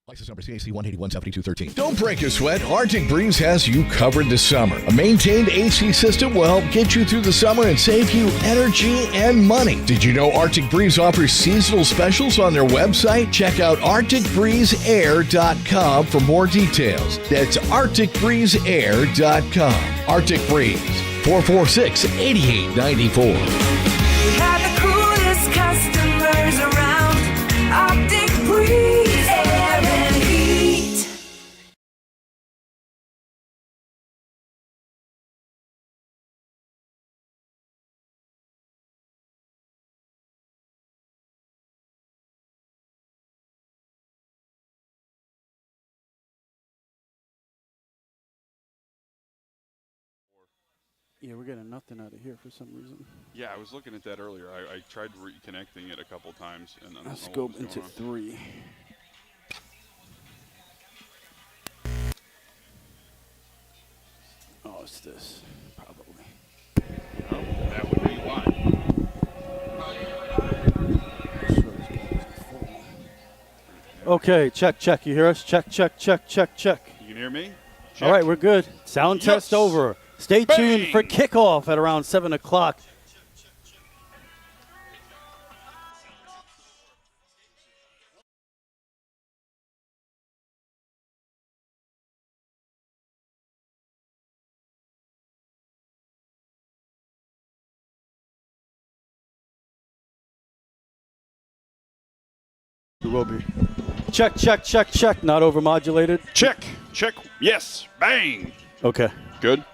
License number CAC 1817213. Don't break a sweat. Arctic Breeze has you covered this summer. A maintained AC system will help get you through the summer and save you energy and money. Did you know Arctic Breeze offers seasonal specials on their website? Check out ArcticBreezeAir.com for more details. That's ArcticBreezeAir.com. Arctic Breeze, 446-8894. We have the coolest customers around. Arctic Breeze Air and Heat. Yeah, we're getting nothing out of here for some reason. Yeah, I was looking at that earlier. I tried reconnecting it a couple times, and then Let's go into 3. Oh, it's this, probably. Oh, that would be why. Okay, check. You hear us? Check. You can hear me? All right, we're good. Sound test over. Stay tuned for kickoff at around 7 o'clock. We will be. Check. Not overmodulated. Check. Yes. Bang. Okay. Good.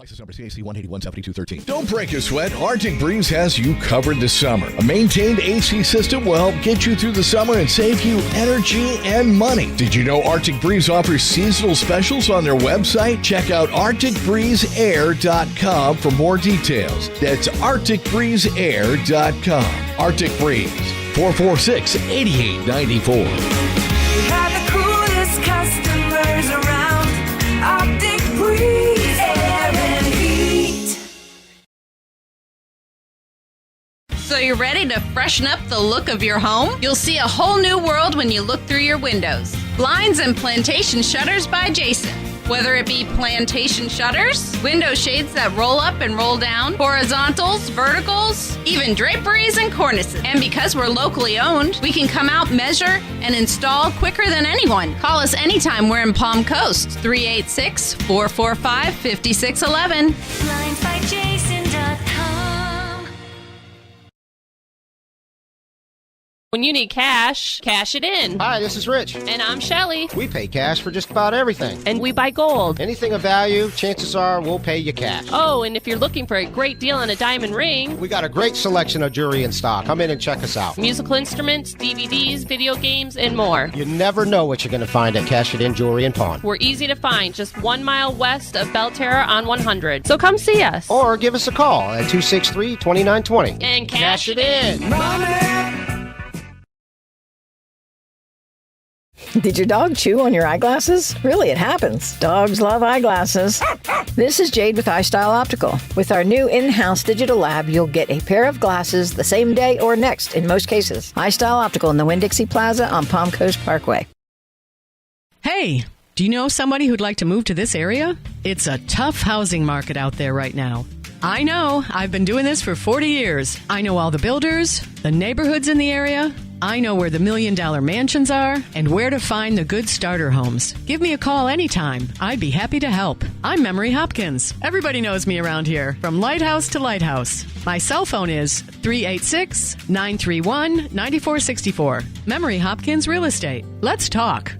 License number CAC 1817213. Don't break a sweat. Arctic Breeze has you covered this summer. A maintained AC system will help get you through the summer and save you energy and money. Did you know Arctic Breeze offers seasonal specials on their website? Check out ArcticBreezeAir.com for more details. That's ArcticBreezeAir.com. Arctic Breeze, 446-8894. We have the coolest customers around. Arctic Breeze Air and Heat. So you're ready to freshen up the look of your home? You'll see a whole new world when you look through your windows. Blinds and Plantation Shutters by Jason. Whether it be plantation shutters, window shades that roll up and roll down, horizontals, verticals, even draperies and cornices. And because we're locally owned, we can come out, measure, and install quicker than anyone. Call us anytime we're in Palm Coast, 386-445-5611. BlindsByJason.com. When you need cash, cash it in. Hi, this is Rich. And I'm Shelly. We pay cash for just about everything. And we buy gold. Anything of value, chances are we'll pay you cash. Oh, and if you're looking for a great deal on a diamond ring, We got a great selection of jewelry in stock. Come in and check us out. musical instruments, DVDs, video games, and more. You never know what you're going to find at Cash It In Jewelry and Pawn. We're easy to find, just 1 mile west of Belterra on 100. So come see us. Or give us a call at 263-2920. And cash it in. Did your dog chew on your eyeglasses? Really, it happens. Dogs love eyeglasses. This is Jade with iStyle Optical. With our new in-house digital lab, you'll get a pair of glasses the same day or next in most cases. iStyle Optical in the Winn-Dixie Plaza on Palm Coast Parkway. Hey, do you know somebody who'd like to move to this area? It's a tough housing market out there right now. I know. I've been doing this for 40 years. I know all the builders, the neighborhoods in the area. I know where the $1 million mansions are and where to find the good starter homes. Give me a call anytime. I'd be happy to help. I'm Memory Hopkins. Everybody knows me around here, from lighthouse to lighthouse. My cell phone is 386-931-9464. Memory Hopkins Real Estate. Let's talk.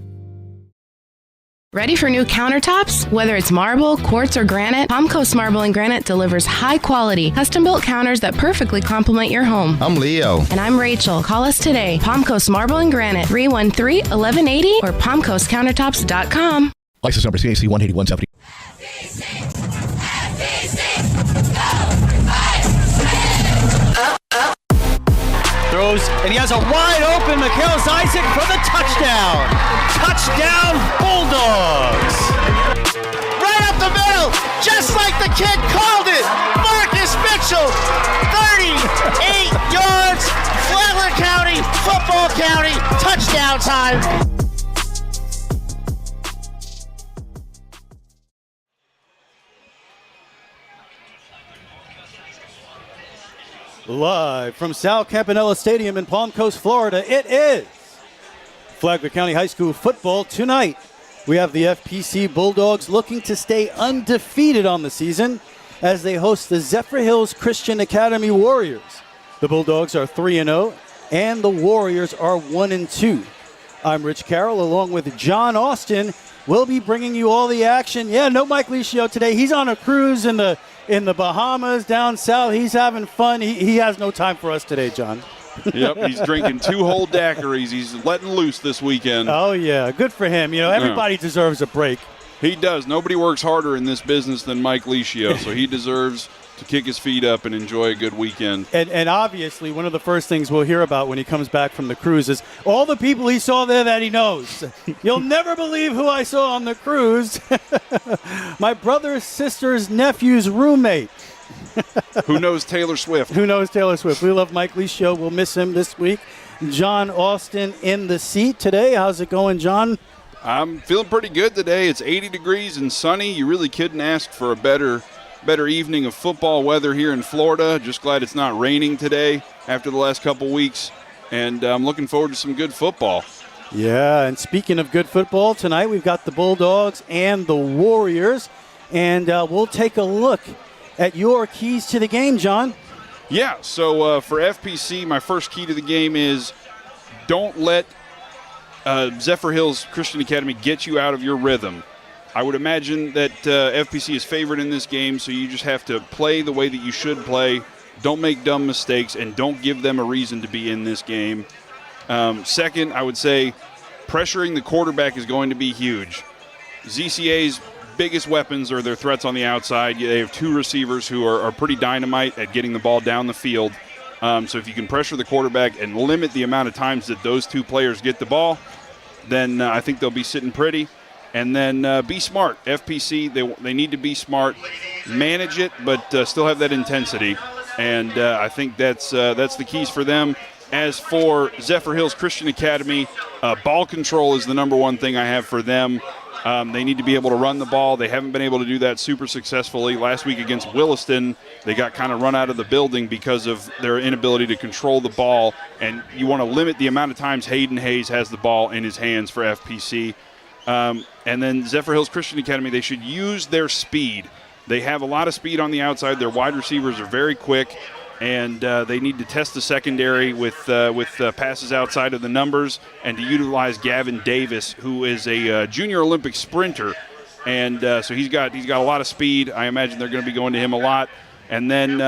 Ready for new countertops? Whether it's marble, quartz, or granite, Palm Coast Marble and Granite delivers high-quality, custom-built counters that perfectly complement your home. I'm Leo. And I'm Rachel. Call us today. Palm Coast Marble and Granite, 313-1180 or palmcoastcountertops.com. License number CAC 18170. Throws, and he has a wide open Michaelis Isaac for the touchdown. Touchdown, Bulldogs. Right up the middle, just like the kid called it. Marcus Mitchell, 38 yards. Flagler County, Football County, touchdown time. Live from Sal Campanella Stadium in Palm Coast, Florida, it is Flagler County High School football tonight. We have the FPC Bulldogs looking to stay undefeated on the season as they host the Zephyrhills Christian Academy Warriors. The Bulldogs are 3-0 and the Warriors are 1-2. I'm Rich Carroll along with John Austin. We'll be bringing you all the action. Yeah, no Mike Licio today. He's on a cruise in the Bahamas, down south. He's having fun. He has no time for us today, John. Yep, he's drinking 2 whole daiquiris. He's letting loose this weekend. Oh, yeah. Good for him. You know, everybody deserves a break. He does. Nobody works harder in this business than Mike Licio, so he deserves to kick his feet up and enjoy a good weekend. And obviously, one of the first things we'll hear about when he comes back from the cruise is all the people he saw there that he knows. You'll never believe who I saw on the cruise. My brother's sister's nephew's roommate. Who knows Taylor Swift? Who knows Taylor Swift? We love Mike Licio. We'll miss him this week. John Austin in the seat today. How's it going, John? I'm feeling pretty good today. It's 80 degrees and sunny. You really couldn't ask for a better evening of football weather here in Florida. Just glad it's not raining today after the last couple weeks. And I'm looking forward to some good football. Yeah, and speaking of good football, tonight we've got the Bulldogs and the Warriors. And we'll take a look at your keys to the game, John. Yeah, so for FPC, my first key to the game is don't let Zephyrhills Christian Academy get you out of your rhythm. I would imagine that FPC is favored in this game, so you just have to play the way that you should play. Don't make dumb mistakes, and don't give them a reason to be in this game. Second, I would say pressuring the quarterback is going to be huge. ZCA's biggest weapons are their threats on the outside. They have 2 receivers who are pretty dynamite at getting the ball down the field. So if you can pressure the quarterback and limit the amount of times that those 2 players get the ball, then I think they'll be sitting pretty. And then be smart. FPC, they need to be smart, manage it, but still have that intensity. And I think that's the keys for them. As for Zephyrhills Christian Academy, ball control is the number one thing I have for them. They need to be able to run the ball. They haven't been able to do that super successfully. Last week against Williston, they got kind of run out of the building because of their inability to control the ball. And you want to limit the amount of times Hayden Hayes has the ball in his hands for FPC. And then Zephyrhills Christian Academy, they should use their speed. They have a lot of speed on the outside. Their wide receivers are very quick, and they need to test the secondary with passes outside of the numbers and to utilize Gavin Davis, who is a junior Olympic sprinter. And so he's got a lot of speed. I imagine they're going to be going to him a lot. And then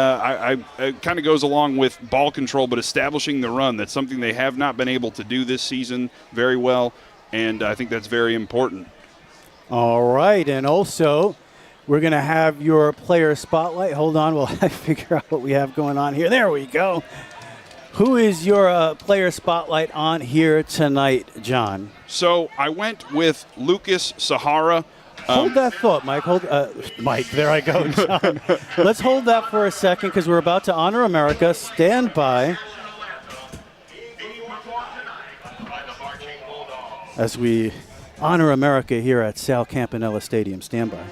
it kind of goes along with ball control, but establishing the run. That's something they have not been able to do this season very well, and I think that's very important. All right, and also we're going to have your player spotlight. Hold on while I figure out what we have going on here. There we go. Who is your player spotlight on here tonight, John? So I went with Lucas Sahara. Hold that thought, Mike. Mike, there I go, John. Let's hold that for a second because we're about to honor America. Stand by as we honor America here at Sal Campanella Stadium. Stand by.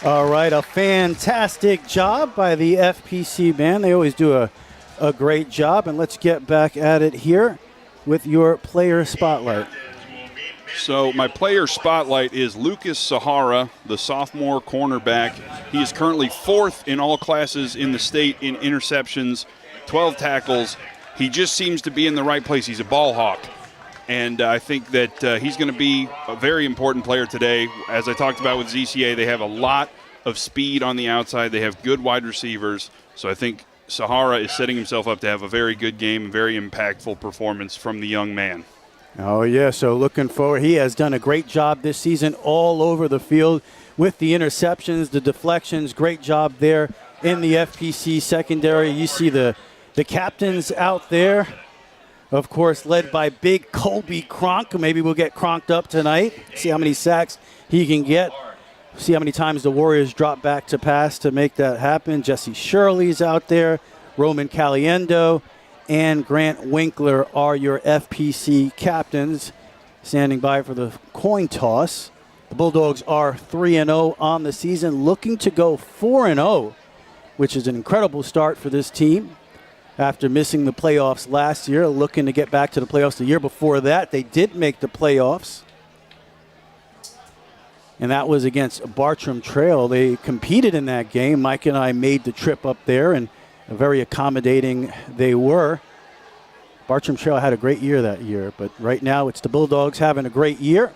All right, a fantastic job by the FPC band. They always do a great job. And let's get back at it here with your player spotlight. So my player spotlight is Lucas Sahara, the sophomore cornerback. He is currently 4th in all classes in the state in interceptions, 12 tackles. He just seems to be in the right place. He's a ball hawk. And I think that he's going to be a very important player today. As I talked about with ZCA, they have a lot of speed on the outside. They have good wide receivers. So I think Sahara is setting himself up to have a very good game, very impactful performance from the young man. Oh, yeah, so looking forward. He has done a great job this season all over the field with the interceptions, the deflections. Great job there in the FPC secondary. You see the captains out there. Of course, led by big Colby Cronk. Maybe we'll get Cronked up tonight. See how many sacks he can get. See how many times the Warriors drop back to pass to make that happen. Jesse Shirley's out there. Roman Caliendo and Grant Winkler are your FPC captains. Standing by for the coin toss. The Bulldogs are 3-0 on the season, looking to go 4-0, which is an incredible start for this team. After missing the playoffs last year, looking to get back to the playoffs the year before that. They did make the playoffs. And that was against Bartram Trail. They competed in that game. Mike and I made the trip up there, and very accommodating they were. Bartram Trail had a great year that year, but right now it's the Bulldogs having a great year.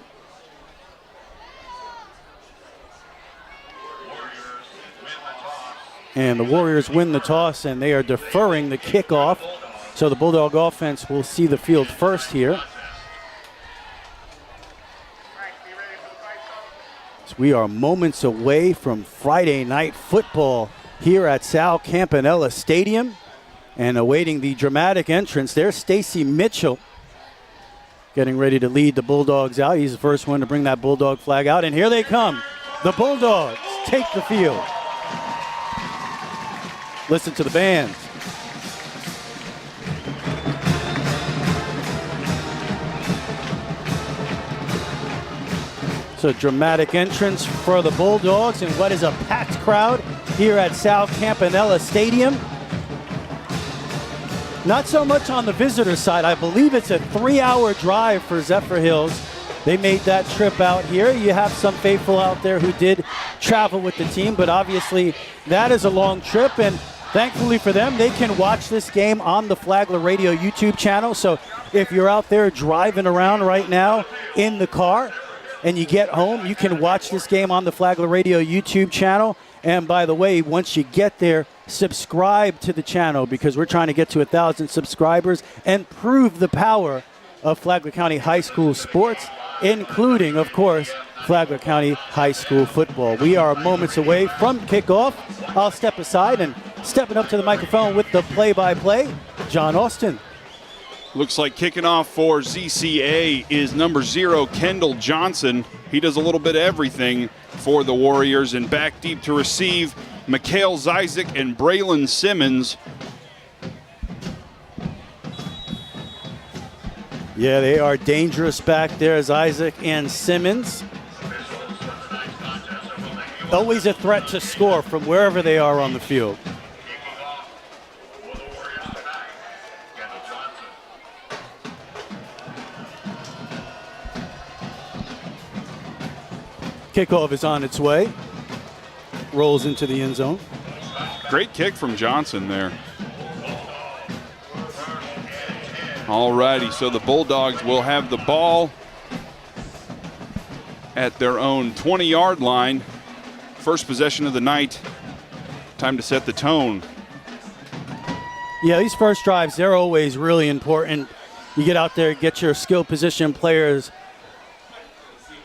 And the Warriors win the toss, and they are deferring the kickoff So the Bulldog offense will see the field first here. So we are moments away from Friday night football here at Sal Campanella Stadium. And awaiting the dramatic entrance, there's Stacy Mitchell getting ready to lead the Bulldogs out. He's the first one to bring that Bulldog flag out. And here they come. The Bulldogs take the field. Listen to the band. So dramatic entrance for the Bulldogs in what is a packed crowd here at Sal Campanella Stadium. Not so much on the visitor side. I believe it's a 3-hour drive for Zephyrhills. They made that trip out here. You have some faithful out there who did travel with the team, but obviously that is a long trip, and thankfully for them, they can watch this game on the Flagler Radio YouTube channel. So if you're out there driving around right now in the car and you get home, you can watch this game on the Flagler Radio YouTube channel. And by the way, once you get there, subscribe to the channel because we're trying to get to 1,000 subscribers and prove the power of Flagler County High School sports, including, of course, Flagler County High School football. We are moments away from kickoff. I'll step aside and stepping up to the microphone with the play-by-play, John Austin. Looks like kicking off for ZCA is number 0, Kendall Johnson. He does a little bit of everything for the Warriors, and back deep to receive, Mikhail Zizek and Braylon Simmons. Yeah, they are dangerous back there, Zizek and Simmons. Always a threat to score from wherever they are on the field. Kickoff is on its way. Rolls into the end zone. Great kick from Johnson there. All righty, so the Bulldogs will have the ball at their own 20-yard line. First possession of the night. Time to set the tone. Yeah, these first drives, they're always really important. You get out there, get your skill position players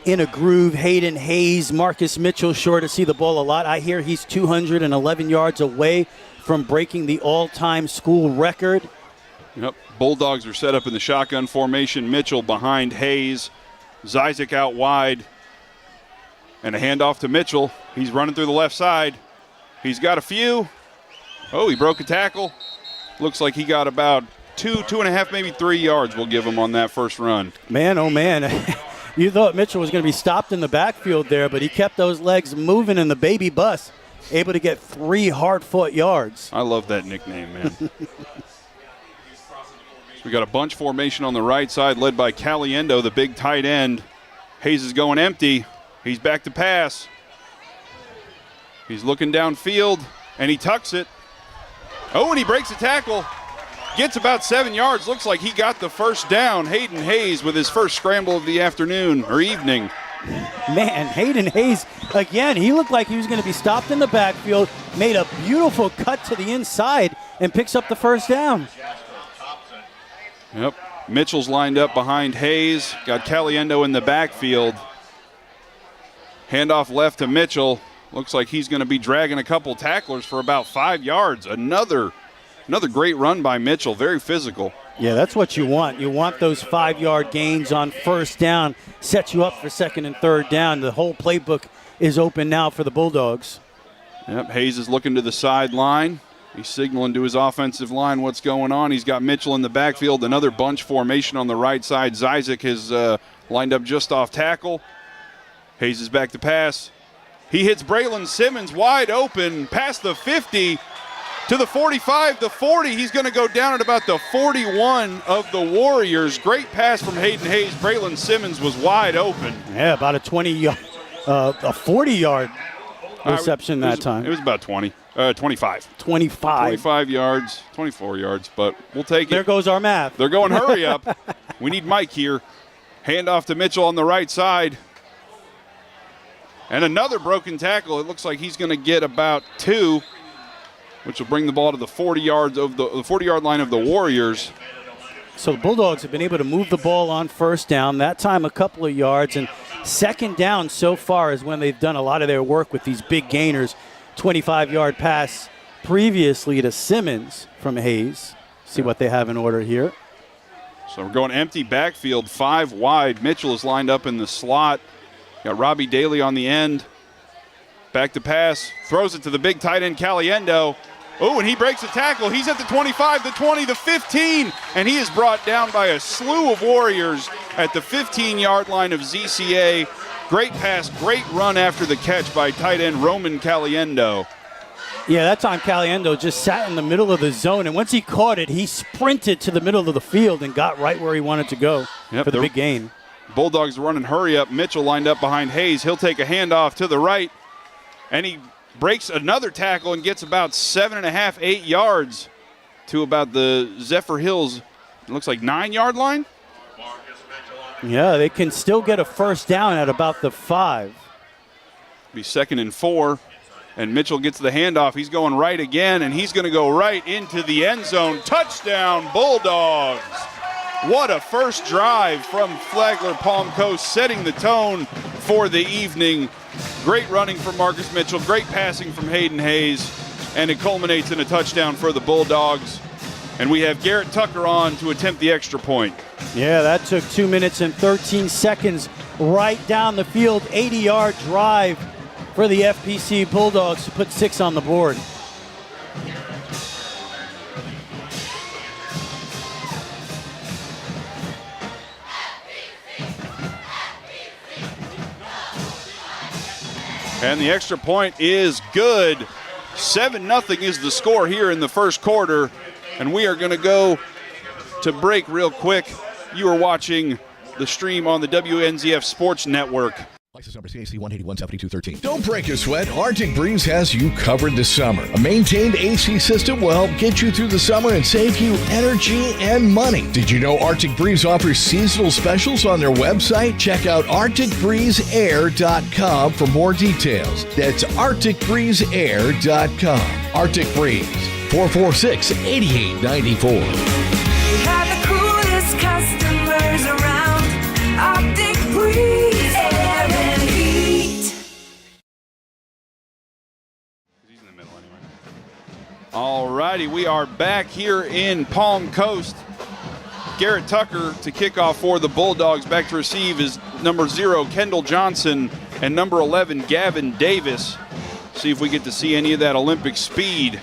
in a groove. Hayden Hayes, Marcus Mitchell, sure to see the ball a lot. I hear he's 211 yards away from breaking the all-time school record. Yep. Bulldogs are set up in the shotgun formation. Mitchell behind Hayes. Zizek out wide. And a handoff to Mitchell. He's running through the left side. He's got a few. Oh, he broke a tackle. Looks like he got about 2.5, maybe 3 yards we'll give him on that first run. Man, oh man. You thought Mitchell was going to be stopped in the backfield there, but he kept those legs moving in the baby bus, able to get 3 hard-fought yards. I love that nickname, man. So we got a bunch formation on the right side led by Caliendo, the big tight end. Hayes is going empty. He's back to pass. He's looking downfield, and he tucks it. Oh, and he breaks a tackle. Gets about 7 yards. Looks like he got the first down. Hayden Hayes with his first scramble of the afternoon or evening. Man, Hayden Hayes, again, he looked like he was going to be stopped in the backfield, made a beautiful cut to the inside, and picks up the first down. Yep. Mitchell's lined up behind Hayes. Got Caliendo in the backfield. Handoff left to Mitchell. Looks like he's going to be dragging a couple tacklers for about 5 yards. Another great run by Mitchell. Very physical. Yeah, that's what you want. You want those 5-yard gains on first down. Sets you up for second and third down. The whole playbook is open now for the Bulldogs. Yep, Hayes is looking to the sideline. He's signaling to his offensive line what's going on. He's got Mitchell in the backfield. Another bunch formation on the right side. Zizek has lined up just off tackle. Hayes is back to pass. He hits Braylon Simmons wide open past the 50 to the 45, the 40. He's going to go down at about the 41 of the Warriors. Great pass from Hayden Hayes. Braylon Simmons was wide open. Yeah, about a 40-yard reception that time. It was about 25. 25. 25 yards, 24 yards, but we'll take it. There goes our math. They're going hurry up. We need Mike here. Handoff to Mitchell on the right side. And another broken tackle. It looks like he's going to get about 2. which will bring the ball to the 40-yard line of the Warriors. So the Bulldogs have been able to move the ball on first down, that time a couple of yards, and second down so far is when they've done a lot of their work with these big gainers. 25-yard pass previously to Simmons from Hayes. See what they have in order here. So we're going empty backfield, 5 wide. Mitchell is lined up in the slot. Got Robbie Daly on the end. Back to pass. Throws it to the big tight end, Caliendo. Oh, and he breaks a tackle. He's at the 25, the 20, the 15. And he is brought down by a slew of Warriors at the 15-yard line of ZCA. Great pass, great run after the catch by tight end Roman Caliendo. Yeah, that time Caliendo just sat in the middle of the zone, and once he caught it, he sprinted to the middle of the field and got right where he wanted to go for the big gain. Bulldogs running hurry up. Mitchell lined up behind Hayes. He'll take a handoff to the right, and he breaks another tackle and gets about 7.5, 8 yards to about the Zephyrhills, it looks like 9-yard line. Yeah, they can still get a first down at about the 5. Be 2nd and 4. And Mitchell gets the handoff. He's going right again, and he's going to go right into the end zone. Touchdown, Bulldogs. What a first drive from Flagler Palm Coast, setting the tone for the evening. Great running from Marcus Mitchell, great passing from Hayden Hayes, and it culminates in a touchdown for the Bulldogs. And we have Garrett Tucker on to attempt the extra point. Yeah, that took 2 minutes and 13 seconds right down the field. 80-yard drive for the FPC Bulldogs to put 6 on the board. And the extra point is good. 7-0 is the score here in the first quarter. And we are going to go to break real quick. You are watching the stream on the WNZF Sports Network. License number CAC 1817213. Don't break a sweat. Arctic Breeze has you covered this summer. A maintained AC system will help get you through the summer and save you energy and money. Did you know Arctic Breeze offers seasonal specials on their website? Check out ArcticBreezeAir.com for more details. That's ArcticBreezeAir.com. Arctic Breeze, 446-8894. We have the coolest customers around. Arctic Breeze Air and Heat. He's in the middle anyway. All righty, we are back here in Palm Coast. Garrett Tucker to kick off for the Bulldogs. Back to receive is number 0, Kendall Johnson, and number 11, Gavin Davis. See if we get to see any of that Olympic speed.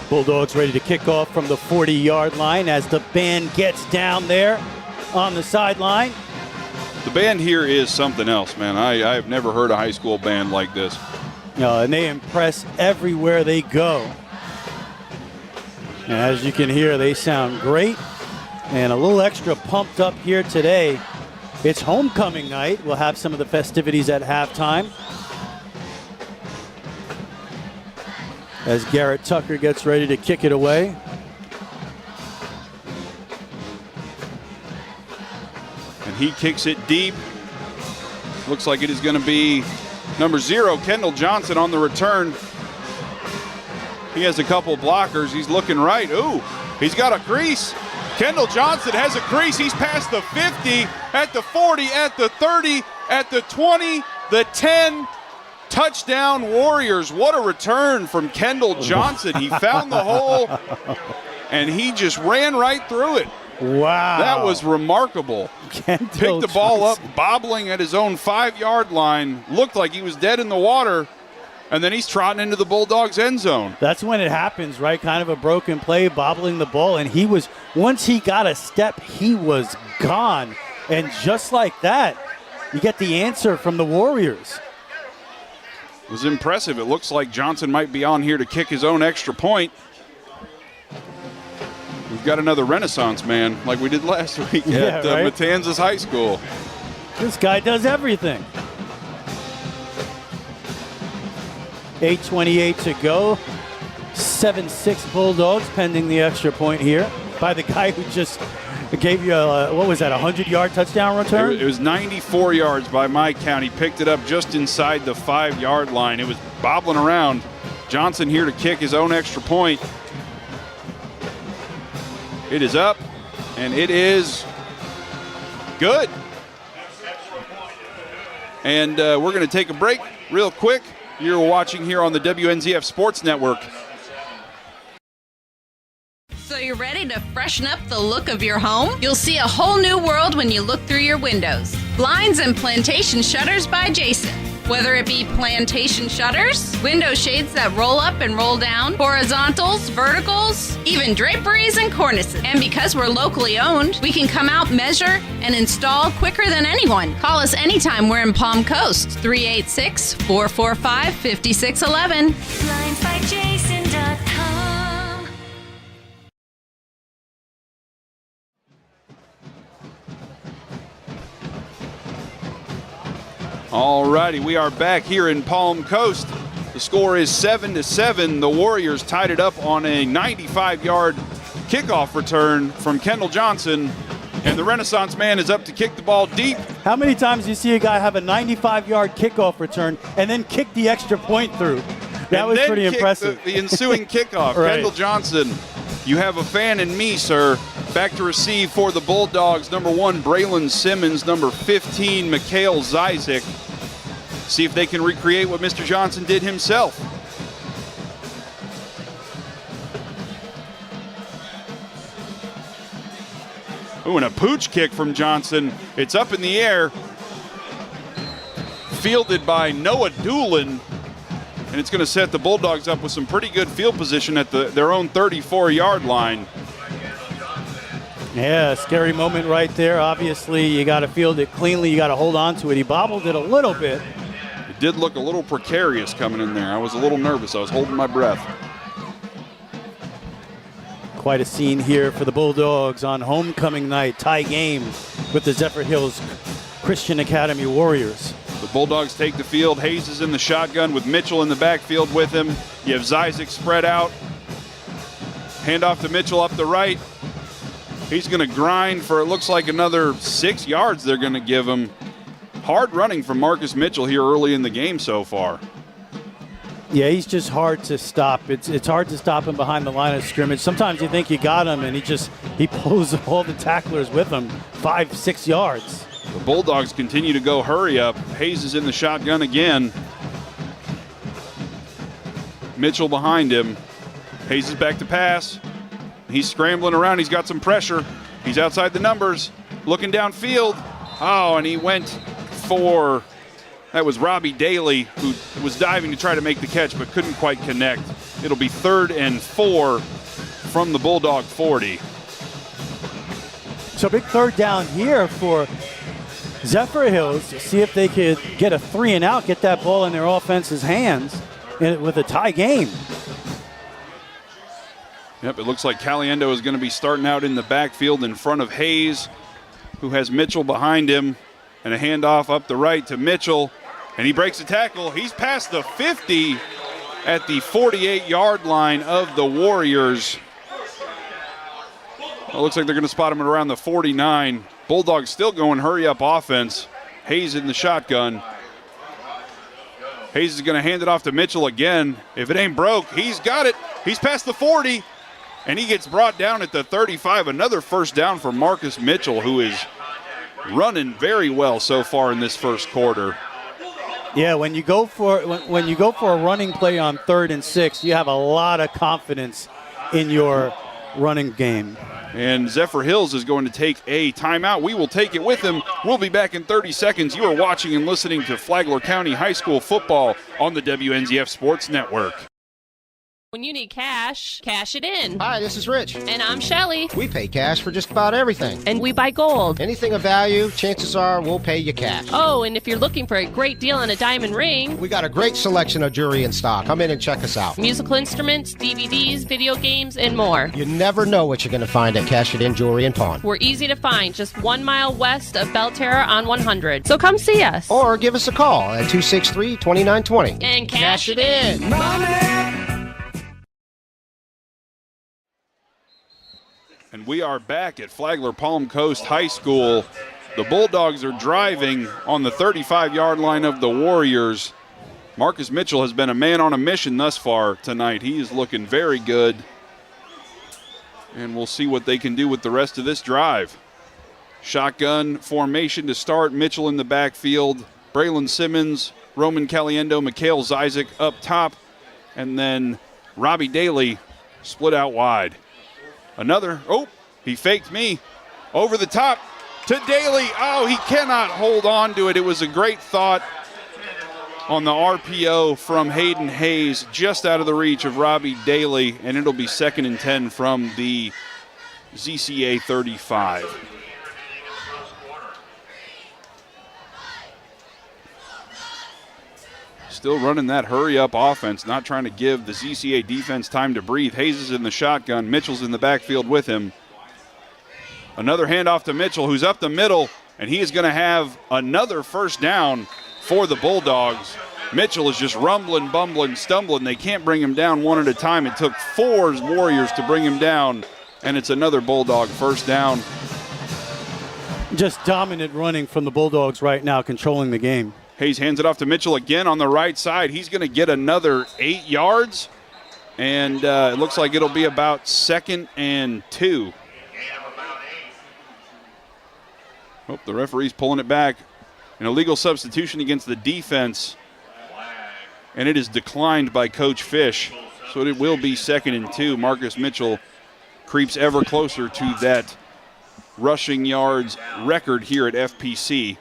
Bulldogs ready to kick off from the 40-yard line as the band gets down there on the sideline. The band here is something else, man. I have never heard a high school band like this. And they impress everywhere they go. And as you can hear, they sound great and a little extra pumped up here today. It's homecoming night. We'll have some of the festivities at halftime. As Garrett Tucker gets ready to kick it away. And he kicks it deep. Looks like it is going to be number 0, Kendall Johnson on the return. He has a couple blockers. He's looking right. Ooh, he's got a crease. Kendall Johnson has a crease. He's past the 50, at the 40, at the 30, at the 20, the 10. Touchdown Warriors. What a return from Kendall Johnson. He found the hole, and he just ran right through it. Wow. That was remarkable. Kendall Picked the ball Johnson up, bobbling at his own 5-yard line. Looked like he was dead in the water, and then he's trotting into the Bulldogs' end zone. That's when it happens, right? Kind of a broken play, bobbling the ball, and he was, once he got a step, he was gone. And just like that, you get the answer from the Warriors. It was impressive. It looks like Johnson might be on here to kick his own extra point. We've got another Renaissance man like we did last week at right? Matanzas High School. This guy does everything. 8:28 to go. 7-6 Bulldogs pending the extra point here by the guy who just gave you a, what was that, 100-yard touchdown return? It was 94 yards by my count. He picked it up just inside the 5-yard line. It was bobbling around. Johnson here to kick his own extra point. It is up, and it is good. And we're going to take a break real quick. You're watching here on the WNZF Sports Network. So you're ready to freshen up the look of your home? You'll see a whole new world when you look through your windows. Blinds and plantation shutters by Jason. Whether it be plantation shutters, window shades that roll up and roll down, horizontals, verticals, even draperies and cornices. And because we're locally owned, we can come out, measure, and install quicker than anyone. Call us anytime we're in Palm Coast, 386-445-5611. BlindsByJason.com. All righty, we are back here in Palm Coast. The score is 7-7. The Warriors tied it up on a 95-yard kickoff return from Kendall Johnson, and the Renaissance man is up to kick the ball deep. How many times do you see a guy have a 95-yard kickoff return and then kick the extra point through? That was pretty impressive. The ensuing kickoff. Right. Kendall Johnson, you have a fan in me, sir. Back to receive for the Bulldogs. Number 1, Braylon Simmons. Number 15, Mikhail Zyzik. See if they can recreate what Mr. Johnson did himself. Ooh, and a pooch kick from Johnson. It's up in the air. Fielded by Noah Doolin. And it's going to set the Bulldogs up with some pretty good field position at their own 34-yard line. Yeah, scary moment right there. Obviously, you got to field it cleanly. You got to hold on to it. He bobbled it a little bit. It did look a little precarious coming in there. I was a little nervous. I was holding my breath. Quite a scene here for the Bulldogs on homecoming night. Tie game with the Zephyrhills Christian Academy Warriors. The Bulldogs take the field. Hayes is in the shotgun with Mitchell in the backfield with him. You have Zyzik spread out. Hand off to Mitchell up the right. He's going to grind for, it looks like, another 6 yards they're going to give him. Hard running from Marcus Mitchell here early in the game so far. Yeah, he's just hard to stop. It's hard to stop him behind the line of scrimmage. Sometimes you think you got him, and he pulls all the tacklers with him 5-6 yards. The Bulldogs continue to go hurry up. Hayes is in the shotgun again. Mitchell behind him. Hayes is back to pass. He's scrambling around. He's got some pressure. He's outside the numbers, looking downfield. Oh, and he went for, that was Robbie Daly, who was diving to try to make the catch but couldn't quite connect. It'll be 3rd and 4 from the Bulldog 40. So big third down here for Zephyrhills to see if they could get a 3-and-out, get that ball in their offense's hands with a tie game. Yep, it looks like Caliendo is going to be starting out in the backfield in front of Hayes, who has Mitchell behind him, and a handoff up the right to Mitchell, and he breaks a tackle. He's past the 50 at the 48-yard line of the Warriors. It looks like they're going to spot him at around the 49. Bulldogs still going hurry-up offense. Hayes in the shotgun. Hayes is going to hand it off to Mitchell again. If it ain't broke, he's got it. He's past the 40, and he gets brought down at the 35. Another first down for Marcus Mitchell, who is running very well so far in this first quarter. Yeah, when you go for a running play on 3rd and 6, you have a lot of confidence in your running game. And Zephyrhills is going to take a timeout. We will take it with him. We'll be back in 30 seconds. You are watching and listening to Flagler County High School football on the WNZF Sports Network. When you need cash, cash it in. Hi, this is Rich. And I'm Shelly. We pay cash for just about everything. And we buy gold. Anything of value, chances are we'll pay you cash. Oh, and if you're looking for a great deal on a diamond ring, We got a great selection of jewelry in stock. Come in and check us out. musical instruments, DVDs, video games, and more. You never know what you're going to find at Cash It In Jewelry and Pawn. We're easy to find, just 1 mile west of Belterra on 100. So come see us. Or give us a call at 263-2920. And cash it in. Money! And we are back at Flagler Palm Coast High School. The Bulldogs are driving on the 35-yard line of the Warriors. Marcus Mitchell has been a man on a mission thus far tonight. He is looking very good. And we'll see what they can do with the rest of this drive. Shotgun formation to start. Mitchell in the backfield. Braylon Simmons, Roman Caliendo, Mikhail Zizek up top. And then Robbie Daly split out wide. Another, he faked me. Over the top to Daly. Oh, he cannot hold on to it. It was a great thought on the RPO from Hayden Hayes, just out of the reach of Robbie Daly, and it'll be 2nd and 10 from the ZCA 35. Still running that hurry-up offense, not trying to give the ZCA defense time to breathe. Hayes is in the shotgun. Mitchell's in the backfield with him. Another handoff to Mitchell, who's up the middle, and he is going to have another first down for the Bulldogs. Mitchell is just rumbling, bumbling, stumbling. They can't bring him down one at a time. It took 4 Warriors to bring him down, and it's another Bulldog first down. Just dominant running from the Bulldogs right now, controlling the game. Hayes hands it off to Mitchell again on the right side. He's going to get another 8 yards, and it looks like it'll be about 2nd and 2. Oh, the referee's pulling it back. An illegal substitution against the defense, and it is declined by Coach Fish. So it will be 2nd and 2. Marcus Mitchell creeps ever closer to that rushing yards record here at FPC,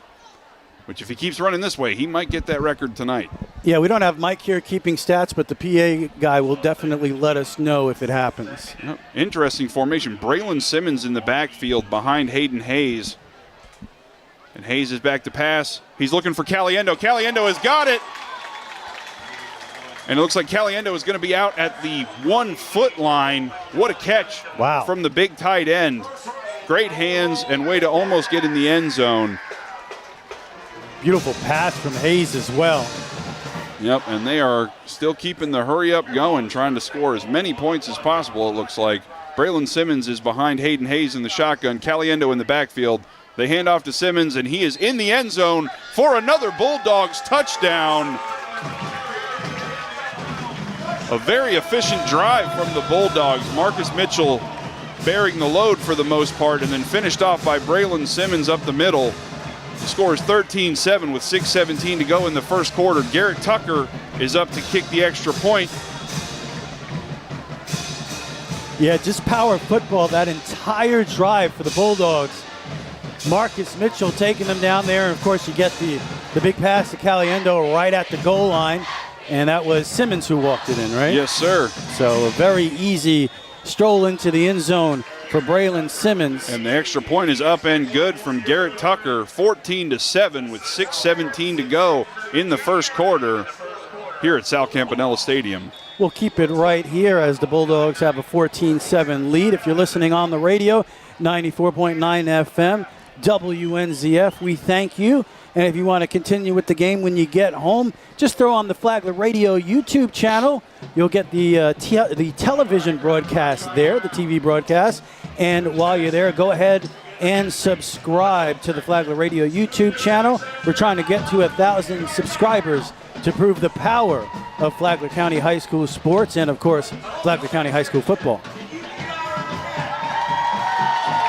which if he keeps running this way, he might get that record tonight. Yeah, we don't have Mike here keeping stats, but the PA guy will definitely let us know if it happens. Yep. Interesting formation. Braylon Simmons in the backfield behind Hayden Hayes. And Hayes is back to pass. He's looking for Caliendo. Caliendo has got it. And it looks like Caliendo is going to be out at the 1-foot line. What a catch from the big tight end. Great hands and way to almost get in the end zone. Beautiful pass from Hayes as well. Yep, and they are still keeping the hurry-up going, trying to score as many points as possible, it looks like. Braylon Simmons is behind Hayden Hayes in the shotgun. Caliendo in the backfield. They hand off to Simmons, and he is in the end zone for another Bulldogs touchdown. A very efficient drive from the Bulldogs. Marcus Mitchell bearing the load for the most part, and then finished off by Braylon Simmons up the middle. The score is 13-7 with 6:17 to go in the first quarter. Garrett Tucker is up to kick the extra point. Yeah, just power football that entire drive for the Bulldogs. Marcus Mitchell taking them down there, and of course you get the big pass to Caliendo right at the goal line, and that was Simmons who walked it in, right? Yes, sir. So a very easy stroll into the end zone for Braylon Simmons. And the extra point is up and good from Garrett Tucker, 14-7 with 6:17 to go in the first quarter here at Sal Campanella Stadium. We'll keep it right here as the Bulldogs have a 14-7 lead. If you're listening on the radio, 94.9 FM, WNZF, we thank you. And if you want to continue with the game when you get home, just throw on the Flagler Radio YouTube channel. You'll get the television broadcast there, the TV broadcast. And while you're there, go ahead and subscribe to the Flagler Radio YouTube channel. We're trying to get to 1,000 subscribers to prove the power of Flagler County High School sports and, of course, Flagler County High School football.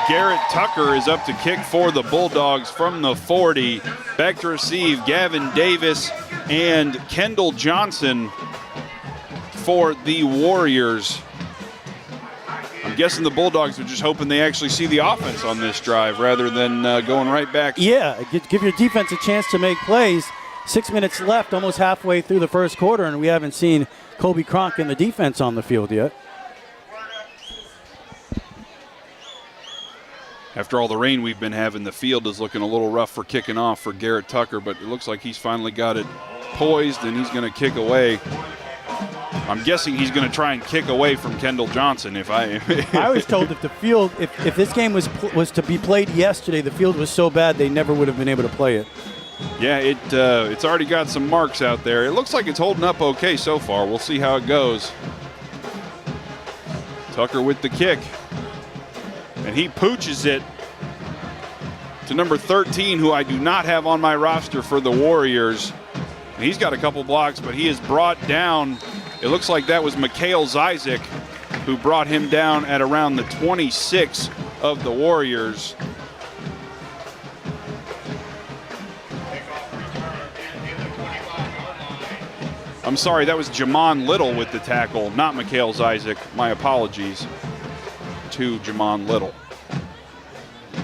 Garrett Tucker is up to kick for the Bulldogs from the 40. Back to receive Gavin Davis and Kendall Johnson for the Warriors. I'm guessing the Bulldogs are just hoping they actually see the offense on this drive rather than going right back. Yeah, give your defense a chance to make plays. 6 minutes left, almost halfway through the first quarter, and we haven't seen Kobe Cronk and the defense on the field yet. After all the rain we've been having, the field is looking a little rough for kicking off for Garrett Tucker, but it looks like he's finally got it poised and he's going to kick away. I'm guessing he's going to try and kick away from Kendall Johnson. I was told if the field, if this game was to be played yesterday, the field was so bad they never would have been able to play it. Yeah, it's already got some marks out there. It looks like it's holding up okay so far. We'll see how it goes. Tucker with the kick. And he pooches it to number 13, who I do not have on my roster for the Warriors. And he's got a couple blocks, but he is brought down. It looks like that was Mikhail Zizek who brought him down at around the 26 of the Warriors. I'm sorry, that was Jamon Little with the tackle, not Mikhail Zizek. My apologies to Jamon Little.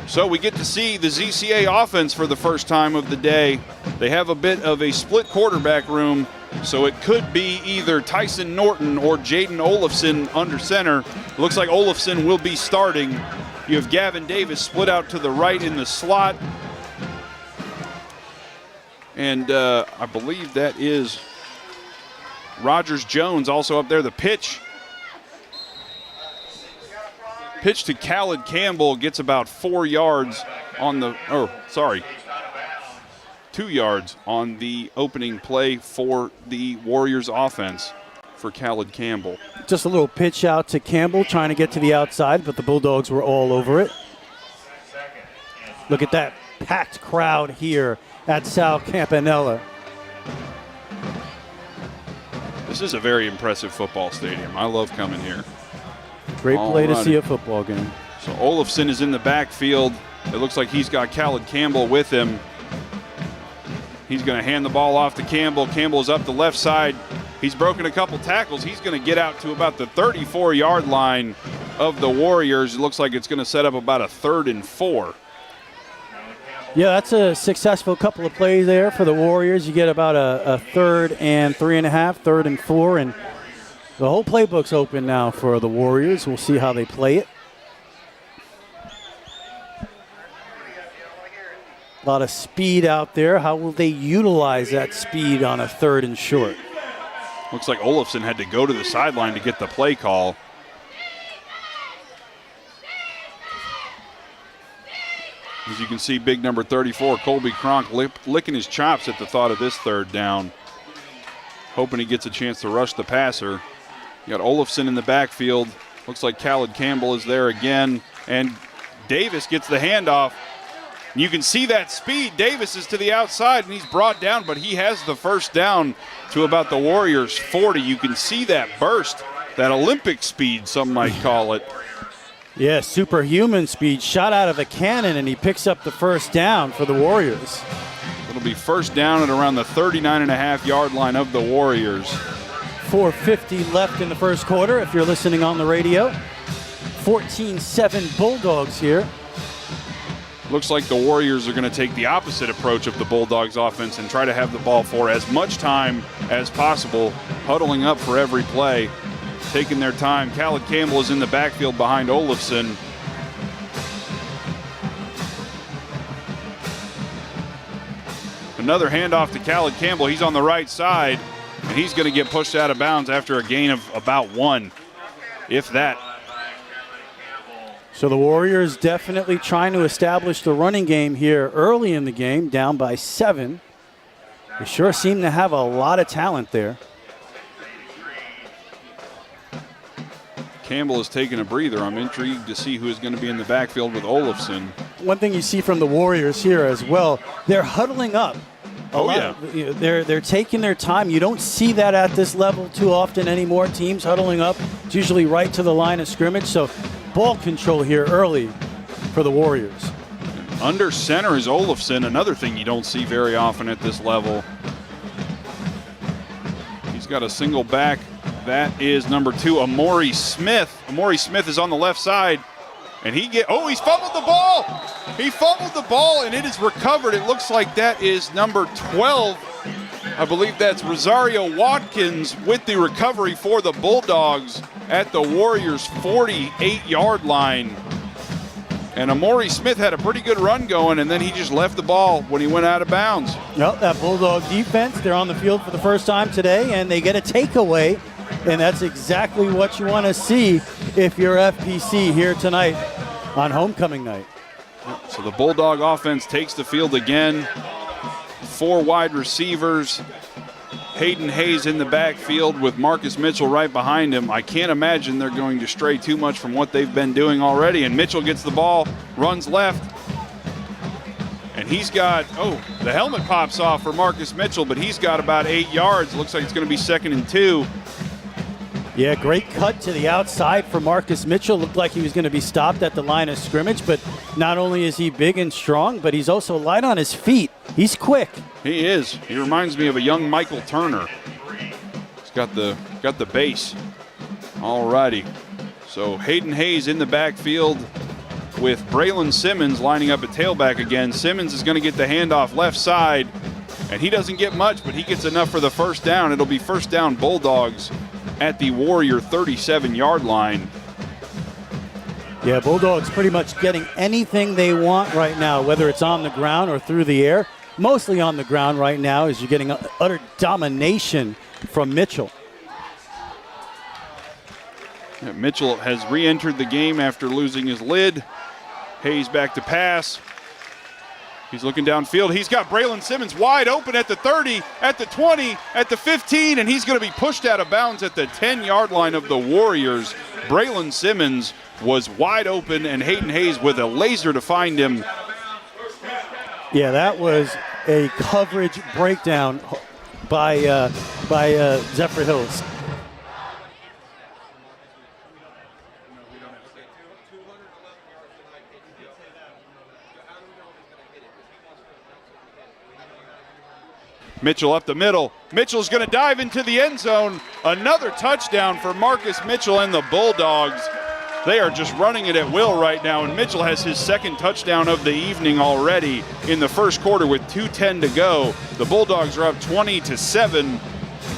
So we get to see the ZCA offense for the first time of the day. They have a bit of a split quarterback room, so it could be either Tyson Norton or Jaden Olafson under center. Looks like Olafson will be starting. You have Gavin Davis split out to the right in the slot. And I believe that is Rogers Jones also up there. The pitch to Khaled Campbell gets about 4 yards on the, 2 yards on the opening play for the Warriors offense for Khaled Campbell. Just a little pitch out to Campbell trying to get to the outside, but the Bulldogs were all over it. Look at that packed crowd here at Sal Campanella. This is a very impressive football stadium. I love coming here. Great play to see a football game. So Olafson is in the backfield. It looks like he's got Khaled Campbell with him. He's going to hand the ball off to Campbell. Campbell is up the left side. He's broken a couple tackles. He's going to get out to about the 34-yard line of the Warriors. It looks like it's going to set up about a 3rd and 4. Yeah, that's a successful couple of plays there for the Warriors. You get about a 3rd and 3.5, 3rd and 4, and the whole playbook's open now for the Warriors. We'll see how they play it. A lot of speed out there. How will they utilize that speed on a 3rd and short? Looks like Olafson had to go to the sideline to get the play call. As you can see, big number 34, Colby Cronk, licking his chops at the thought of this 3rd down. Hoping he gets a chance to rush the passer. You got Olafson in the backfield. Looks like Khaled Campbell is there again. And Davis gets the handoff. You can see that speed. Davis is to the outside, and he's brought down, but he has the first down to about the Warriors' 40. You can see that burst, that Olympic speed, some might call it. Yeah, superhuman speed. Shot out of a cannon, and he picks up the first down for the Warriors. It'll be first down at around the 39.5-yard line of the Warriors. 4:50 left in the first quarter if you're listening on the radio. 14-7 Bulldogs here. Looks like the Warriors are going to take the opposite approach of the Bulldogs offense and try to have the ball for as much time as possible, huddling up for every play, taking their time. Khaled Campbell is in the backfield behind Olafson. Another handoff to Khaled Campbell. He's on the right side, and he's going to get pushed out of bounds after a gain of about 1, if that. So the Warriors definitely trying to establish the running game here early in the game, down by 7. They sure seem to have a lot of talent there. Campbell is taking a breather. I'm intrigued to see who is going to be in the backfield with Olafson. One thing you see from the Warriors here as well, they're huddling up. They're taking their time. You don't see that at this level too often anymore. Teams huddling up. It's usually right to the line of scrimmage. So ball control here early for the Warriors. Under center is Olafson, another thing you don't see very often at this level. He's got a single back. That is number 2, Amori Smith. Amori Smith is on the left side, and he's fumbled the ball. He fumbled the ball, and it is recovered. It looks like that is number 12. I believe that's Rosario Watkins with the recovery for the Bulldogs at the Warriors' 48-yard line. And Amori Smith had a pretty good run going, and then he just left the ball when he went out of bounds. Well, that Bulldog defense, they're on the field for the first time today, and they get a takeaway, and that's exactly what you want to see if you're FPC here tonight on homecoming night. So the Bulldog offense takes the field again. 4 wide receivers Hayden Hayes in the backfield with Marcus Mitchell right behind him. I can't imagine they're going to stray too much from what they've been doing already. And Mitchell gets the ball, runs left. And he's got, the helmet pops off for Marcus Mitchell, but he's got about 8 yards. Looks like it's going to be 2nd and 2. Yeah, great cut to the outside for Marcus Mitchell. Looked like he was going to be stopped at the line of scrimmage, but not only is he big and strong, but he's also light on his feet. He's quick. He is. He reminds me of a young Michael Turner. He's got the base. All righty. So Hayden Hayes in the backfield with Braylon Simmons lining up at tailback again. Simmons is going to get the handoff left side, and he doesn't get much, but he gets enough for the first down. It'll be first down Bulldogs at the Warrior 37-yard line. Yeah, Bulldogs pretty much getting anything they want right now, whether it's on the ground or through the air. Mostly on the ground right now as you're getting utter domination from Mitchell. Yeah, Mitchell has re-entered the game after losing his lid. Hayes back to pass. He's looking downfield. He's got Braylon Simmons wide open at the 30, at the 20, at the 15, and he's going to be pushed out of bounds at the 10-yard line of the Warriors. Braylon Simmons was wide open, and Hayden Hayes with a laser to find him. Yeah, that was a coverage breakdown by Zephyrhills. Mitchell up the middle. Mitchell's going to dive into the end zone. Another touchdown for Marcus Mitchell and the Bulldogs. They are just running it at will right now, and Mitchell has his 2nd touchdown of the evening already in the first quarter with 2:10 to go. The Bulldogs are up 20-7.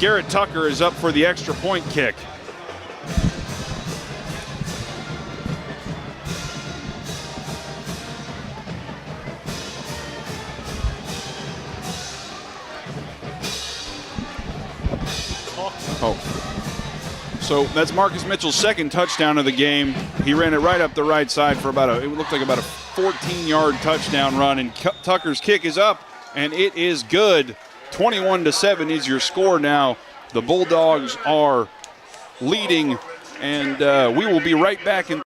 Garrett Tucker is up for the extra point kick. So that's Marcus Mitchell's 2nd touchdown of the game. He ran it right up the right side for it looked like about a 14-yard touchdown run, and Tucker's kick is up, and it is good. 21-7 is your score now. The Bulldogs are leading, and we will be right back in.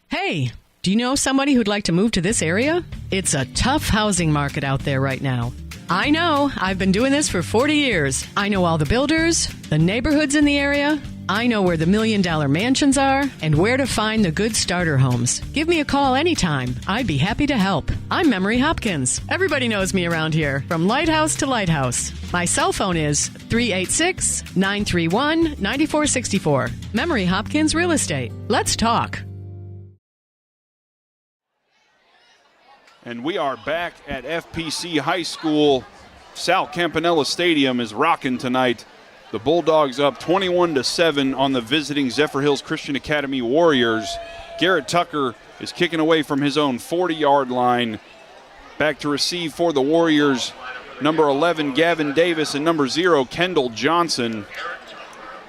Hey, do you know somebody who'd like to move to this area? It's a tough housing market out there right now. I know. I've been doing this for 40 years. I know all the builders, the neighborhoods in the area. I know where the $1 million mansions are and where to find the good starter homes. Give me a call anytime. I'd be happy to help. I'm Memory Hopkins. Everybody knows me around here, from lighthouse to lighthouse. My cell phone is 386-931-9464. Memory Hopkins Real Estate. Let's talk. And we are back at FPC High School. Sal Campanella Stadium is rocking tonight. The Bulldogs up 21-7 on the visiting Zephyrhills Christian Academy Warriors. Garrett Tucker is kicking away from his own 40-yard line. Back to receive for the Warriors, number 11, Gavin Davis, and number 0, Kendall Johnson.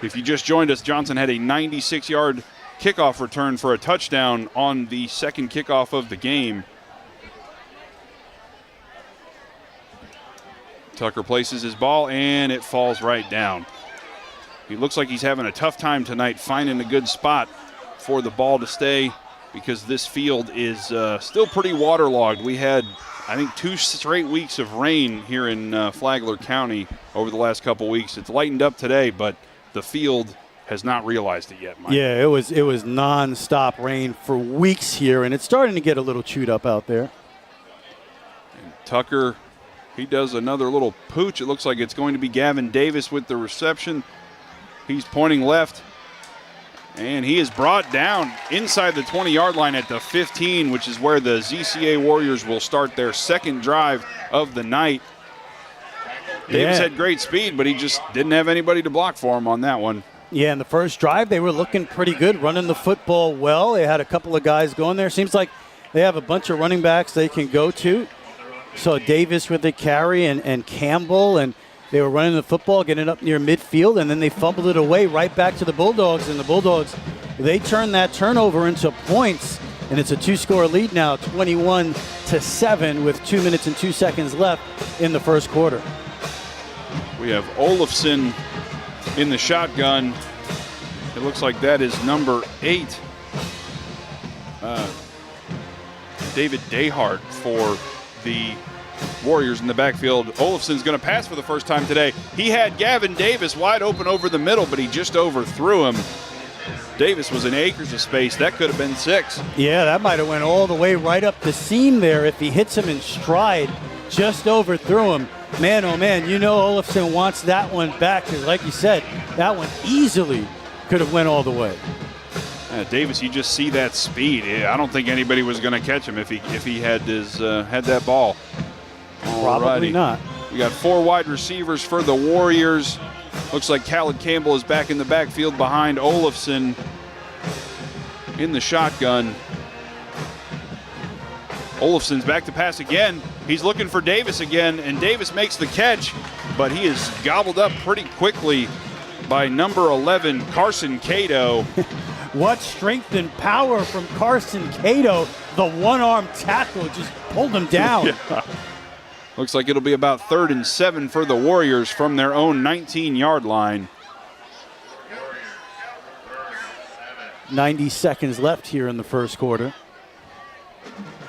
If you just joined us, Johnson had a 96-yard kickoff return for a touchdown on the 2nd kickoff of the game. Tucker places his ball, and it falls right down. He looks like he's having a tough time tonight finding a good spot for the ball to stay, because this field is still pretty waterlogged. We had, I think, 2 straight weeks of rain here in Flagler County over the last couple weeks. It's lightened up today, but the field has not realized it yet, Mike. Yeah, it was nonstop rain for weeks here, and it's starting to get a little chewed up out there. And Tucker, he does another little pooch. It looks like it's going to be Gavin Davis with the reception. He's pointing left, and he is brought down inside the 20-yard line at the 15, which is where the ZCA Warriors will start their 2nd drive of the night. Davis had great speed, but he just didn't have anybody to block for him on that one. Yeah, in the first drive, they were looking pretty good, running the football well. They had a couple of guys going there. Seems like they have a bunch of running backs they can go to. So Davis with the carry and Campbell, and they were running the football, getting it up near midfield, and then they fumbled it away right back to the Bulldogs. And the Bulldogs, they turned that turnover into points, and it's a 2-score lead now, 21-7, with 2 minutes and 2 seconds left in the first quarter. We have Olafson in the shotgun. It looks like that is number 8. David Dayhart for the Warriors in the backfield. Olafson's going to pass for the first time today. He had Gavin Davis wide open over the middle, but he just overthrew him. Davis was in acres of space. That could have been 6. Yeah, that might have went all the way right up the seam there if he hits him in stride. Just overthrew him. Man, oh man, you know Olafson wants that one back because, like you said, that one easily could have went all the way. Davis, you just see that speed. I don't think anybody was going to catch him if he had had that ball. Probably not. We got 4 wide receivers for the Warriors. Looks like Khaled Campbell is back in the backfield behind Olafson in the shotgun. Olafson's back to pass again. He's looking for Davis again, and Davis makes the catch, but he is gobbled up pretty quickly by number 11, Carson Cato. What strength and power from Carson Cato. The one-arm tackle just pulled him down. Yeah. Looks like it'll be about 3rd and 7 for the Warriors from their own 19-yard line. 90 seconds left here in the first quarter.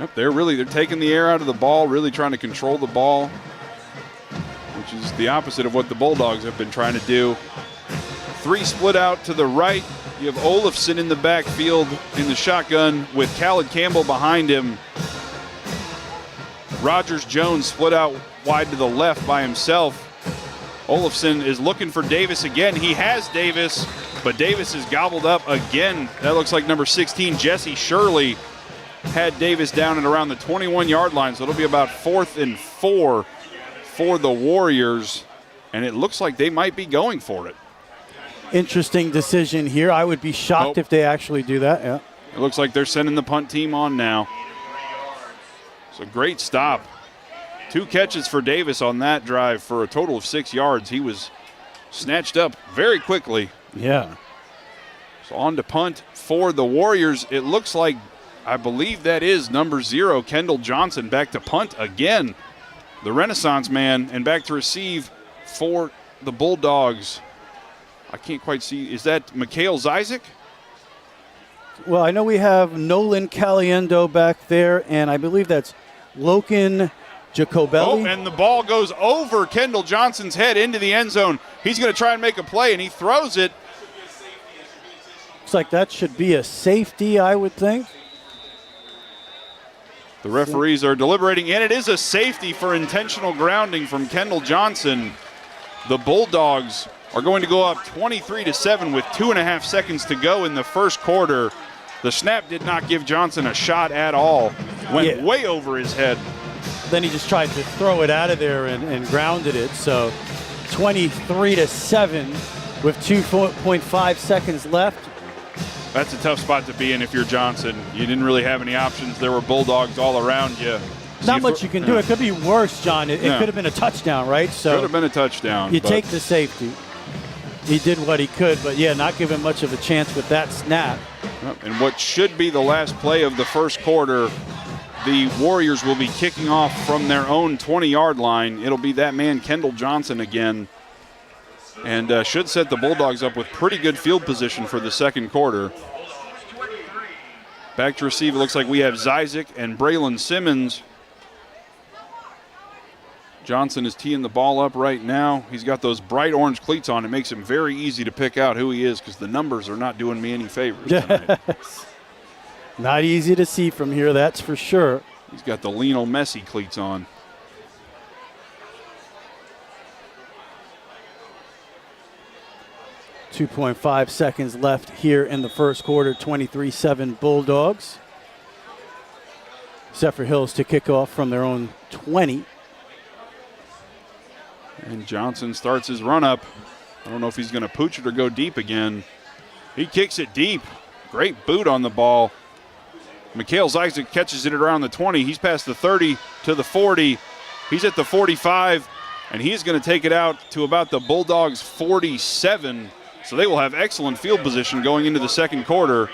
Yep, they're taking the air out of the ball, really trying to control the ball, which is the opposite of what the Bulldogs have been trying to do. 3 split out to the right. You have Olafson in the backfield in the shotgun with Khaled Campbell behind him. Rogers Jones split out wide to the left by himself. Olafson is looking for Davis again. He has Davis, but Davis is gobbled up again. That looks like number 16, Jesse Shirley, had Davis down at around the 21-yard line, so it'll be about 4th and 4 for the Warriors, and it looks like they might be going for it. Interesting decision here. I would be shocked if they actually do that. Yeah. It looks like they're sending the punt team on now. So great stop. 2 catches for Davis on that drive for a total of 6 yards. He was snatched up very quickly. Yeah. So on to punt for the Warriors. It looks like, I believe that is number 0, Kendall Johnson, back to punt again. The Renaissance man, and back to receive for the Bulldogs. I can't quite see. Is that Mikhail Zizek? Well, I know we have Nolan Caliendo back there, and I believe that's Loken Jacobelli. Oh, and the ball goes over Kendall Johnson's head into the end zone. He's going to try and make a play, and he throws it. Looks like that should be a safety, I would think. The referees are deliberating, and it is a safety for intentional grounding from Kendall Johnson. The Bulldogs are going to go up 23-7 with 2.5 seconds to go in the first quarter. The snap did not give Johnson a shot at all. Went way over his head. Then he just tried to throw it out of there and grounded it. So 23-7 with 2.5 seconds left. That's a tough spot to be in if you're Johnson. You didn't really have any options. There were Bulldogs all around you. Not much you can do. It could be worse, John. It could have been a touchdown, right? So could have been a touchdown. You take the safety. He did what he could, but not giving much of a chance with that snap. And what should be the last play of the first quarter, the Warriors will be kicking off from their own 20-yard line. It'll be that man, Kendall Johnson, again. And should set the Bulldogs up with pretty good field position for the second quarter. Back to receive, it looks like we have Zizek and Braylon Simmons. Johnson is teeing the ball up right now. He's got those bright orange cleats on. It makes him very easy to pick out who he is because the numbers are not doing me any favors tonight. Not easy to see from here, that's for sure. He's got the Lionel Messi cleats on. .5 seconds left here in the first quarter, 23-7 Bulldogs. Zephyrhills to kick off from their own 20. And Johnson starts his run up. I don't know if he's going to pooch it or go deep again. He kicks it deep. Great boot on the ball. Mikhail Zizek catches it around the 20. He's past the 30 to the 40. He's at the 45, and he's going to take it out to about the Bulldogs' 47. So they will have excellent field position going into the second quarter.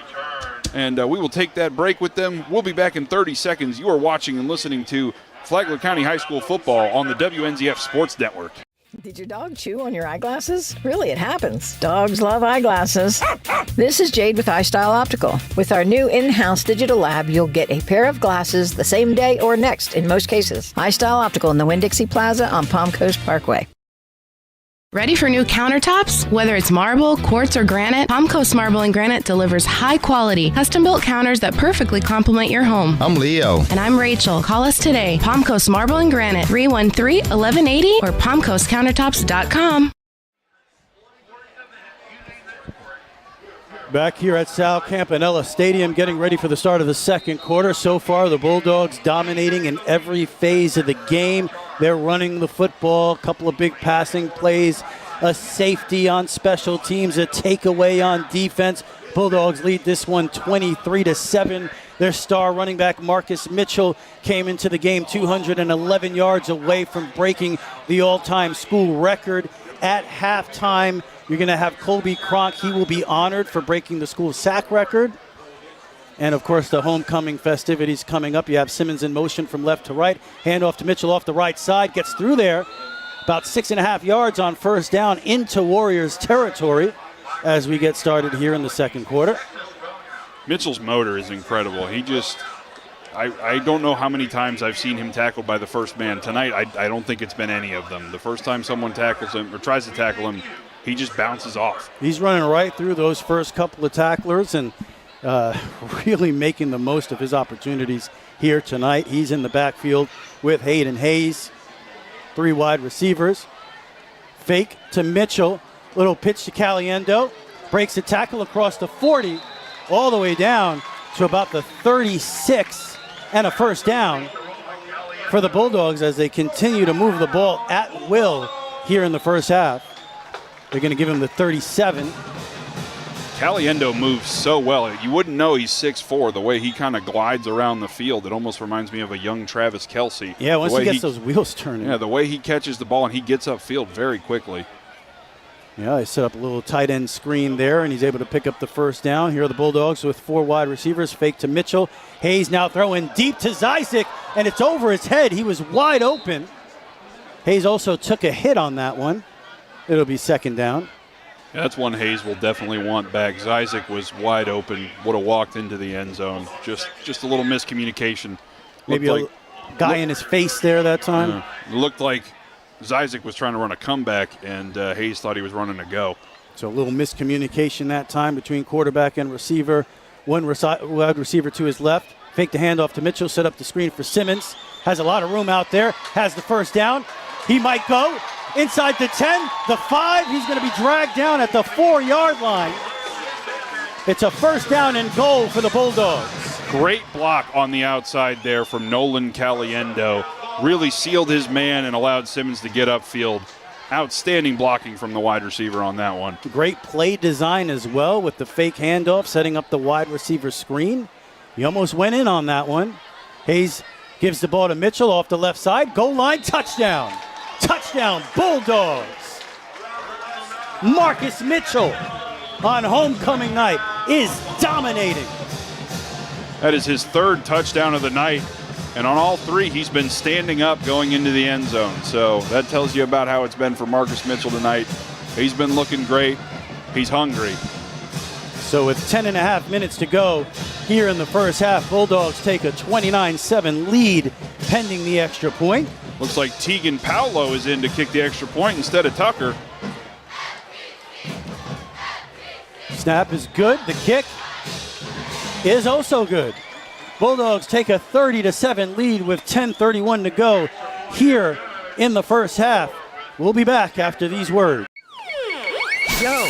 And we will take that break with them. We'll be back in 30 seconds. You are watching and listening to Flagler County High School football on the WNZF Sports Network. Did your dog chew on your eyeglasses? Really, it happens. Dogs love eyeglasses. This is Jade with iStyle Optical. With our new in-house digital lab, you'll get a pair of glasses the same day or next in most cases. iStyle Optical in the Winn-Dixie Plaza on Palm Coast Parkway. Ready for new countertops? Whether it's marble, quartz, or granite, Palm Coast Marble and Granite delivers high-quality, custom-built counters that perfectly complement your home. I'm Leo. And I'm Rachel. Call us today. Palm Coast Marble and Granite, 313-1180 or palmcoastcountertops.com. Back here at Sal Campanella Stadium, getting ready for the start of the second quarter. So far, the Bulldogs dominating in every phase of the game. They're running the football, a couple of big passing plays, a safety on special teams, a takeaway on defense. Bulldogs lead this one 23-7. Their star running back, Marcus Mitchell, came into the game 211 yards away from breaking the all-time school record. At halftime, you're going to have Colby Cronk. He will be honored for breaking the school sack record. And, of course, the homecoming festivities coming up. You have Simmons in motion from left to right. Handoff to Mitchell off the right side. Gets through there. About 6.5 yards on first down into Warriors territory as we get started here in the second quarter. Mitchell's motor is incredible. He just, I don't know how many times I've seen him tackled by the first man. Tonight, I don't think it's been any of them. The first time someone tackles him or tries to tackle him, he just bounces off. He's running right through those first couple of tacklers and really making the most of his opportunities here tonight. He's in the backfield with Hayden Hayes. 3 wide receivers. Fake to Mitchell. Little pitch to Caliendo. Breaks a tackle across the 40 all the way down to about the 36 and a first down for the Bulldogs as they continue to move the ball at will here in the first half. They're going to give him the 37. Caliendo moves so well. You wouldn't know he's 6'4", the way he kind of glides around the field. It almost reminds me of a young Travis Kelce. Yeah, once he gets those wheels turning. Yeah, the way he catches the ball and he gets upfield very quickly. Yeah, they set up a little tight end screen there, and he's able to pick up the first down. Here are the Bulldogs with 4 wide receivers. Fake to Mitchell. Hayes now throwing deep to Zyzik, and it's over his head. He was wide open. Hayes also took a hit on that one. It'll be second down. Yeah, that's one Hayes will definitely want back. Zyzik was wide open, would have walked into the end zone. Just a little miscommunication. Maybe a guy in his face there that time. Yeah, it looked like Zyzik was trying to run a comeback, and Hayes thought he was running a go. So a little miscommunication that time between quarterback and receiver. One wide receiver to his left. Fake the handoff to Mitchell, set up the screen for Simmons. Has a lot of room out there, has the first down. He might go inside the 10, the 5. He's going to be dragged down at the 4-yard line. It's a first down and goal for the Bulldogs. Great block on the outside there from Nolan Caliendo. Really sealed his man and allowed Simmons to get upfield. Outstanding blocking from the wide receiver on that one. Great play design as well with the fake handoff, setting up the wide receiver screen. He almost went in on that one. Hayes gives the ball to Mitchell off the left side. Goal line, touchdown. Touchdown, Bulldogs. Marcus Mitchell on homecoming night is dominating. That is his 3rd touchdown of the night. And on all 3, he's been standing up going into the end zone. So that tells you about how it's been for Marcus Mitchell tonight. He's been looking great. He's hungry. So with 10.5 minutes to go here in the first half, Bulldogs take a 29-7 lead pending the extra point. Looks like Tegan Paulo is in to kick the extra point instead of Tucker. Snap is good. The kick is also good. Bulldogs take a 30-7 lead with 10:31 to go here in the first half. We'll be back after these words. Yo.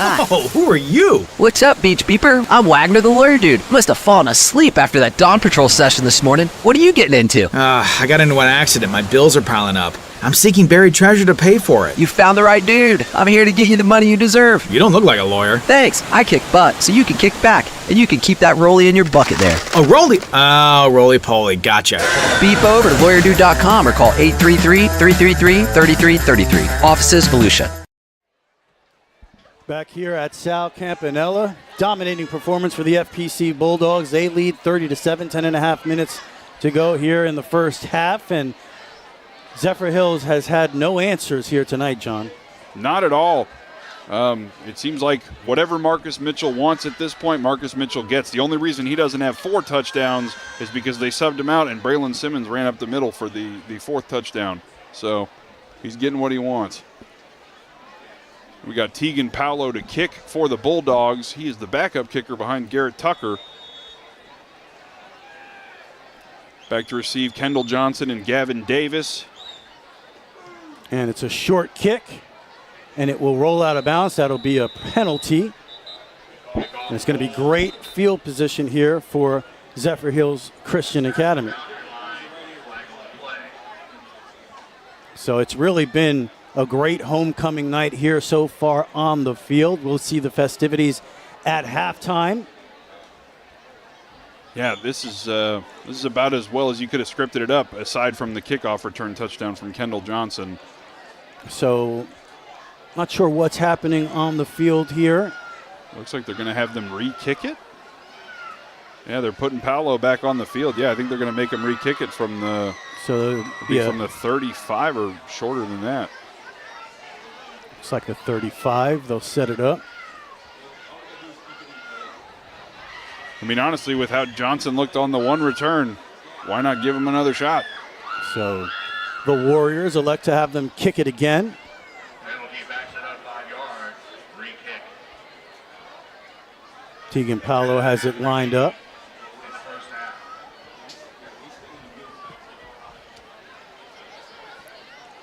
Oh, who are you? What's up, Beach Beeper? I'm Wagner the Lawyer Dude. Must have fallen asleep after that Dawn Patrol session this morning. What are you getting into? I got into an accident. My bills are piling up. I'm seeking buried treasure to pay for it. You found the right dude. I'm here to get you the money you deserve. You don't look like a lawyer. Thanks. I kick butt, so you can kick back. And you can keep that rollie in your bucket there. Oh, rollie? Oh, roly-poly. Gotcha. Beep over to lawyerdude.com or call 833-333-3333. Offices, Volusia. Back here at Sal Campanella. Dominating performance for the FPC Bulldogs. They lead 30-7, 10.5 minutes to go here in the first half. And Zephyrhills has had no answers here tonight, John. Not at all. It seems like whatever Marcus Mitchell wants at this point, Marcus Mitchell gets. The only reason he doesn't have 4 touchdowns is because they subbed him out and Braylon Simmons ran up the middle for the 4th touchdown. So he's getting what he wants. We got Tegan Paolo to kick for the Bulldogs. He is the backup kicker behind Garrett Tucker. Back to receive Kendall Johnson and Gavin Davis. And it's a short kick, and it will roll out of bounds. That'll be a penalty. And it's going to be great field position here for Zephyrhills Christian Academy. So it's really been a great homecoming night here so far on the field. We'll see the festivities at halftime. Yeah, this is about as well as you could have scripted it up, aside from the kickoff return touchdown from Kendall Johnson. So, not sure what's happening on the field here. Looks like they're going to have them re-kick it. Yeah, they're putting Paolo back on the field. Yeah, I think they're going to make him re-kick it from the from the 35 or shorter than that. Looks like a 35. They'll set it up. I mean, honestly, with how Johnson looked on the one return, why not give him another shot? So the Warriors elect to have them kick it again. Tegan Paolo has it lined up.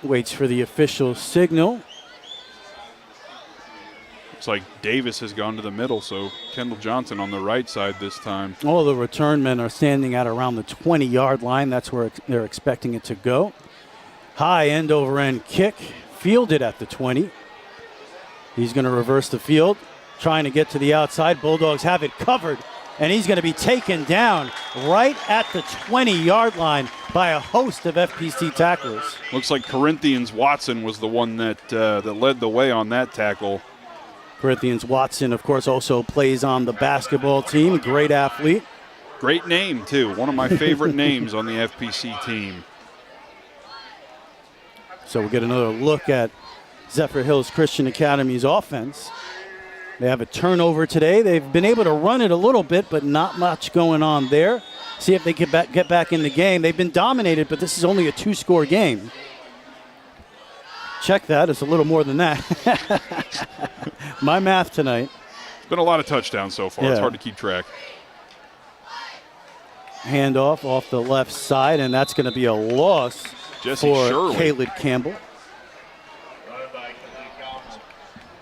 Waits for the official signal. Looks like Davis has gone to the middle, so Kendall Johnson on the right side this time. All the return men are standing at around the 20-yard line. That's where they're expecting it to go. High end-over-end kick, fielded at the 20. He's going to reverse the field, trying to get to the outside. Bulldogs have it covered, and he's going to be taken down right at the 20-yard line by a host of FPC tacklers. Looks like Corinthians Watson was the one that led the way on that tackle. Corinthians Watson, of course, also plays on the basketball team. Great athlete. Great name, too. One of my favorite names on the FPC team. So we'll get another look at Zephyrhills Christian Academy's offense. They have a turnover today. They've been able to run it a little bit, but not much going on there. See if they can get back in the game. They've been dominated, but this is only a 2-score game. Check that. It's a little more than that. My math tonight. It's been a lot of touchdowns so far. Yeah. It's hard to keep track. Handoff off the left side, and that's going to be a loss for Caleb Campbell.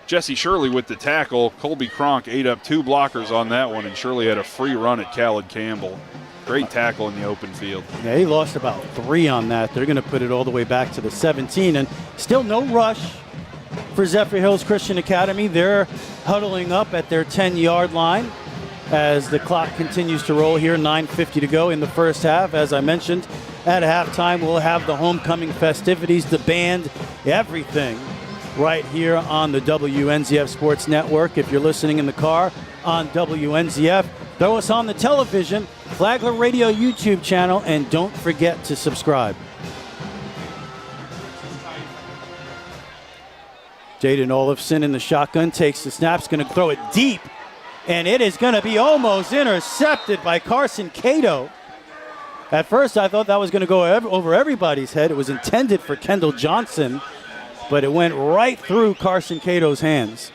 Jesse Shirley with the tackle. Colby Cronk ate up 2 blockers on that one, and Shirley had a free run at Khaled Campbell. Great tackle in the open field. Yeah, he lost about 3 on that. They're going to put it all the way back to the 17, and still no rush for Zephyrhills Christian Academy. They're huddling up at their 10-yard line as the clock continues to roll here. 9:50 to go in the first half. As I mentioned, at halftime, we'll have the homecoming festivities, the band, everything right here on the WNZF Sports Network. If you're listening in the car on WNZF, throw us on the television, Flagler Radio YouTube channel, and don't forget to subscribe. Jaden Olofsson in the shotgun takes the snap's going to throw it deep, and it is going to be almost intercepted by Carson Cato. At first, I thought that was going to go over everybody's head. It was intended for Kendall Johnson, but it went right through Carson Cato's hands.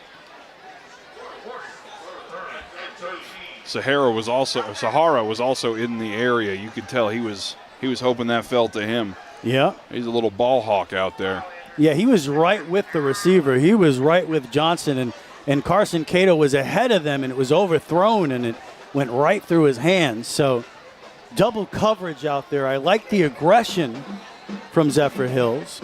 Sahara was also in the area. You could tell he was hoping that fell to him. Yeah. He's a little ball hawk out there. Yeah, he was right with the receiver. He was right with Johnson, and Carson Cato was ahead of them, and it was overthrown, and it went right through his hands. So double coverage out there. I like the aggression from Zephyrhills.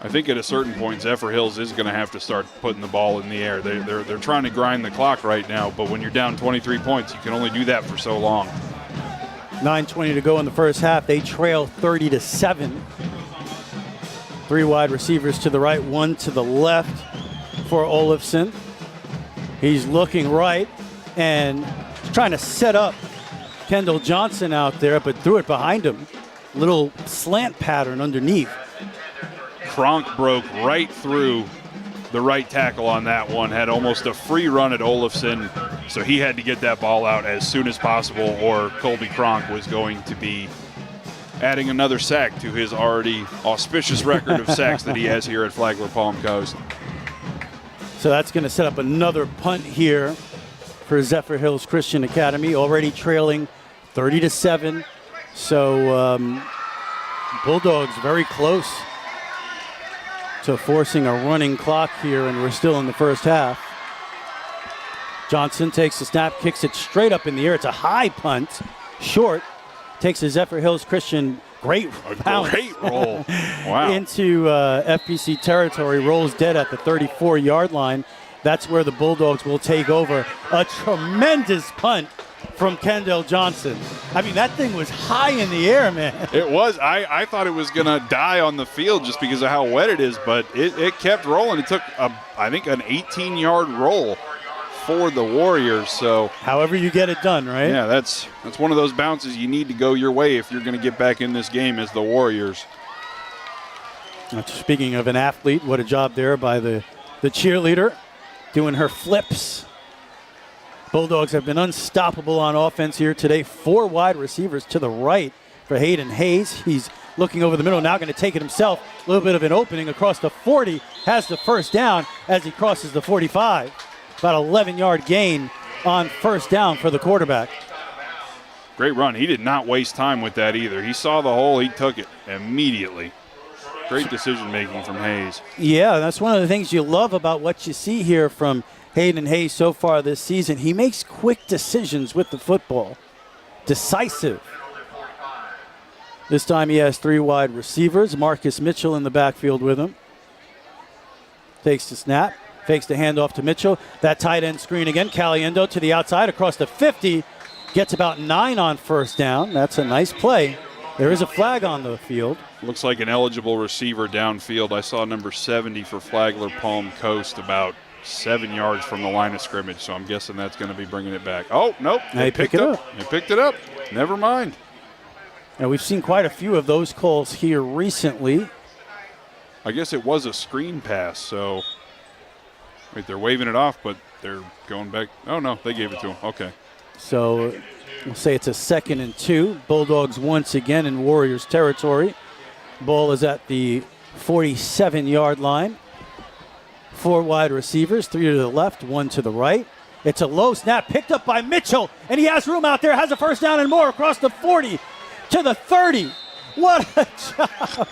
I think at a certain point, Zephyrhills is going to have to start putting the ball in the air. They're trying to grind the clock right now, but when you're down 23 points, you can only do that for so long. 9:20 to go in the first half. They trail 30-7. 3 wide receivers to the right, 1 to the left for Olofsson. He's looking right and trying to set up Kendall Johnson out there, but threw it behind him. Little slant pattern underneath. Kronk broke right through the right tackle on that one, had almost a free run at Olafson, so he had to get that ball out as soon as possible, or Colby Kronk was going to be adding another sack to his already auspicious record of sacks that he has here at Flagler Palm Coast. So that's going to set up another punt here for Zephyrhills Christian Academy, already trailing 30-7. So Bulldogs very close to forcing a running clock here, and we're still in the first half. Johnson takes the snap, kicks it straight up in the air. It's a high punt, short. Takes a Zephyrhills Christian great bounce roll. Wow. into FPC territory, rolls dead at the 34-yard line. That's where the Bulldogs will take over. A tremendous punt from Kendall Johnson. I mean, that thing was high in the air, man. It was. I thought it was going to die on the field just because of how wet it is, but it kept rolling. It took, I think, an 18-yard roll for the Warriors. So however you get it done, right? Yeah, that's one of those bounces you need to go your way if you're going to get back in this game as the Warriors. Speaking of an athlete, what a job there by the cheerleader doing her flips. Bulldogs have been unstoppable on offense here today. 4 wide receivers to the right for Hayden Hayes. He's looking over the middle, now going to take it himself. A little bit of an opening across the 40. Has the first down as he crosses the 45. About 11-yard gain on first down for the quarterback. Great run. He did not waste time with that either. He saw the hole. He took it immediately. Great decision-making from Hayes. Yeah, that's one of the things you love about what you see here from Hayden Hayes so far this season. He makes quick decisions with the football. Decisive. This time he has 3 wide receivers. Marcus Mitchell in the backfield with him. Takes the snap. Fakes the handoff to Mitchell. That tight end screen again. Caliendo to the outside across the 50. Gets about 9 on first down. That's a nice play. There is a flag on the field. Looks like an eligible receiver downfield. I saw number 70 for Flagler Palm Coast about 7 yards from the line of scrimmage, so I'm guessing that's going to be bringing it back. Oh, nope. They picked it up. They picked it up. Never mind. And we've seen quite a few of those calls here recently. I guess it was a screen pass, so wait, they're waving it off, but they're going back. Oh, no, they gave it to him. Okay. So we'll say it's a 2nd and 2. Bulldogs once again in Warriors territory. Ball is at the 47-yard line. 4 wide receivers, 3 to the left, 1 to the right. It's a low snap picked up by Mitchell, and he has room out there, has a first down and more across the 40 to the 30. What a job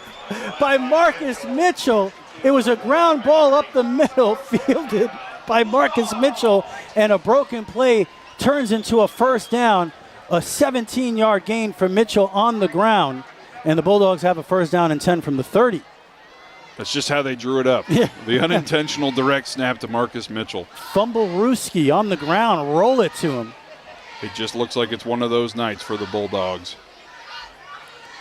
by Marcus Mitchell. It was a ground ball up the middle, fielded by Marcus Mitchell, and a broken play turns into a first down. A 17-yard gain for Mitchell on the ground, and the Bulldogs have a first down and 10 from the 30. That's just how they drew it up. Yeah. The unintentional direct snap to Marcus Mitchell. Fumble Ruski on the ground, roll it to him. It just looks like it's one of those nights for the Bulldogs.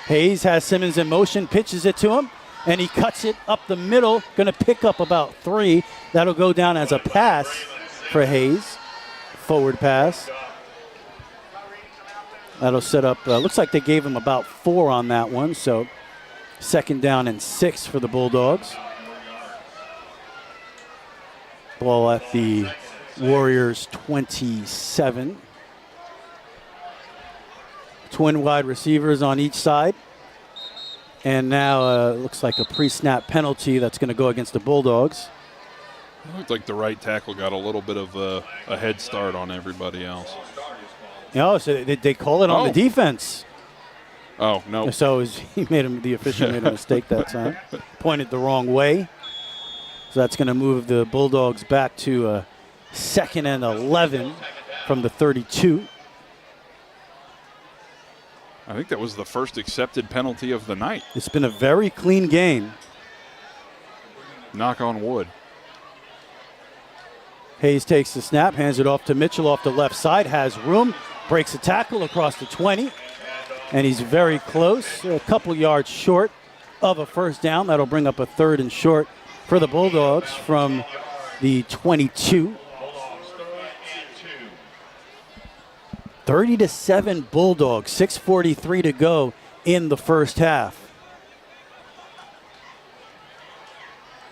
Hayes has Simmons in motion, pitches it to him, and he cuts it up the middle. Going to pick up about 3. That'll go down as a pass for Hayes. Forward pass. That'll set up, looks like they gave him about 4 on that one, so 2nd down and 6 for the Bulldogs. Ball at the Warriors 27. Twin wide receivers on each side. And now looks like a pre-snap penalty that's going to go against the Bulldogs. It looked like the right tackle got a little bit of a head start on everybody else. No, so they call it on the defense. Oh, no. So the official made a mistake that time. Pointed the wrong way. So that's going to move the Bulldogs back to 2nd and 11 from the 32. I think that was the first accepted penalty of the night. It's been a very clean game. Knock on wood. Hayes takes the snap, hands it off to Mitchell off the left side, has room, breaks a tackle across the 20, and he's very close, a couple yards short of a first down. That'll bring up a 3rd and short for the Bulldogs from the 22. 30-7 Bulldogs, 6:43 to go in the first half.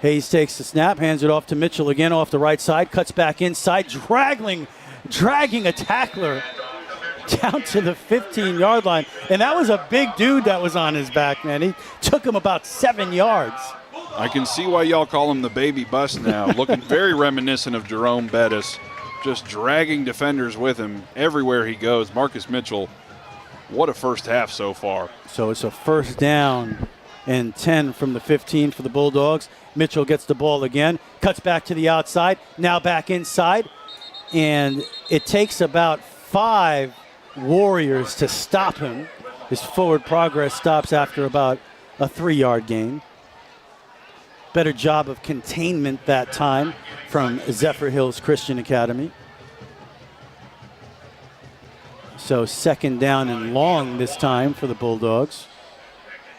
Hayes takes the snap, hands it off to Mitchell again off the right side, cuts back inside, dragging a tackler down to the 15-yard line. And that was a big dude that was on his back, man. He took him about 7 yards. I can see why y'all call him the baby bus now. Looking very reminiscent of Jerome Bettis, just dragging defenders with him everywhere he goes. Marcus Mitchell, what a first half so far. So it's a first down and 10 from the 15 for the Bulldogs. Mitchell gets the ball again, cuts back to the outside, now back inside. And it takes about 5 Warriors to stop him. His forward progress stops after about a 3-yard gain. Better job of containment that time from Zephyrhills Christian Academy. So second down and long this time for the Bulldogs.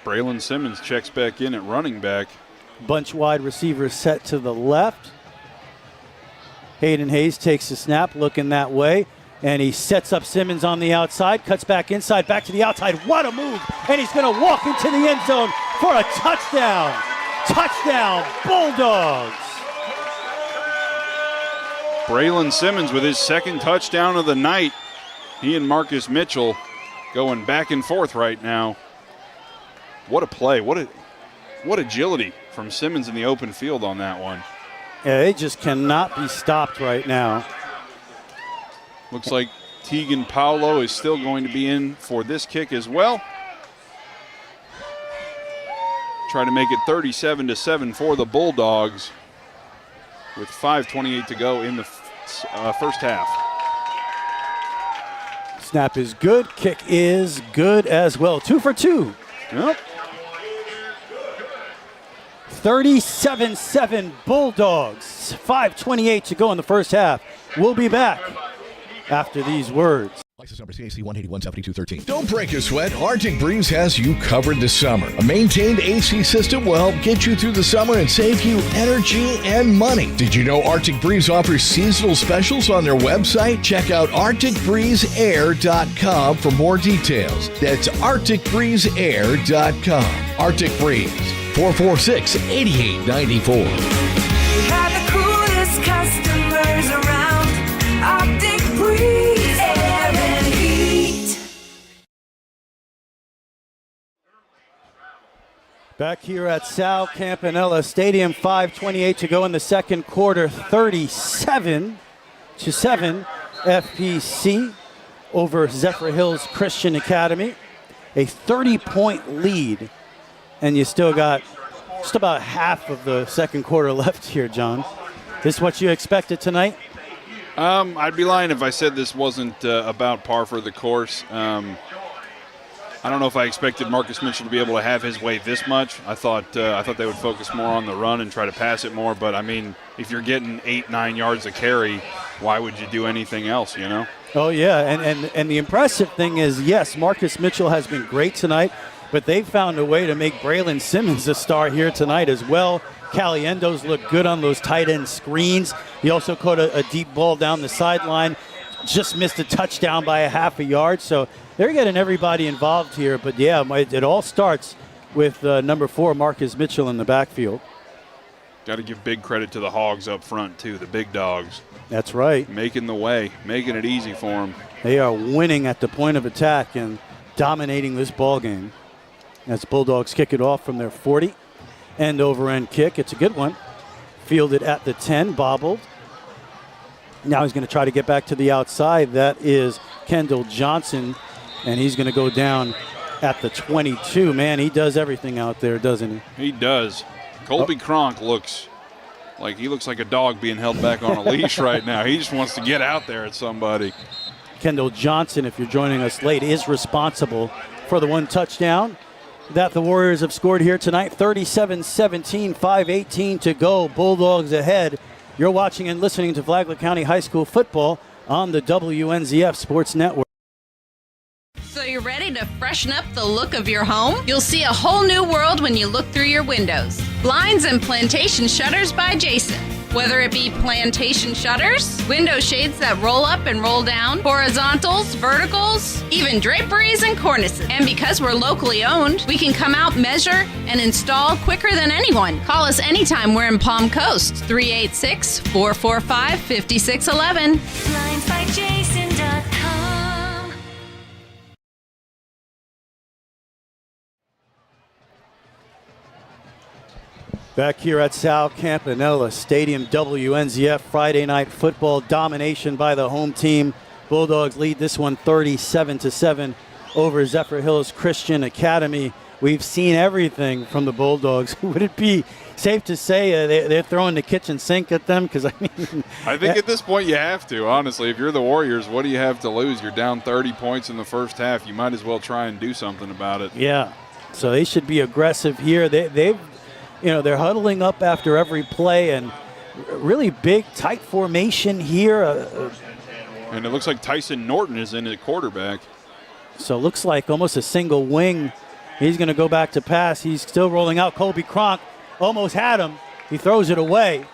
Braylon Simmons checks back in at running back. Bunch wide receivers set to the left. Hayden Hayes takes the snap, looking that way, and he sets up Simmons on the outside, cuts back inside, back to the outside. What a move! And he's going to walk into the end zone for a touchdown. Touchdown, Bulldogs! Braylon Simmons with his second touchdown of the night. He and Marcus Mitchell going back and forth right now. What a play. What agility from Simmons in the open field on that one. Yeah, they just cannot be stopped right now. Looks like Tegan Paulo is still going to be in for this kick as well. Try to make it 37-7 for the Bulldogs with 5:28 to go in the first half. Snap is good. Kick is good as well. 2 for 2. Yep. 37-7 Bulldogs. 5:28 to go in the first half. We'll be back after these words. License number CAC 181-7213. Don't break a sweat. Arctic Breeze has you covered this summer. A maintained AC system will help get you through the summer and save you energy and money. Did you know Arctic Breeze offers seasonal specials on their website? Check out ArcticBreezeAir.com for more details. That's ArcticBreezeAir.com. Arctic Breeze, 446-8894. We have the coolest customers around. Arctic Breeze Air and Heat. Back here at Sal Campanella Stadium, 5:28 to go in the second quarter. 37-7 FPC over Zephyrhills Christian Academy. A 30-point lead, and you still got just about half of the second quarter left here, John. This what you expected tonight? I'd be lying if I said this wasn't about par for the course. I don't know if I expected Marcus Mitchell to be able to have his way this much. I thought they would focus more on the run and try to pass it more. But, I mean, if you're getting 8-9 yards a carry, why would you do anything else, you know? Oh, yeah, and the impressive thing is, yes, Marcus Mitchell has been great tonight, but they've found a way to make Braylon Simmons a star here tonight as well. Caliendo's look good on those tight end screens. He also caught a deep ball down the sideline, just missed a touchdown by a half a yard. So they're getting everybody involved here. But, yeah, it all starts with number 4, Marcus Mitchell, in the backfield. Got to give big credit to the Hogs up front, too, the big dogs. That's right. Making the way, making it easy for them. They are winning at the point of attack and dominating this ball game. As Bulldogs kick it off from their 40. End over end kick. It's a good one. Fielded at the 10, bobbled. Now he's going to try to get back to the outside. That is Kendall Johnson, and he's going to go down at the 22. Man, he does everything out there, doesn't he? He does. Colby Cronk looks like a dog being held back on a leash right now. He just wants to get out there at somebody. Kendall Johnson, if you're joining us late, is responsible for the one touchdown that the Warriors have scored here tonight. 37-17, 5:18 to go. Bulldogs ahead. You're watching and listening to Flagler County High School football on the WNZF Sports Network. So you're ready to freshen up the look of your home? You'll see a whole new world when you look through your windows. Blinds and plantation shutters by Jason. Whether it be plantation shutters, window shades that roll up and roll down, horizontals, verticals, even draperies and cornices. And because we're locally owned, we can come out, measure, and install quicker than anyone. Call us anytime we're in Palm Coast, 386-445-5611. BlindsByJason.com. Back here at Sal Campanella Stadium, WNZF Friday Night Football, domination by the home team. Bulldogs lead this one 37-7 over Zephyrhills Christian Academy. We've seen everything from the Bulldogs. Would it be safe to say they're throwing the kitchen sink at them? Because I think at this point you have to, honestly. If you're the Warriors, what do you have to lose? You're down 30 points in the first half. You might as well try and do something about it. Yeah, so they should be aggressive here. They're huddling up after every play and really big, tight formation here. And it looks like Tyson Norton is in at quarterback. So it looks like almost a single wing. He's going to go back to pass. He's still rolling out. Colby Cronk almost had him. He throws it away.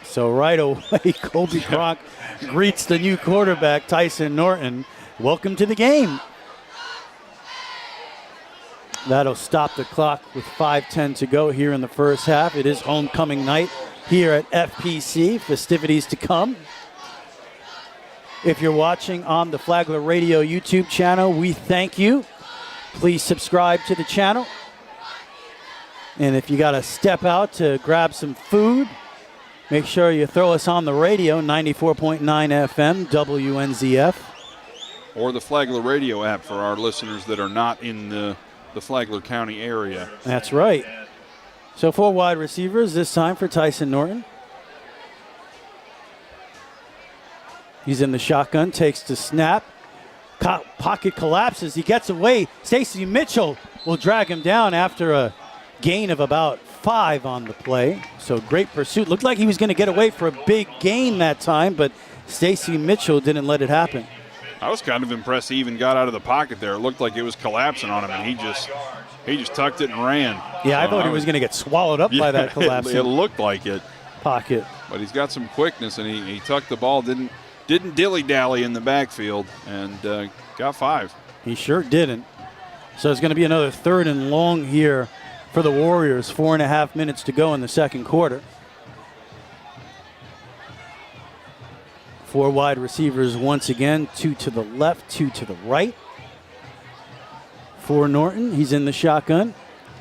So right away, Colby Cronk greets the new quarterback, Tyson Norton. Welcome to the game. That'll stop the clock with 5:10 to go here in the first half. It is homecoming night here at FPC. Festivities to come. If you're watching on the Flagler Radio YouTube channel, we thank you. Please subscribe to the channel. And if you got to step out to grab some food, make sure you throw us on the radio, 94.9 FM, WNZF. Or the Flagler Radio app for our listeners that are not in the Flagler County area. That's right. So 4 wide receivers this time for Tyson Norton. He's in the shotgun, takes the snap. Pocket collapses. He gets away. Stacy Mitchell will drag him down after a gain of about 5 on the play. So great pursuit. Looked like he was going to get away for a big gain that time, but Stacy Mitchell didn't let it happen. I was kind of impressed he even got out of the pocket there. It looked like it was collapsing on him, and he just tucked it and ran. Yeah, I thought he was going to get swallowed up by that collapsing It looked like it. Pocket. But he's got some quickness, and he tucked the ball, didn't dilly-dally in the backfield, and got 5. He sure didn't. So it's going to be another 3rd and long here for the Warriors. 4.5 minutes to go in the second quarter. 4 wide receivers once again, 2 to the left, 2 to the right. For Norton, he's in the shotgun.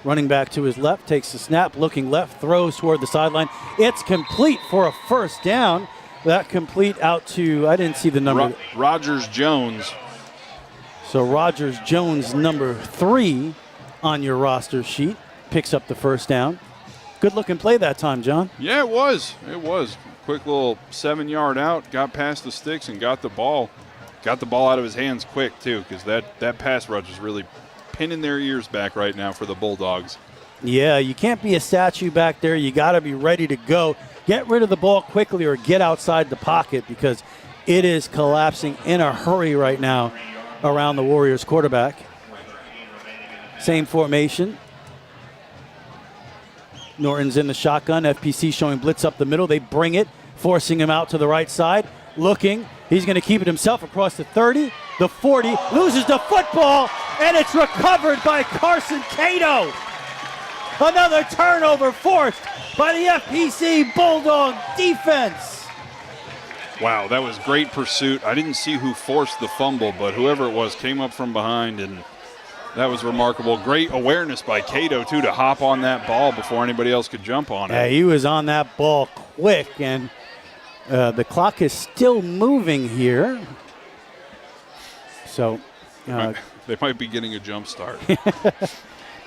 Running back to his left, takes the snap, looking left, throws toward the sideline. It's complete for a first down. That complete out to, I didn't see the number. Rogers Jones. So Rogers Jones, number 3 on your roster sheet, picks up the first down. Good looking play that time, John. Yeah, it was. Quick little 7-yard out, got past the sticks and got the ball. Got the ball out of his hands quick, too, because that pass rush is really pinning their ears back right now for the Bulldogs. Yeah, you can't be a statue back there. You got to be ready to go. Get rid of the ball quickly or get outside the pocket because it is collapsing in a hurry right now around the Warriors quarterback. Same formation. Norton's in the shotgun. FPC showing blitz up the middle. They bring it, forcing him out to the right side. Looking. He's going to keep it himself across the 30, the 40. Loses the football, and it's recovered by Carson Cato. Another turnover forced by the FPC Bulldog defense. Wow, that was great pursuit. I didn't see who forced the fumble, but whoever it was came up from behind, and that was remarkable. Great awareness by Cato, too, to hop on that ball before anybody else could jump on it. Yeah, he was on that ball quick, and the clock is still moving here. So they might be getting a jump start. I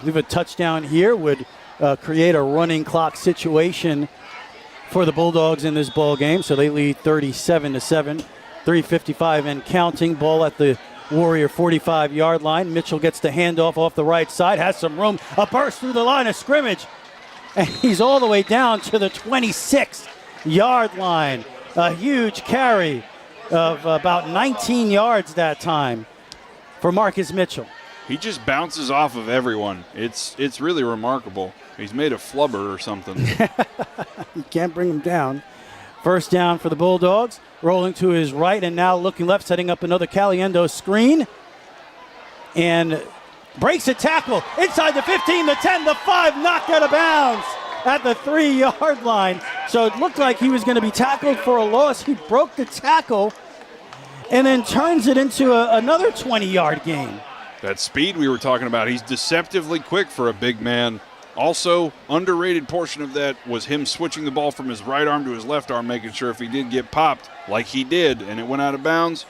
believe a touchdown here would create a running clock situation for the Bulldogs in this ball game. So they lead 37-7, 3:55 and counting. Ball at the Warrior 45-yard line. Mitchell gets the handoff off the right side, has some room, a burst through the line of scrimmage, and he's all the way down to the 26-yard line. A huge carry of about 19 yards that time for Marcus Mitchell. He just bounces off of everyone. It's really remarkable. He's made of flubber or something. You can't bring him down. First down for the Bulldogs. Rolling to his right and now looking left, setting up another Caliendo screen. And breaks a tackle inside the 15, the 10, the 5, knocked out of bounds at the 3-yard line. So it looked like he was going to be tackled for a loss. He broke the tackle and then turns it into another 20-yard gain. That speed we were talking about, he's deceptively quick for a big man. Also, underrated portion of that was him switching the ball from his right arm to his left arm, making sure if he did get popped, like he did, and it went out of bounds,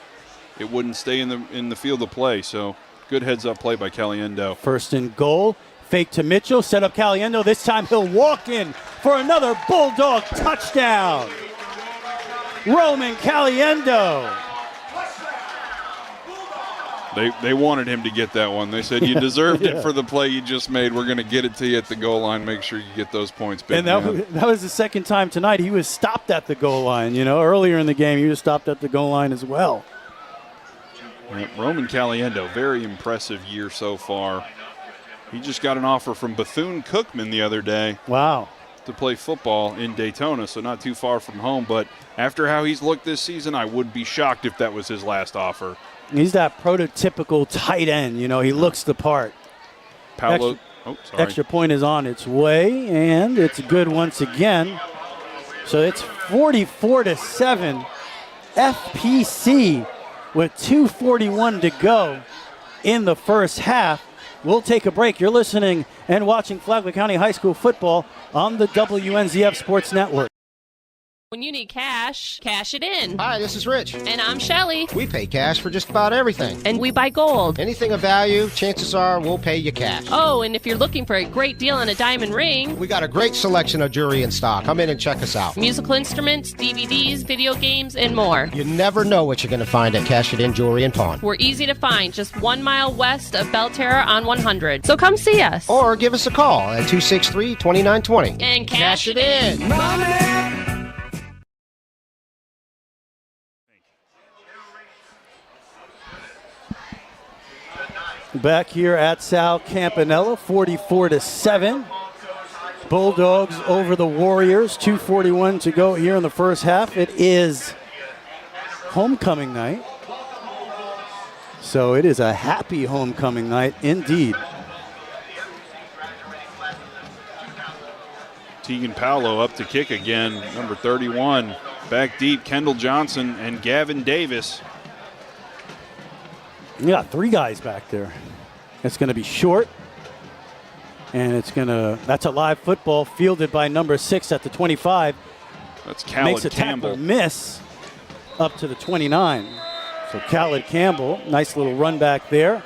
it wouldn't stay in the field of play. So good heads-up play by Caliendo. First and goal, fake to Mitchell, set up Caliendo. This time he'll walk in for another Bulldog touchdown. Roman Caliendo. They wanted him to get that one. They said, you deserved it for the play you just made. We're going to get it to you at the goal line. Make sure you get those points, big man. And that was the second time tonight he was stopped at the goal line. Earlier in the game he was stopped at the goal line as well. Roman Caliendo, very impressive year so far. He just got an offer from Bethune-Cookman the other day. Wow. To play football in Daytona, so not too far from home. But after how he's looked this season, I would be shocked if that was his last offer. He's that prototypical tight end. He looks the part. Extra point is on its way, and it's good once again. So it's 44-7. FPC with 2:41 to go in the first half. We'll take a break. You're listening and watching Flagler County High School football on the WNZF Sports Network. When you need cash, cash it in. Hi, this is Rich. And I'm Shelly. We pay cash for just about everything. And we buy gold. Anything of value, chances are we'll pay you cash. Oh, and if you're looking for a great deal on a diamond ring, we got a great selection of jewelry in stock. Come in and check us out. Musical instruments, DVDs, video games, and more. You never know what you're going to find at Cash It In Jewelry and Pawn. We're easy to find, just 1 mile west of Belterra on 100. So come see us. Or give us a call at 263-2920. And cash it in. Money. Back here at Sal Campanella, 44-7. Bulldogs over the Warriors, 2:41 to go here in the first half. It is homecoming night. So it is a happy homecoming night indeed. Tegan Paolo up to kick again, number 31. Back deep, Kendall Johnson and Gavin Davis. You got 3 guys back there. It's going to be short. And that's a live football fielded by number 6 at the 25. That's Khaled Makes a Campbell. tackle miss up to the 29. So Khaled Campbell, nice little run back there.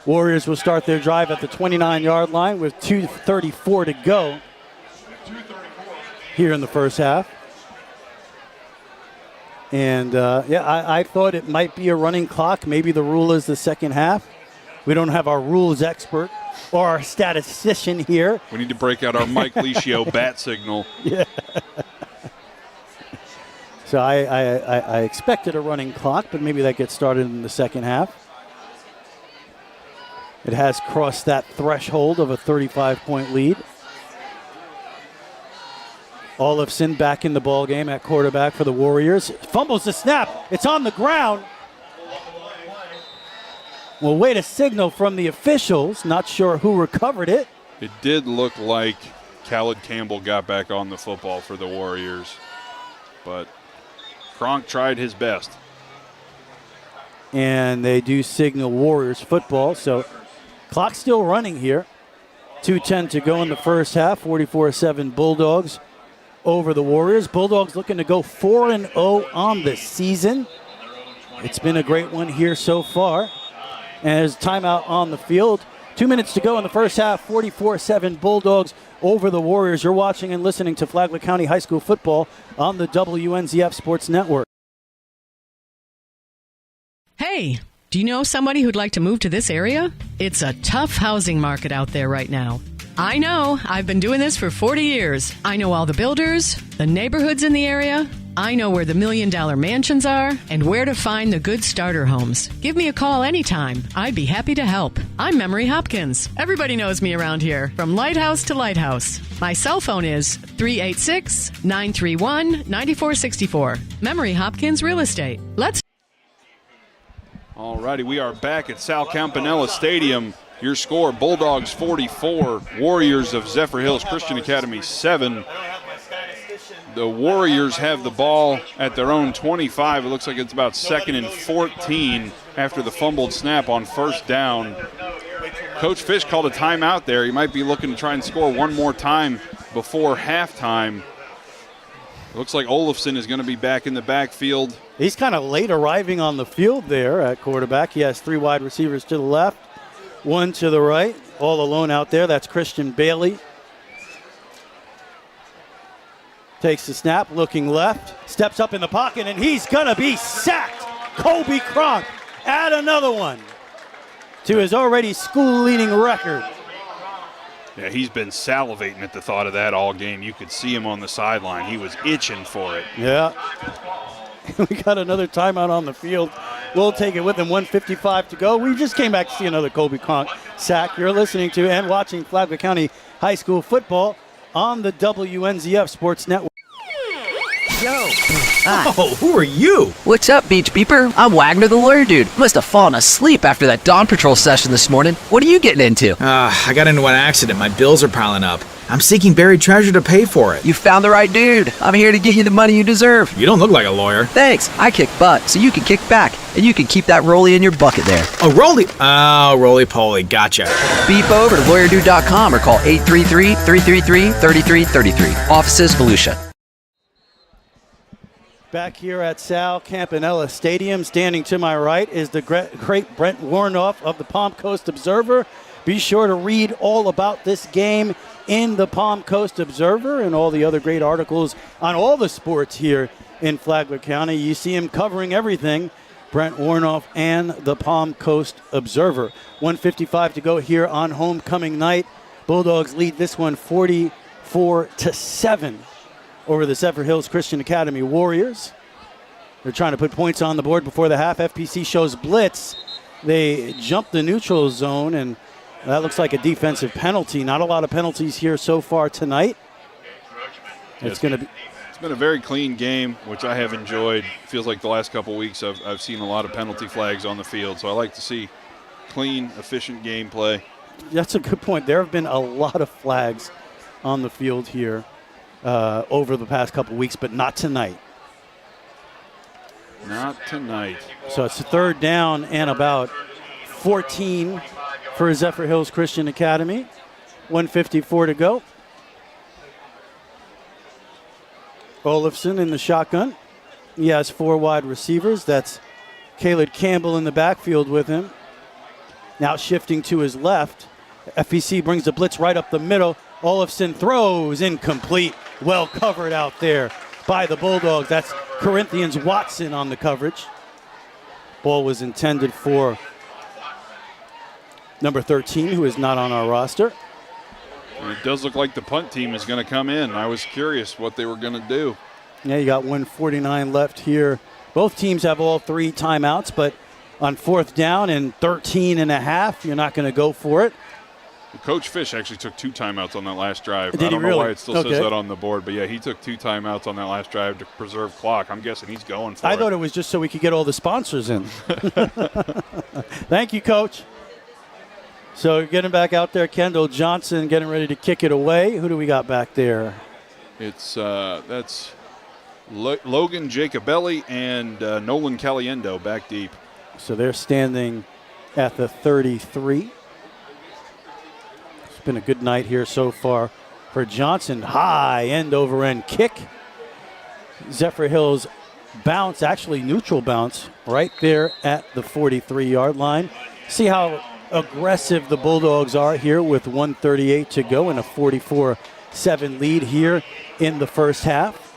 Warriors will start their drive at the 29-yard line with 2:34 to go here in the first half. And, I thought it might be a running clock. Maybe the rule is the second half. We don't have our rules expert or our statistician here. We need to break out our Mike Licio bat signal. Yeah. So I expected a running clock, but maybe that gets started in the second half. It has crossed that threshold of a 35-point lead. Olafson back in the ball game at quarterback for the Warriors. Fumbles the snap. It's on the ground. We'll wait a signal from the officials. Not sure who recovered it. It did look like Khaled Campbell got back on the football for the Warriors. But Kronk tried his best. And they do signal Warriors football. So clock still running here. 2:10 to go in the first half. 44-7 Bulldogs over the Warriors. Bulldogs looking to go 4-0 on the season. It's been a great one here so far. And there's timeout on the field. 2 minutes to go in the first half. 44-7 Bulldogs over the Warriors. You're watching and listening to Flagler County High School football on the WNZF Sports Network. Hey, do you know somebody who'd like to move to this area? It's a tough housing market out there right now. I know. I've been doing this for 40 years. I know all the builders, the neighborhoods in the area. I know where the $1 million mansions are and where to find the good starter homes. Give me a call anytime. I'd be happy to help. I'm Memory Hopkins. Everybody knows me around here, from lighthouse to lighthouse. My cell phone is 386-931-9464. Memory Hopkins Real Estate. Let's. All righty, we are back at Sal Campanella Stadium. Your score, Bulldogs 44, Warriors of Zephyrhills Christian Academy 7. The Warriors have the ball at their own 25. It looks like it's about 2nd and 14 after the fumbled snap on first down. Coach Fish called a timeout there. He might be looking to try and score one more time before halftime. Looks like Olafson is going to be back in the backfield. He's kind of late arriving on the field there at quarterback. He has 3 wide receivers to the left, 1 to the right, all alone out there. That's Christian Bailey. Takes the snap, looking left, steps up in the pocket, and he's going to be sacked. Kobe Cronk, add another one to his already school-leading record. Yeah, he's been salivating at the thought of that all game. You could see him on the sideline. He was itching for it. Yeah. We got another timeout on the field. We'll take it with him. 1:55 to go. We just came back to see another Kobe Cronk sack. You're listening to and watching Flagler County High School football on the WNZF Sports Network. Yo. Oh, who are you? What's up, Beach Beeper? I'm Wagner the Lawyer Dude. Must have fallen asleep after that Dawn Patrol session this morning. What are you getting into? I got into an accident. My bills are piling up. I'm seeking buried treasure to pay for it. You found the right dude. I'm here to get you the money you deserve. You don't look like a lawyer. Thanks. I kick butt, so you can kick back, and you can keep that rollie in your bucket there. Oh, rolly. Oh, roly-poly. Gotcha. Beep over to lawyerdude.com or call 833-333-3333. Offices, Volusia. Back here at Sal Campanella Stadium, standing to my right is the great Brent Warnoff of the Palm Coast Observer. Be sure to read all about this game in the Palm Coast Observer and all the other great articles on all the sports here in Flagler County. You see him covering everything, Brent Warnoff and the Palm Coast Observer. 1:55 to go here on homecoming night. Bulldogs lead this one 44-7 over the Zephyrhills Christian Academy Warriors. They're trying to put points on the board before the half. FPC shows blitz. They jump the neutral zone, and that looks like a defensive penalty. Not a lot of penalties here so far tonight. It's been a very clean game, which I have enjoyed. Feels like the last couple of weeks I've seen a lot of penalty flags on the field, so I like to see clean, efficient gameplay. That's a good point. There have been a lot of flags on the field here over the past couple of weeks, but not tonight. Not tonight. So it's a 3rd down and about 14 for Zephyrhills Christian Academy. 1:54 to go. Olafson in the shotgun. He has 4 wide receivers. That's Caleb Campbell in the backfield with him. Now shifting to his left. FPC brings the blitz right up the middle. Olafson throws incomplete. Well covered out there by the Bulldogs. That's Corinthians Watson on the coverage. Ball was intended for number 13, who is not on our roster. And it does look like the punt team is going to come in. I was curious what they were going to do. Yeah, you got 1:49 left here. Both teams have all 3 timeouts, but on 4th down and 13 and a half, you're not going to go for it. Coach Fish actually took 2 timeouts on that last drive. Did he I don't know really? why it still says that on the board, but yeah, he took 2 timeouts on that last drive to preserve clock. I'm guessing he's going for it. I thought it was just so we could get all the sponsors in. Thank you, Coach. So getting back out there, Kendall Johnson getting ready to kick it away. Who do we got back there? It's that's Logan Jacobelli and Nolan Caliendo back deep. So they're standing at the 33. It's been a good night here so far for Johnson. High end-over-end kick. Zephyrhills bounce, actually neutral bounce, right there at the 43-yard line. See how aggressive the Bulldogs are here with 1:38 to go and a 44-7 lead here in the first half.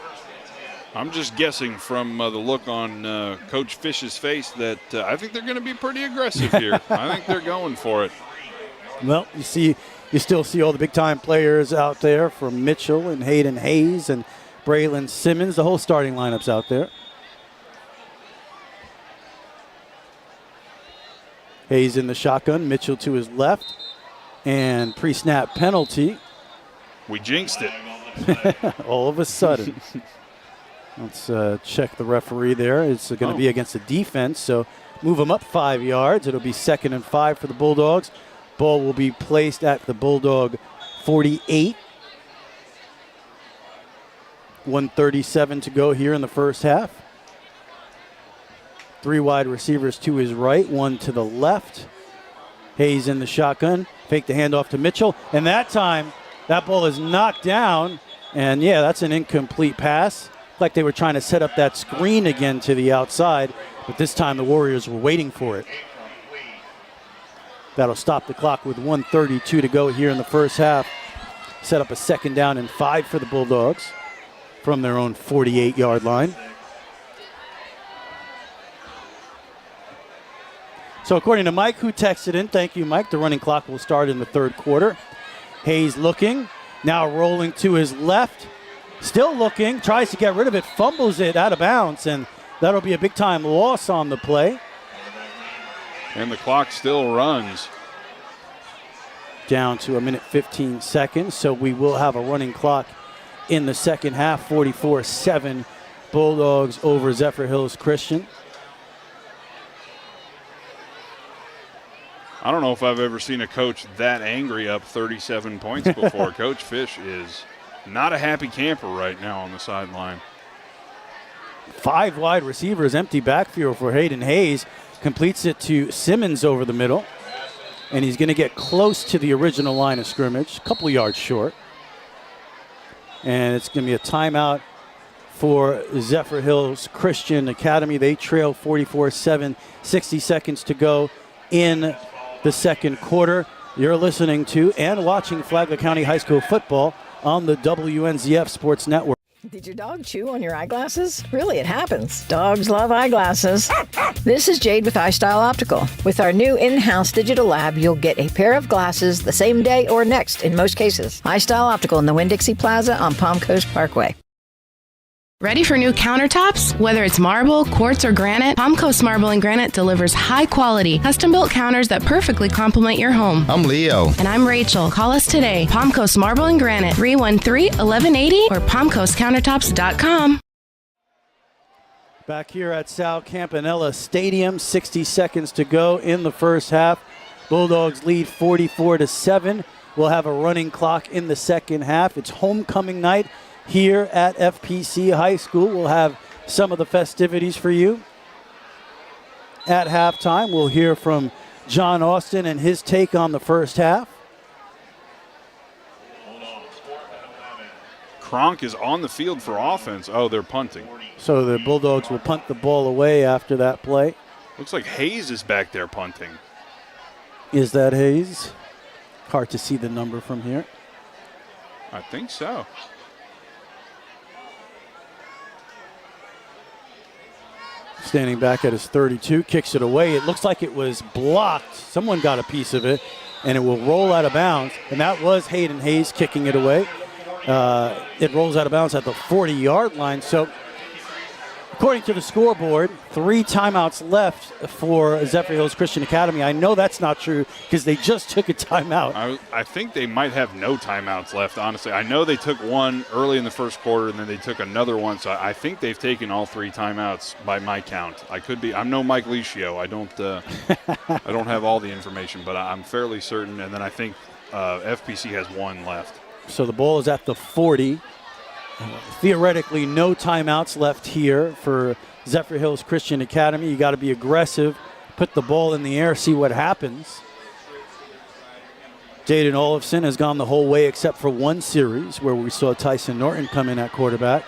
I'm just guessing from the look on Coach Fish's face that I think they're going to be pretty aggressive here. I think they're going for it. Well, you still see all the big-time players out there from Mitchell and Hayden Hayes and Braylon Simmons. The whole starting lineup's out there. Hayes in the shotgun. Mitchell to his left. And pre-snap penalty. We jinxed it. All of a sudden. Let's check the referee there. It's going to be against the defense, so move them up 5 yards. It'll be 2nd and 5 for the Bulldogs. Ball will be placed at the Bulldog 48. 1:37 to go here in the first half. 3 wide receivers to his right, 1 to the left. Hayes in the shotgun. Fake the handoff to Mitchell. And that time, that ball is knocked down. And, yeah, that's an incomplete pass. Like they were trying to set up that screen again to the outside. But this time the Warriors were waiting for it. That'll stop the clock with 1:32 to go here in the first half. Set up a 2nd down and 5 for the Bulldogs from their own 48-yard line. So according to Mike, who texted in, thank you, Mike, the running clock will start in the 3rd quarter. Hayes looking, now rolling to his left. Still looking, tries to get rid of it, fumbles it out of bounds, and that'll be a big-time loss on the play. And the clock still runs. Down to 1:15 seconds, so we will have a running clock in the second half. 44-7 Bulldogs over Zephyrhills Christian. I don't know if I've ever seen a coach that angry up 37 points before. Coach Fish is not a happy camper right now on the sideline. 5 wide receivers, empty backfield for Hayden Hayes. Completes it to Simmons over the middle. And he's going to get close to the original line of scrimmage, a couple yards short. And it's going to be a timeout for Zephyrhills Christian Academy. They trail 44-7, 60 seconds to go in the second quarter. You're listening to and watching Flagler County High School football on the WNZF Sports Network. Did your dog chew on your eyeglasses? Really, it happens. Dogs love eyeglasses. This is Jade with iStyle Optical. With our new in-house digital lab, you'll get a pair of glasses the same day or next in most cases. iStyle Optical in the Winn-Dixie Plaza on Palm Coast Parkway. Ready for new countertops? Whether it's marble, quartz, or granite, Palm Coast Marble and Granite delivers high-quality, custom-built counters that perfectly complement your home. I'm Leo. And I'm Rachel. Call us today. Palm Coast Marble and Granite, 313-1180 or palmcoastcountertops.com. Back here at Sal Campanella Stadium, 60 seconds to go in the first half. Bulldogs lead 44-7. We'll have a running clock in the second half. It's homecoming night here at FPC High School. We'll have some of the festivities for you. At halftime, we'll hear from John Austin and his take on the first half. Kronk is on the field for offense. Oh, they're punting. So the Bulldogs will punt the ball away after that play. Looks like Hayes is back there punting. Is that Hayes? Hard to see the number from here. I think so. Standing back at his 32, kicks it away. It looks like it was blocked. Someone got a piece of it, and it will roll out of bounds. And that was Hayden Hayes kicking it away. It rolls out of bounds at the 40-yard line. So, according to the scoreboard, 3 timeouts left for Zephyrhills Christian Academy. I know that's not true because they just took a timeout. I think they might have no timeouts left, honestly. I know they took one early in the first quarter, and then they took another one. So I think they've taken all 3 timeouts by my count. I could be. I'm no Mike Licio. I don't have all the information, but I'm fairly certain. And then I think FPC has 1 left. So the ball is at the 40. Theoretically, no timeouts left here for Zephyrhills Christian Academy. You got to be aggressive, put the ball in the air, see what happens. Jaden Olofsson has gone the whole way except for one series where we saw Tyson Norton come in at quarterback.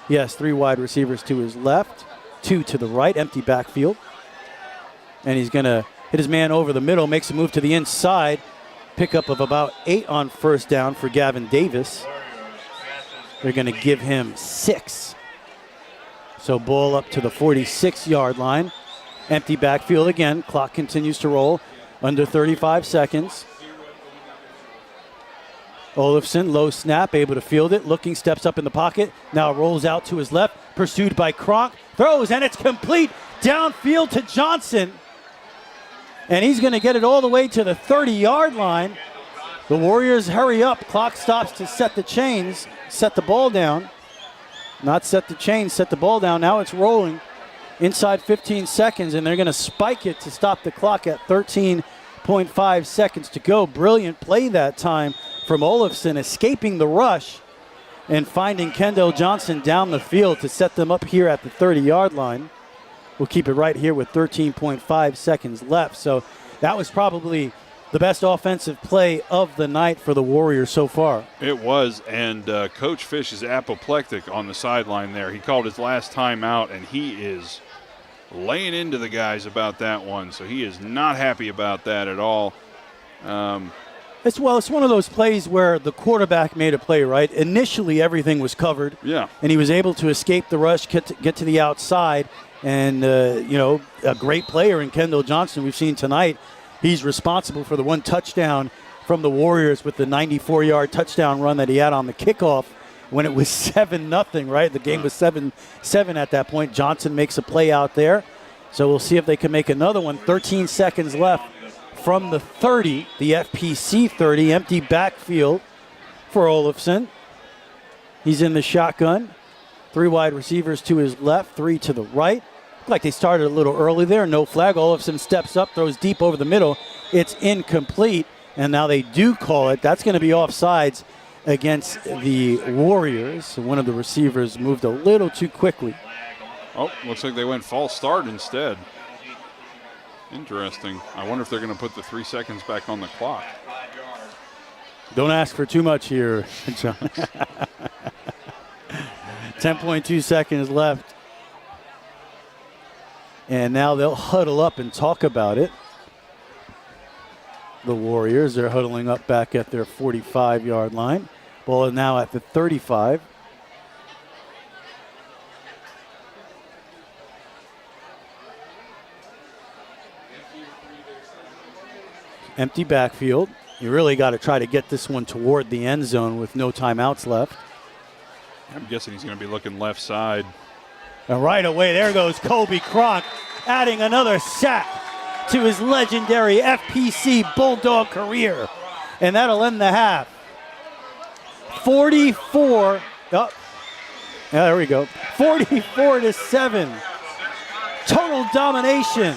He has 3 wide receivers to his left, 2 to the right, empty backfield. And he's going to hit his man over the middle, makes a move to the inside. Pickup of about 8 on first down for Gavin Davis. They're going to give him 6. So ball up to the 46-yard line. Empty backfield again. Clock continues to roll. Under 35 seconds. Olafson, low snap, able to field it. Looking, steps up in the pocket. Now rolls out to his left. Pursued by Kronk. Throws, and it's complete. Downfield to Johnson. And he's going to get it all the way to the 30-yard line. The Warriors hurry up. Clock stops to set the chains. Set the ball down. Not set the chains, set the ball down. Now it's rolling inside 15 seconds, and they're going to spike it to stop the clock at 13.5 seconds to go. Brilliant play that time from Olafson, escaping the rush and finding Kendall Johnson down the field to set them up here at the 30-yard line. We'll keep it right here with 13.5 seconds left. So that was probably the best offensive play of the night for the Warriors so far. It was, and Coach Fish is apoplectic on the sideline there. He called his last timeout, and he is laying into the guys about that one. So he is not happy about that at all. It's one of those plays where the quarterback made a play, right? Initially, everything was covered. Yeah. And he was able to escape the rush, get to the outside. And, a great player in Kendall Johnson we've seen tonight. He's responsible for the one touchdown from the Warriors with the 94-yard touchdown run that he had on the kickoff when it was 7-0, right? The game was 7-7 at that point. Johnson makes a play out there. So we'll see if they can make another one. 13 seconds left from the 30, the FPC 30, empty backfield for Olafson. He's in the shotgun. 3 wide receivers to his left, 3 to the right. Looked like they started a little early there. No flag. Olafson steps up, throws deep over the middle. It's incomplete, and now they do call it. That's going to be offsides against the Warriors. One of the receivers moved a little too quickly. Oh, looks like they went false start instead. Interesting. I wonder if they're going to put the 3 seconds back on the clock. Don't ask for too much here, John. 10.2 seconds left. And now they'll huddle up and talk about it. The Warriors are huddling up back at their 45-yard line. Ball is now at the 35. Empty backfield. You really got to try to get this one toward the end zone with no timeouts left. I'm guessing he's going to be looking left side. And right away, there goes Kobe Kronk, adding another sack to his legendary FPC Bulldog career. And that'll end the half. 44. Oh, yeah, there we go. 44-7. Total domination.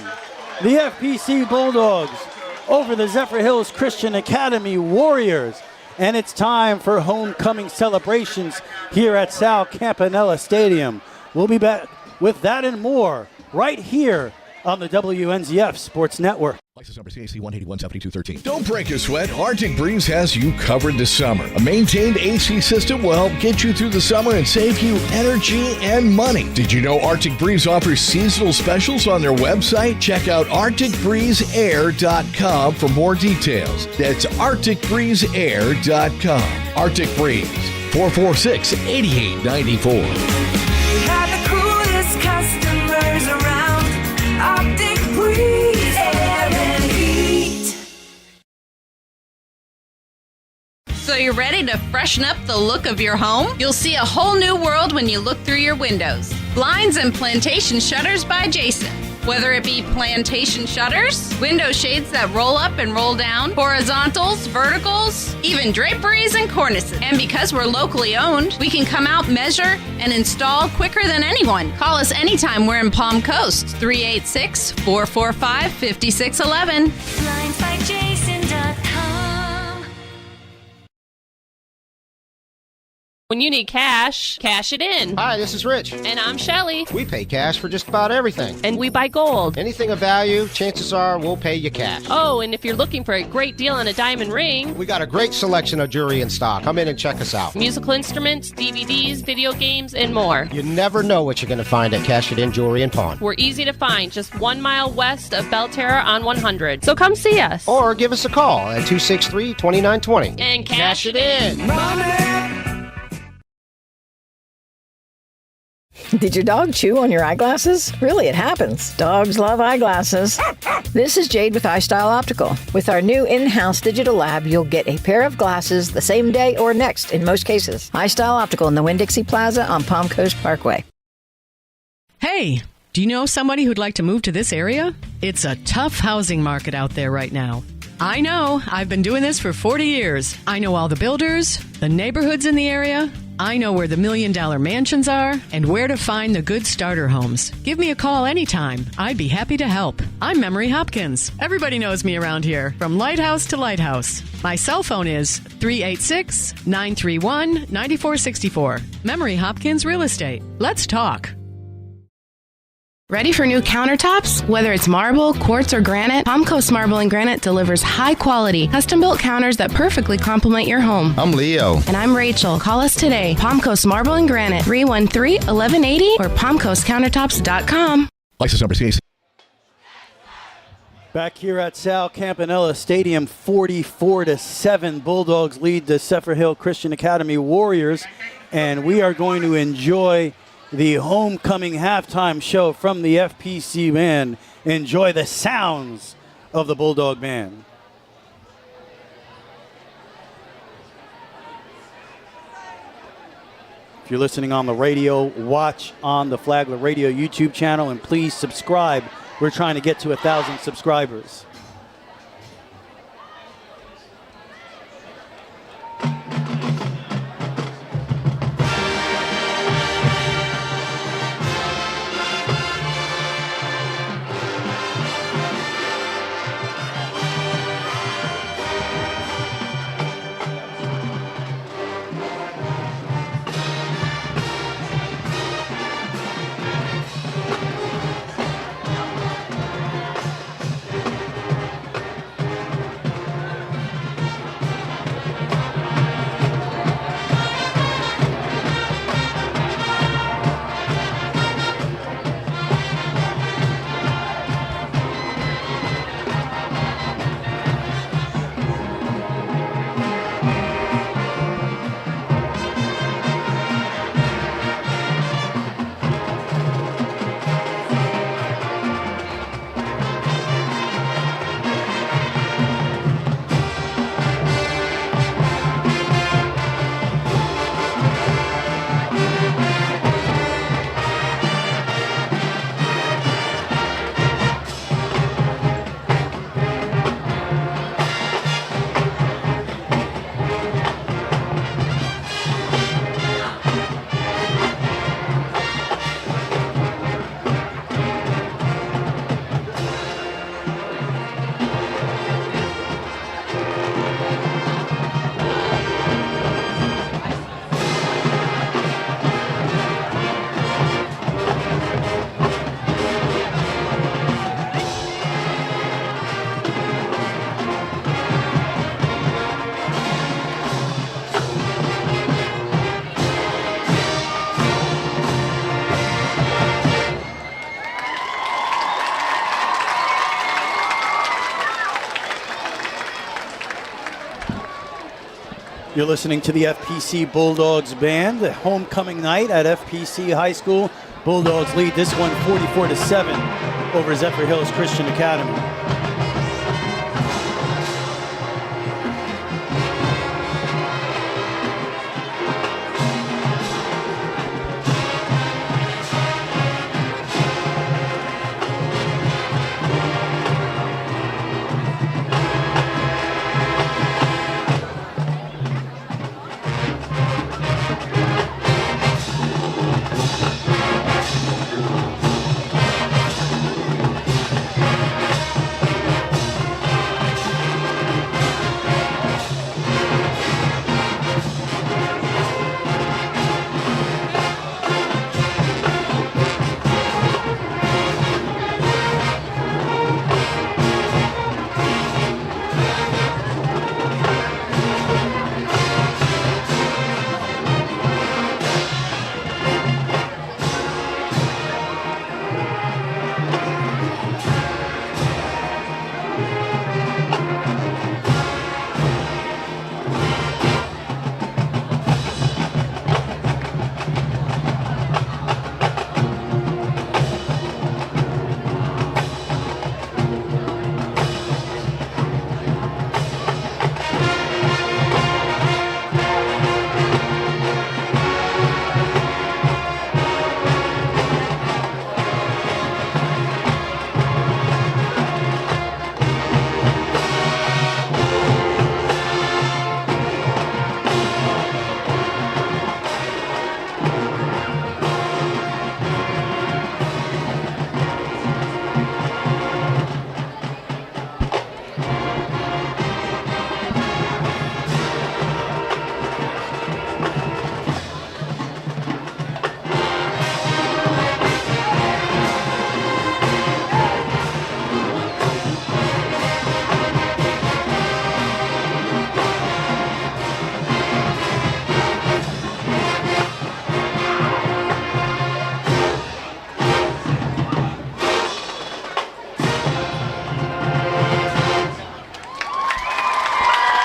The FPC Bulldogs over the Zephyrhills Christian Academy Warriors. And it's time for homecoming celebrations here at Sal Campanella Stadium. We'll be back with that and more right here on the WNZF Sports Network. License number CAC 181-7213. Don't break a sweat. Arctic Breeze has you covered this summer. A maintained AC system will help get you through the summer and save you energy and money. Did you know Arctic Breeze offers seasonal specials on their website? Check out ArcticBreezeAir.com for more details. That's ArcticBreezeAir.com. Arctic Breeze, 446-8894. Customers around. Arctic Breeze Air and Heat. So you're ready to freshen up the look of your home? You'll see a whole new world when you look through your windows. Blinds and plantation shutters by Jason. Whether it be plantation shutters, window shades that roll up and roll down, horizontals, verticals, even draperies and cornices. And because we're locally owned, we can come out, measure, and install quicker than anyone. Call us anytime we're in Palm Coast, 386-445-5611. BlindsByJason.com. When you need cash, cash it in. Hi, this is Rich. And I'm Shelly. We pay cash for just about everything. And we buy gold. Anything of value, chances are we'll pay you cash. Oh, and if you're looking for a great deal on a diamond ring, We got a great selection of jewelry in stock. Come in and check us out. musical instruments, DVDs, video games, and more. You never know what you're going to find at Cash It In Jewelry and Pawn. We're easy to find, just 1 mile west of Belterra on 100. So come see us. Or give us a call at 263-2920. And cash it in. Did your dog chew on your eyeglasses? Really, it happens. Dogs love eyeglasses. This is Jade with iStyle Optical. With our new in-house digital lab, you'll get a pair of glasses the same day or next in most cases. iStyle Optical in the Winn-Dixie Plaza on Palm Coast Parkway. Hey, do you know somebody who'd like to move to this area? It's a tough housing market out there right now. I know. I've been doing this for 40 years. I know all the builders, the neighborhoods in the area. I know where the $1 million mansions are and where to find the good starter homes. Give me a call anytime. I'd be happy to help. I'm Memory Hopkins. Everybody knows me around here, from lighthouse to lighthouse. My cell phone is 386-931-9464. Memory Hopkins Real Estate. Let's talk. Ready for new countertops? Whether it's marble, quartz, or granite, Palm Coast Marble and Granite delivers high-quality, custom-built counters that perfectly complement your home. I'm Leo. And I'm Rachel. Call us today. Palm Coast Marble and Granite, 313-1180 or palmcoastcountertops.com. License number CAC. Back here at Sal Campanella Stadium, 44-7. Bulldogs lead the Zephyrhills Christian Academy Warriors, and we are going to enjoy the homecoming halftime show from the FPC band. Enjoy the sounds of the Bulldog band. If you're listening on the radio, watch on the Flagler Radio YouTube channel, and please subscribe. We're trying to get to 1,000 subscribers. You're listening to the FPC Bulldogs band, the homecoming night at FPC High School. Bulldogs lead this one 44-7 over Zephyrhills Christian Academy.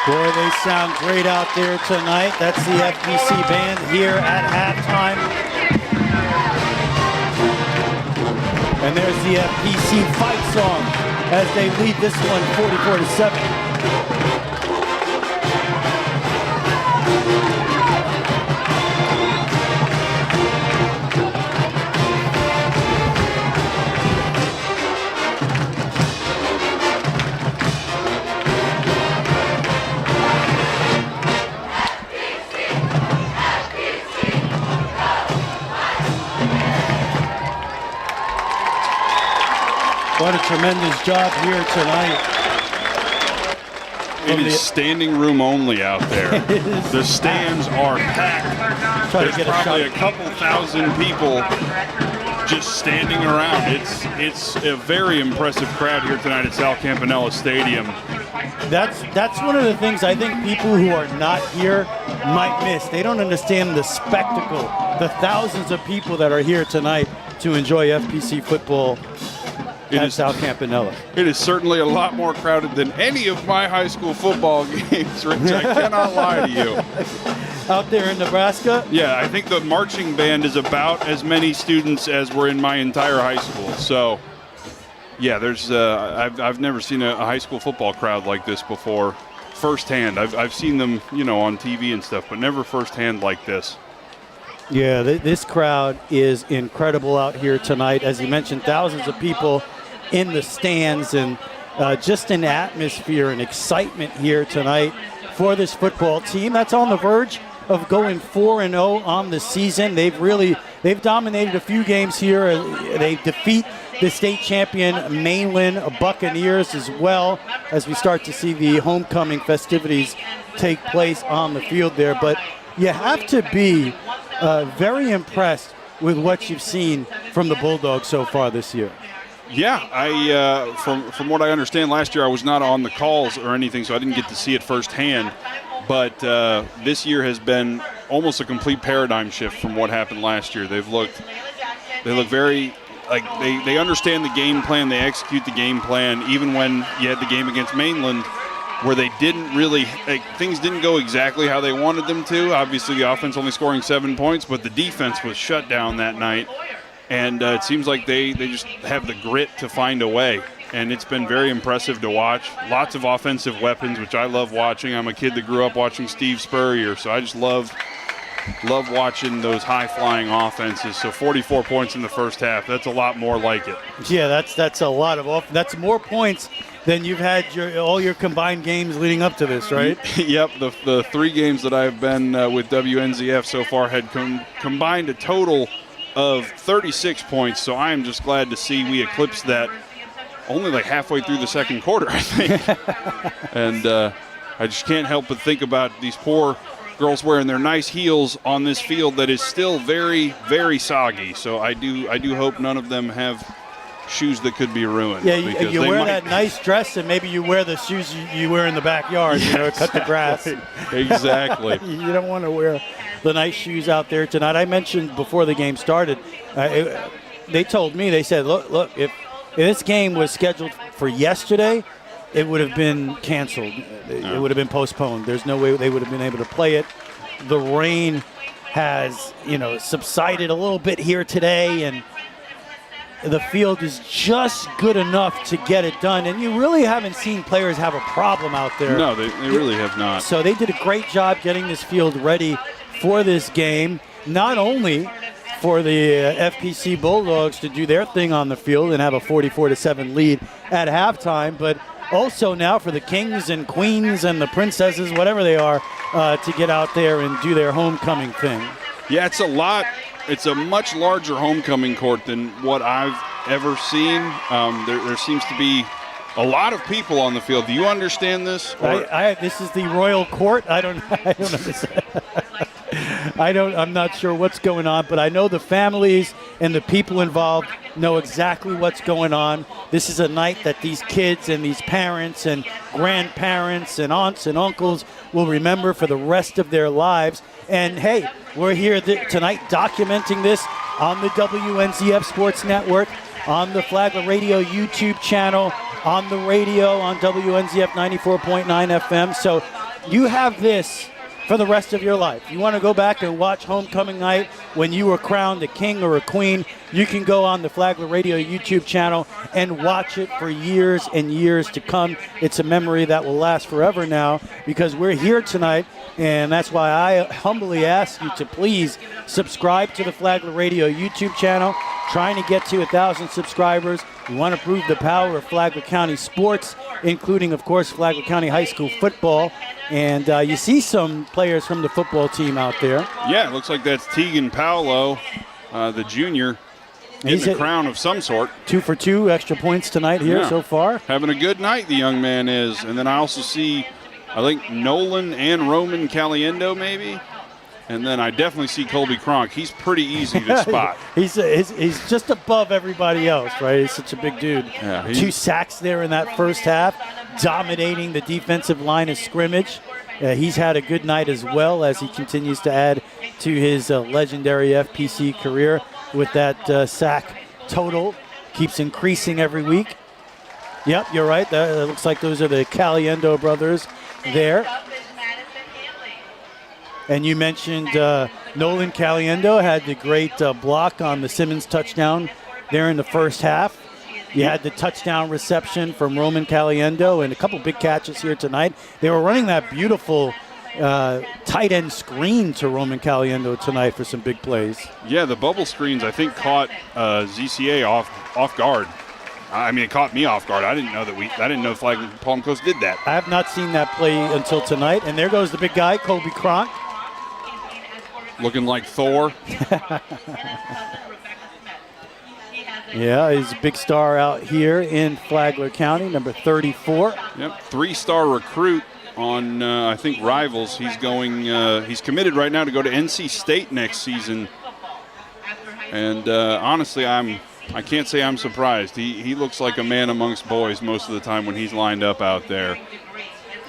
Boy, they sound great out there tonight. That's the FPC band here at halftime. And there's the FPC fight song as they lead this one 44-7. What a tremendous job here tonight. It is standing room only out there. The stands are packed. There's probably a couple thousand people just standing around. It's a very impressive crowd here tonight at Sal Campanella Stadium. That's one of the things I think people who are not here might miss. They don't understand the spectacle, the thousands of people that are here tonight to enjoy FPC football at South Campanella. It is certainly a lot more crowded than any of my high school football games, Rich. I cannot lie to you. Out there in Nebraska? Yeah, I think the marching band is about as many students as were in my entire high school. So, yeah, there's I've never seen a high school football crowd like this before firsthand. I've seen them, on TV and stuff, but never firsthand like this. Yeah, this crowd is incredible out here tonight. As you mentioned, thousands of people in the stands, and just an atmosphere and excitement here tonight for this football team that's on the verge of going 4-0 on the season. They've dominated a few games here. They defeat the state champion Mainland Buccaneers as well, as we start to see the homecoming festivities take place on the field there. But you have to be very impressed with what you've seen from the Bulldogs so far this year. Yeah, from what I understand, last year I was not on the calls or anything, so I didn't get to see it firsthand. But this year has been almost a complete paradigm shift from what happened last year. They look very like they understand the game plan. They execute the game plan, even when you had the game against Mainland, where they didn't really things didn't go exactly how they wanted them to. Obviously, the offense only scoring 7 points, but the defense was shut down that night. And it seems like they just have the grit to find a way. And it's been very impressive to watch. Lots of offensive weapons, which I love watching. I'm a kid that grew up watching Steve Spurrier, so I just love watching those high-flying offenses. So 44 points in the first half, that's a lot more like it. Yeah, that's a lot of that's more points than you've had all your combined games leading up to this, right? Yep, the 3 games that I've been with WNZF so far had combined a total of 36 points, so I am just glad to see we eclipsed that only like halfway through the second quarter, I think. And I just can't help but think about these poor girls wearing their nice heels on this field that is still very, very soggy. So I do hope none of them have shoes that could be ruined. Yeah, you wear that nice dress, and maybe you wear the shoes you wear in the backyard, cut the grass. Exactly. You don't want to wear the nice shoes out there tonight. I mentioned before the game started, they told me, they said, look, if this game was scheduled for yesterday, it would have been canceled. It would have been postponed. There's no way they would have been able to play it. The rain has, subsided a little bit here today, and the field is just good enough to get it done. And you really haven't seen players have a problem out there. No, they really have not. So they did a great job getting this field ready for this game, not only for the FPC Bulldogs to do their thing on the field and have a 44-7 lead at halftime, but also now for the Kings and Queens and the Princesses, whatever they are, to get out there and do their homecoming thing. Yeah, it's a lot. It's a much larger homecoming court than what I've ever seen. There seems to be a lot of people on the field. Do you understand this? This is the Royal Court. I don't understand. I'm not sure what's going on, but I know the families and the people involved know exactly what's going on. This is a night that these kids and these parents and grandparents and aunts and uncles will remember for the rest of their lives. And hey, we're here tonight documenting this on the WNZF Sports Network, on the Flagler Radio YouTube channel, on the radio on WNZF 94.9 FM. So you have this for the rest of your life. You want to go back and watch homecoming night when you were crowned a king or a queen, you can go on the Flagler Radio YouTube channel and watch it for years and years to come. It's a memory that will last forever now because we're here tonight, and that's why I humbly ask you to please subscribe to the Flagler Radio YouTube channel. Trying to get to 1,000 subscribers. We want to prove the power of Flagler County sports, including, of course, Flagler County High School football. And you see some players from the football team out there. Yeah, it looks like that's Tegan Paolo, the junior, getting a crown of some sort. 2 for 2 extra points tonight here so far. Having a good night, the young man is. And then I also see, I think, Nolan and Roman Caliendo maybe. And then I definitely see Colby Cronk. He's pretty easy to spot. He's just above everybody else, right? He's such a big dude. Yeah, 2 sacks there in that first half, dominating the defensive line of scrimmage. He's had a good night as well as he continues to add to his legendary FPC career with that sack total. Keeps increasing every week. Yep, you're right. That looks like those are the Caliendo brothers there. And you mentioned Nolan Caliendo had the great block on the Simmons touchdown there in the first half. You had the touchdown reception from Roman Caliendo and a couple big catches here tonight. They were running that beautiful tight end screen to Roman Caliendo tonight for some big plays. Yeah, the bubble screens I think caught ZCA off guard. I mean, it caught me off guard. I didn't know Flagler Palm Coast did that. I have not seen that play until tonight. And there goes the big guy, Colby Cronk. Looking like Thor. Yeah, he's a big star out here in Flagler County, number 34. Yep, 3-star recruit on, I think, Rivals. He's going. He's committed right now to go to NC State next season. And honestly, I can't say I'm surprised. He looks like a man amongst boys most of the time when he's lined up out there.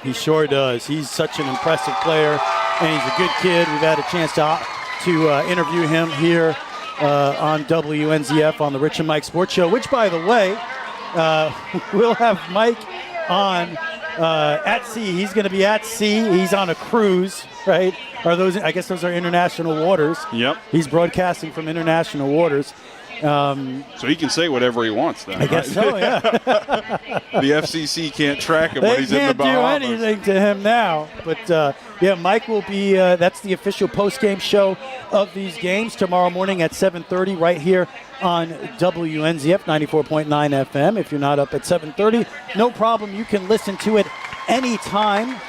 He sure does. He's such an impressive player, and he's a good kid. We've had a chance to interview him here on WNZF on the Rich and Mike Sports Show, which, by the way, we'll have Mike on at sea. He's going to be at sea. He's on a cruise, right? I guess those are international waters. Yep. He's broadcasting from international waters. So he can say whatever he wants then. I guess so, yeah. The FCC can't track him when he's in the Bahamas. They can't do anything to him now. But, yeah, Mike will be, that's the official post-game show of these games tomorrow morning at 7:30 right here on WNZF 94.9 FM. If you're not up at 7:30, no problem. You can listen to it anytime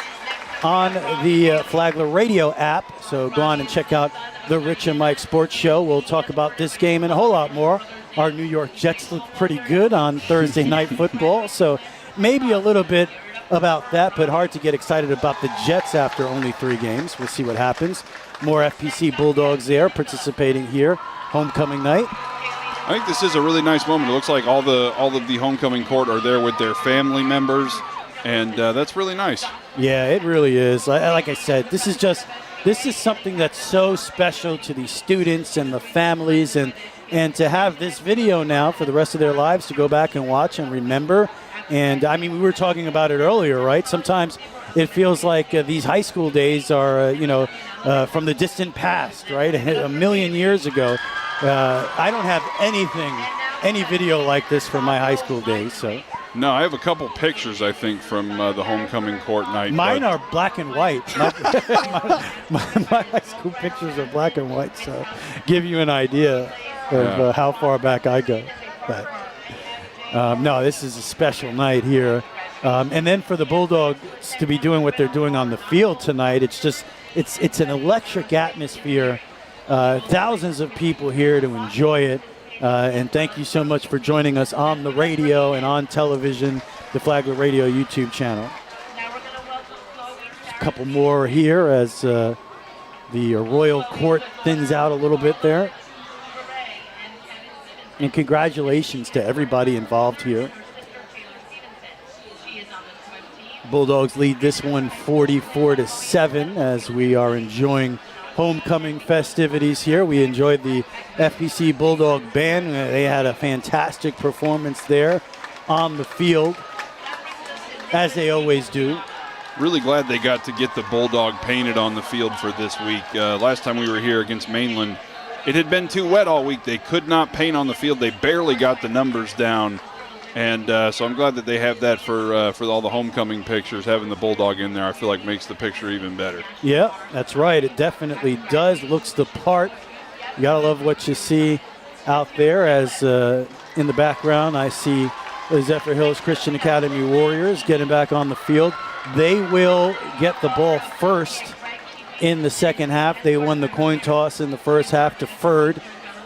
on the Flagler Radio app. So go on and check out the Rich and Mike Sports Show. We'll talk about this game and a whole lot more. Our New York Jets look pretty good on Thursday Night Football, so maybe a little bit about that, but hard to get excited about the Jets after only 3 games. We'll see what happens. More FPC Bulldogs there participating here, homecoming night. I think this is a really nice moment. It looks like all of the homecoming court are there with their family members, and that's really nice. Yeah, it really is. Like I said, this is something that's so special to the students and the families, and to have this video now for the rest of their lives to go back and watch and remember. And, I mean, we were talking about it earlier, right? Sometimes it feels like these high school days are, from the distant past, right? A million years ago. I don't have any video like this from my high school days, so. No, I have a couple pictures, I think, from the homecoming court night. Mine are black and white. my high school pictures are black and white, so give you an idea of how far back I go. But no, this is a special night here. And then for the Bulldogs to be doing what they're doing on the field tonight, it's an electric atmosphere. Thousands of people here to enjoy it. And thank you so much for joining us on the radio and on television, the Flagler Radio YouTube channel. A couple more here as the Royal Court thins out a little bit there. And congratulations to everybody involved here. Bulldogs lead this one 44-7 as we are enjoying homecoming festivities here. We enjoyed the FPC Bulldog Band. They had a fantastic performance there on the field, as they always do. really glad they got to get the Bulldog painted on the field for this week. Last time we were here against Mainland, it had been too wet all week. They could not paint on the field. They barely got the numbers down. And so I'm glad that they have that for all the homecoming pictures. Having the Bulldog in there, I feel like makes the picture even better. Yeah, that's right. It definitely does. Looks the part. You got to love what you see out there. As in the background, I see the Zephyrhills Christian Academy Warriors getting back on the field. They will get the ball first in the second half. They won the coin toss in the first half, deferred.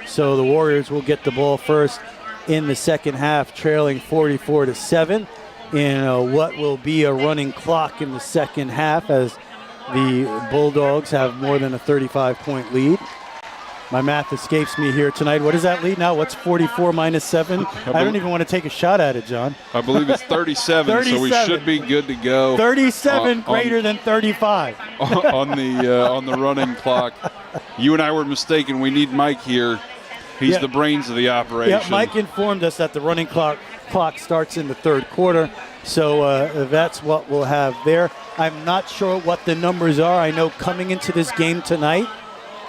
So the Warriors will get the ball first in the second half, trailing 44-7 in what will be a running clock in the second half as the Bulldogs have more than a 35-point lead. My math escapes me here tonight. What is that lead now? What's 44 minus 7? I don't even want to take a shot at it, John. I believe it's 37, so we should be good to go. 37 greater than 35. on the running clock. You and I were mistaken. We need Mike here. He's the brains of the operation. Yeah, Mike informed us that the running clock starts in the third quarter, so that's what we'll have there. I'm not sure what the numbers are. I know coming into this game tonight,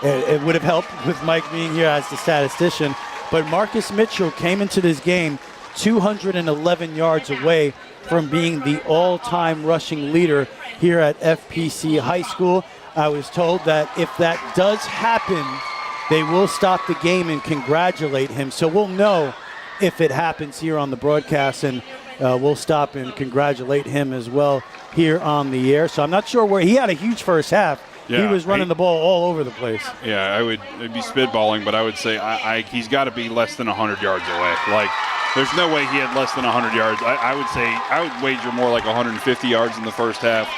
it would have helped with Mike being here as the statistician, but Marcus Mitchell came into this game 211 yards away from being the all-time rushing leader here at FPC High School. I was told that if that does happen, they will stop the game and congratulate him. So we'll know if it happens here on the broadcast, and we'll stop and congratulate him as well here on the air. So I'm not sure where he had a huge first half. Yeah, he was running the ball all over the place. Yeah, I'd be spitballing, but I would say he's got to be less than 100 yards away. Like, there's no way he had less than 100 yards. I would say I would wager more like 150 yards in the first half.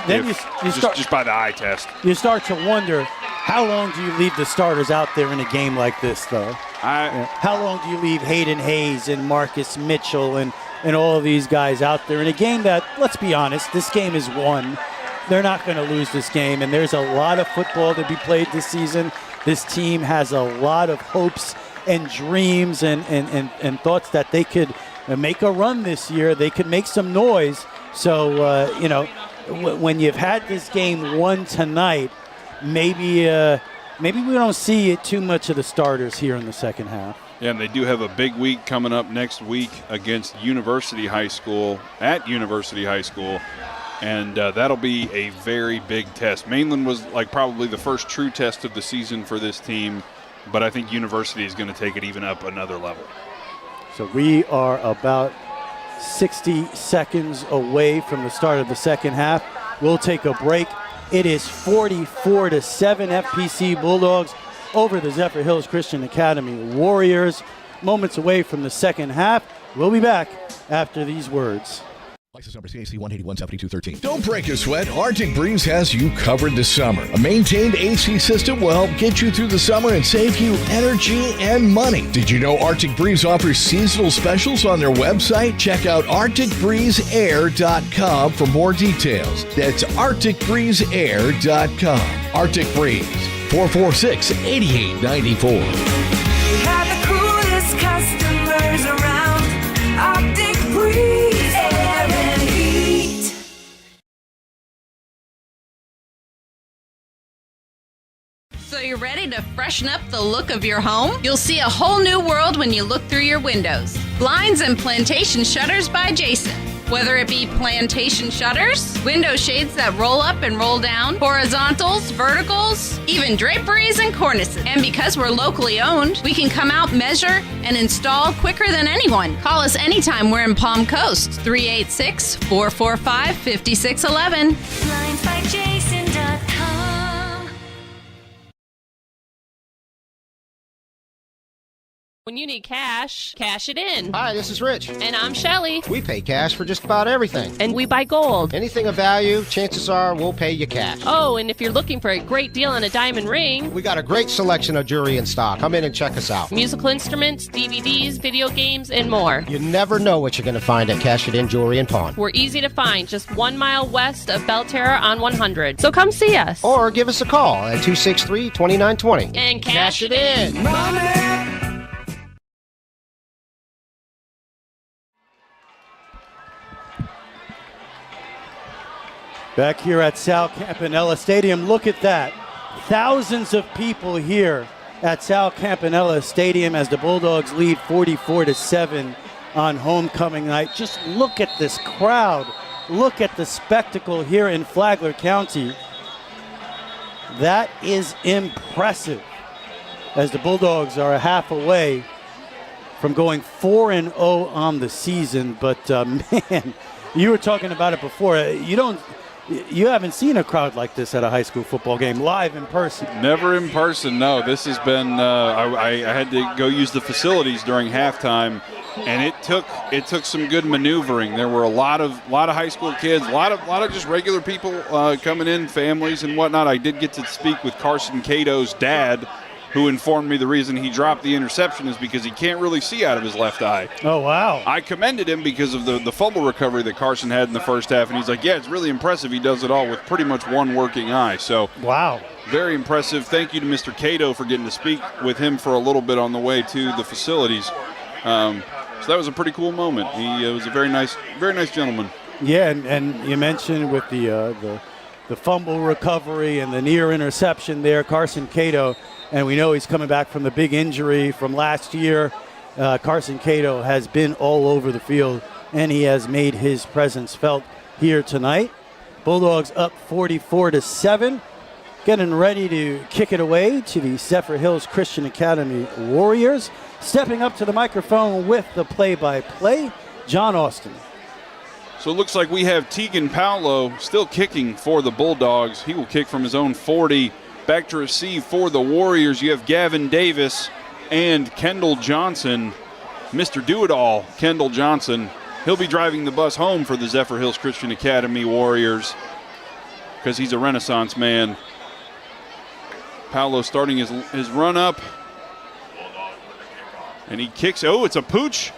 Then you start just by the eye test. You start to wonder, how long do you leave the starters out there in a game like this, though? How long do you leave Hayden Hayes and Marcus Mitchell and all of these guys out there in a game that, let's be honest, this game is won. They're not going to lose this game, and there's a lot of football to be played this season. This team has a lot of hopes and dreams and thoughts that they could make a run this year. They could make some noise. So, when you've had this game won tonight, maybe we don't see too much of the starters here in the second half. Yeah, and they do have a big week coming up next week against University High School at University High School. And that'll be a very big test. Mainland was like probably the first true test of the season for this team, but I think University is going to take it even up another level. So we are about 60 seconds away from the start of the second half. We'll take a break. It is 44-7 FPC Bulldogs over the Zephyrhills Christian Academy Warriors. Moments away from the second half. We'll be back after these words. License number CAC 1817213. Don't break a sweat. Arctic Breeze has you covered this summer. A maintained AC system will help get you through the summer and save you energy and money. Did you know Arctic Breeze offers seasonal specials on their website? Check out ArcticBreezeAir.com for more details. That's ArcticBreezeAir.com. Arctic Breeze, 446-8894. We have the coolest customers around. Arctic Breeze. So you're ready to freshen up the look of your home? You'll see a whole new world when you look through your windows. Blinds and plantation shutters by Jason. Whether it be plantation shutters, window shades that roll up and roll down, horizontals, verticals, even draperies and cornices. And because we're locally owned, we can come out, measure, and install quicker than anyone. Call us anytime we're in Palm Coast, 386-445-5611. BlindsByJason.com. When you need cash, cash it in. Hi, this is Rich. And I'm Shelly. We pay cash for just about everything. And we buy gold. Anything of value, chances are we'll pay you cash. Oh, and if you're looking for a great deal on a diamond ring, we got a great selection of jewelry in stock. Come in and check us out. Musical instruments, DVDs, video games, and more. You never know what you're going to find at Cash It In Jewelry and Pawn. We're easy to find, just 1 mile west of Belterra on 100. So come see us. Or give us a call at 263-2920. And cash it in. Money. Back here at Sal Campanella Stadium, look at that. Thousands of people here at Sal Campanella Stadium as the Bulldogs lead 44-7 on homecoming night. Just look at this crowd. Look at the spectacle here in Flagler County. That is impressive, as the Bulldogs are a half away from going 4-0 on the season. But man, you were talking about it before. You haven't seen a crowd like this at a high school football game live in person. Never in person, no. This has been, I had to go use the facilities during halftime, and it took some good maneuvering. There were a lot of high school kids, a lot of just regular people coming in, families and whatnot. I did get to speak with Carson Cato's dad, who informed me the reason he dropped the interception is because he can't really see out of his left eye. Oh, wow. I commended him because of the fumble recovery that Carson had in the first half, and he's like, yeah, it's really impressive. He does it all with pretty much one working eye. So, wow. Very impressive. Thank you to Mr. Cato for getting to speak with him for a little bit on the way to the facilities. So that was a pretty cool moment. He was a very nice gentleman. Yeah, and you mentioned with the fumble recovery and the near interception there, Carson Cato, and we know he's coming back from the big injury from last year. Carson Cato has been all over the field, and he has made his presence felt here tonight. Bulldogs up 44-7, getting ready to kick it away to the Zephyrhills Christian Academy Warriors. Stepping up to the microphone with the play-by-play, John Austin. So it looks like we have Tegan Paolo still kicking for the Bulldogs. He will kick from his own 40. Back to receive for the Warriors, you have Gavin Davis and Kendall Johnson. Mr. Do-It-All, Kendall Johnson. He'll be driving the bus home for the Zephyrhills Christian Academy Warriors because he's a Renaissance man. Paolo starting his run up. And he kicks. Oh, it's a pooch.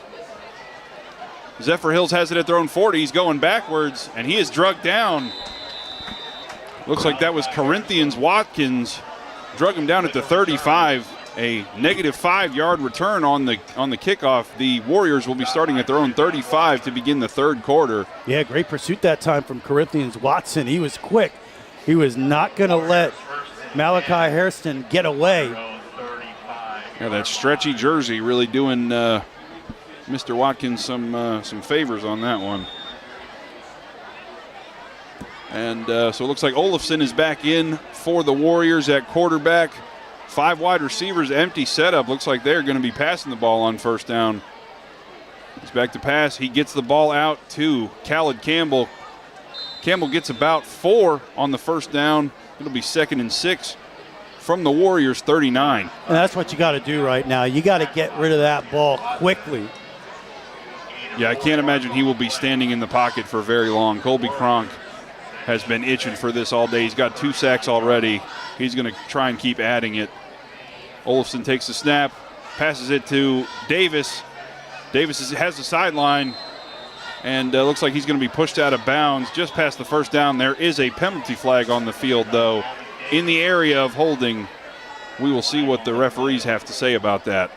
Zephyrhills has it at their own 40. He's going backwards, and he is drugged down. Looks like that was Corinthians Watkins. Drug him down at the 35. A negative 5-yard return on the kickoff. The Warriors will be starting at their own 35 to begin the third quarter. Yeah, great pursuit that time from Corinthians Watson. He was quick. He was not going to let Malachi Hairston get away. Yeah, that stretchy jersey really doing Mr. Watkins some favors on that one. And so it looks like Olafson is back in for the Warriors at quarterback. 5 wide receivers, empty setup. Looks like they're going to be passing the ball on first down. He's back to pass. He gets the ball out to Khaled Campbell. Campbell gets about 4 on the first down. It'll be 2nd and 6 from the Warriors 39. And that's what you got to do right now. You got to get rid of that ball quickly. Yeah, I can't imagine he will be standing in the pocket for very long. Colby Cronk has been itching for this all day. He's got 2 sacks already. He's going to try and keep adding it. Olafson takes the snap, passes it to Davis. Davis has the sideline, and looks like he's going to be pushed out of bounds just past the first down. There is a penalty flag on the field, though, in the area of holding. We will see what the referees have to say about that.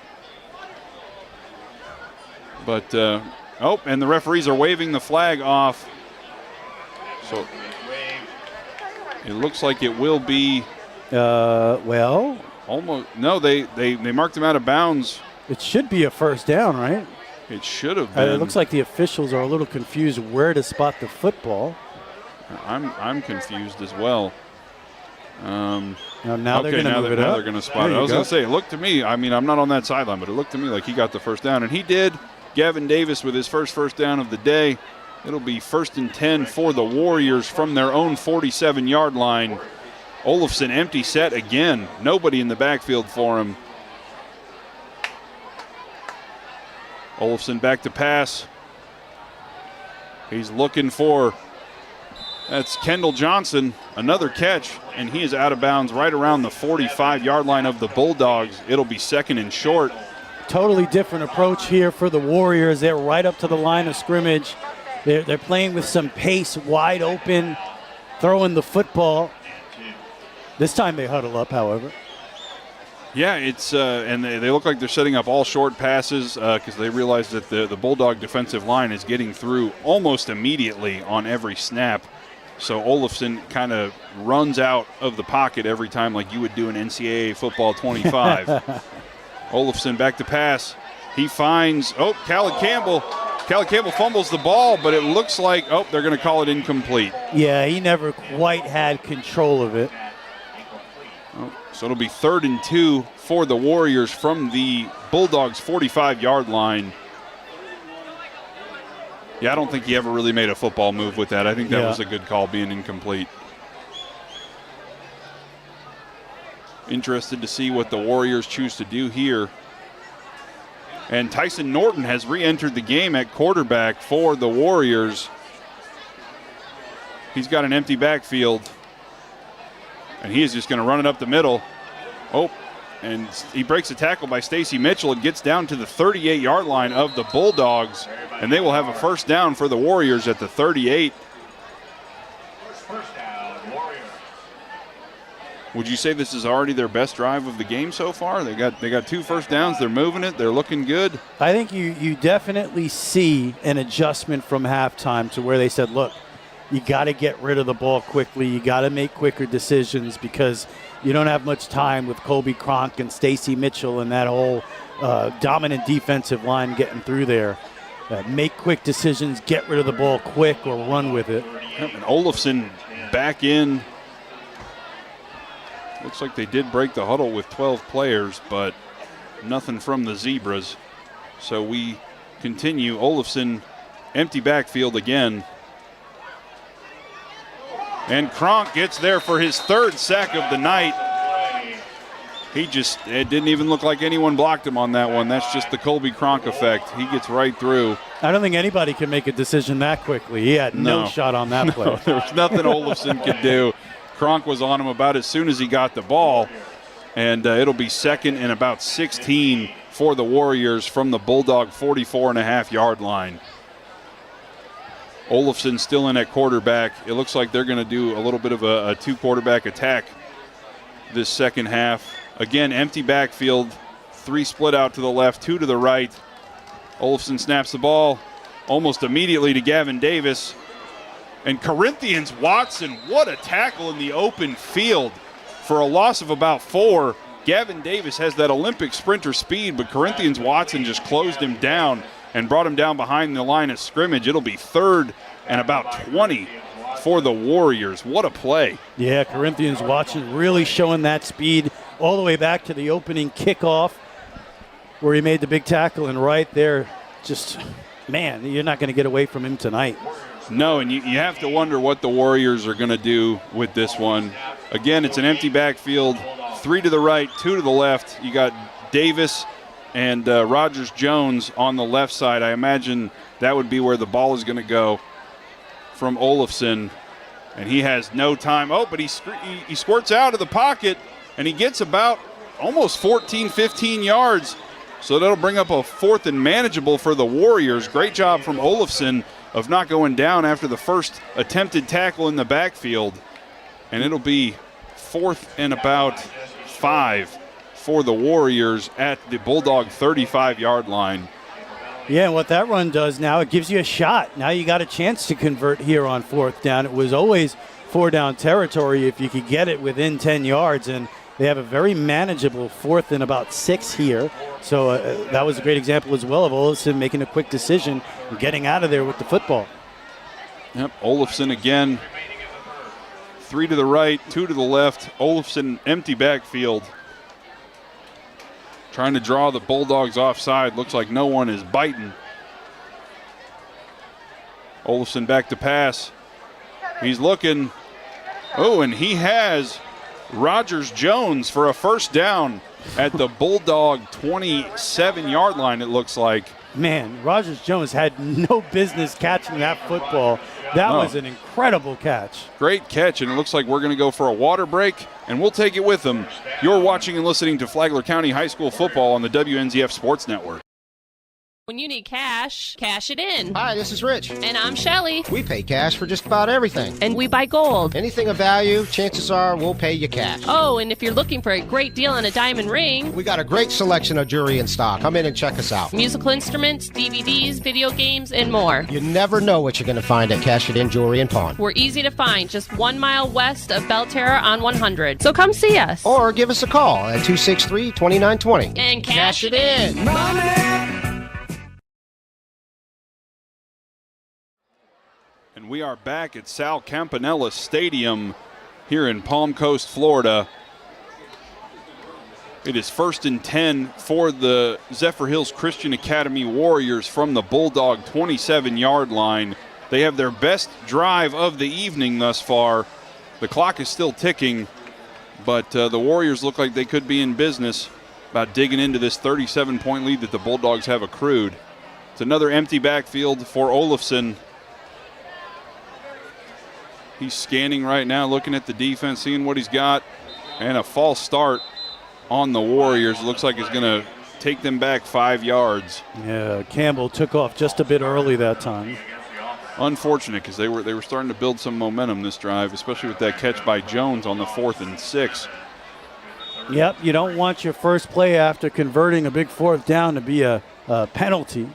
But, and the referees are waving the flag off. So it looks like it will be. Almost. No, they marked him out of bounds. It should be a first down, right? It should have been. It looks like the officials are a little confused where to spot the football. I'm confused as well. Now they're going to move it up. Now they're going to spot it. I was going to say, it looked to me, I mean, I'm not on that sideline, but it looked to me like he got the first down, and he did. Gavin Davis with his first down of the day. It'll be 1st and 10 for the Warriors from their own 47-yard line. Olafson empty set again. Nobody in the backfield for him. Olafson back to pass. He's looking for, that's Kendall Johnson, another catch, and he is out of bounds right around the 45-yard line of the Bulldogs. It'll be 2nd and short. Totally different approach here for the Warriors. They're right up to the line of scrimmage. They're playing with some pace, wide open, throwing the football. This time they huddle up, however. Yeah, it's and they look like they're setting up all short passes because they realize that the Bulldog defensive line is getting through almost immediately on every snap. So Olafson kind of runs out of the pocket every time like you would do in NCAA football 25. Olafson back to pass. He finds, Callie Campbell. Callie Campbell fumbles the ball, but it looks like, they're going to call it incomplete. Yeah, he never quite had control of it. So it'll be 3rd and 2 for the Warriors from the Bulldogs' 45-yard line. Yeah, I don't think he ever really made a football move with that. I think that was a good call, being incomplete. Interested to see what the Warriors choose to do here. And Tyson Norton has re-entered the game at quarterback for the Warriors. He's got an empty backfield, and he is just going to run it up the middle. And he breaks a tackle by Stacy Mitchell and gets down to the 38-yard line of the Bulldogs, and they will have a first down for the Warriors at the 38. Would you say this is already their best drive of the game so far? They got 2 first downs. They're moving it. They're looking good. I think you definitely see an adjustment from halftime to where they said, look, you got to get rid of the ball quickly. You got to make quicker decisions because you don't have much time with Colby Cronk and Stacy Mitchell and that whole dominant defensive line getting through there. Make quick decisions, get rid of the ball quick or run with it. And Olafson back in. Looks like they did break the huddle with 12 players, but nothing from the Zebras. So we continue. Olafson, empty backfield again. And Cronk gets there for his 3rd sack of the night. It didn't even look like anyone blocked him on that one. That's just the Colby Cronk effect. He gets right through. I don't think anybody can make a decision that quickly. He had no shot on that play. There was nothing Olafson could do. Cronk was on him about as soon as he got the ball. And it'll be 2nd and about 16 for the Warriors from the Bulldog 44.5-yard line. Olafson still in at quarterback. It looks like they're going to do a little bit of a 2-quarterback attack this second half. Again, empty backfield, 3 split out to the left, 2 to the right. Olafson snaps the ball almost immediately to Gavin Davis. And Corinthians Watson, what a tackle in the open field for a loss of about 4. Gavin Davis has that Olympic sprinter speed, but Corinthians Watson just closed him down and brought him down behind the line of scrimmage. It'll be 3rd and about 20 for the Warriors. What a play. Yeah, Corinthians Watson really showing that speed all the way back to the opening kickoff where he made the big tackle, and right there, just, man, you're not going to get away from him tonight. No, and you have to wonder what the Warriors are going to do with this one. Again, it's an empty backfield, 3 to the right, 2 to the left. You got Davis and Rogers-Jones on the left side. I imagine that would be where the ball is going to go from Olafson. And he has no time. But he squirts out of the pocket, and he gets about almost 14, 15 yards. So that'll bring up a 4th and manageable for the Warriors. Great job from Olafson of not going down after the first attempted tackle in the backfield. And it'll be 4th and about 5 for the Warriors at the Bulldog 35-yard line. Yeah, and what that run does now, it gives you a shot. Now you got a chance to convert here on 4th down. It was always 4-down territory if you could get it within 10 yards, and they have a very manageable 4th and about 6 here. So that was a great example as well of Olafson making a quick decision and getting out of there with the football. Yep, Olafson again. 3 to the right, 2 to the left. Olafson, empty backfield. Trying to draw the Bulldogs offside. Looks like no one is biting. Olafson back to pass. He's looking. And he has Rogers-Jones for a first down at the Bulldog 27-yard line, it looks like. Man, Rogers-Jones had no business catching that football. That was an incredible catch. Great catch, and it looks like we're going to go for a water break, and we'll take it with them. You're watching and listening to Flagler County High School football on the WNZF Sports Network. When you need cash, cash it in. Hi, this is Rich. And I'm Shelly. We pay cash for just about everything. And we buy gold. Anything of value, chances are we'll pay you cash. Oh, and if you're looking for a great deal on a diamond ring, we got a great selection of jewelry in stock. Come in and check us out. Musical instruments, DVDs, video games, and more. You never know what you're going to find at Cash It In Jewelry and Pawn. We're easy to find, just 1 mile west of Belterra on 100. So come see us. Or give us a call at 263-2920. And cash it in. And we are back at Sal Campanella Stadium here in Palm Coast, Florida. It is 1st and 10 for the Zephyrhills Christian Academy Warriors from the Bulldog 27-yard line. They have their best drive of the evening thus far. The clock is still ticking, but the Warriors look like they could be in business about digging into this 37-point lead that the Bulldogs have accrued. It's another empty backfield for Olafson. He's scanning right now, looking at the defense, seeing what he's got, and a false start on the Warriors. Looks like it's going to take them back 5 yards. Yeah, Campbell took off just a bit early that time. Unfortunate, because they were starting to build some momentum this drive, especially with that catch by Jones on the 4th and 6. Yep, you don't want your first play after converting a big 4th down to be a penalty.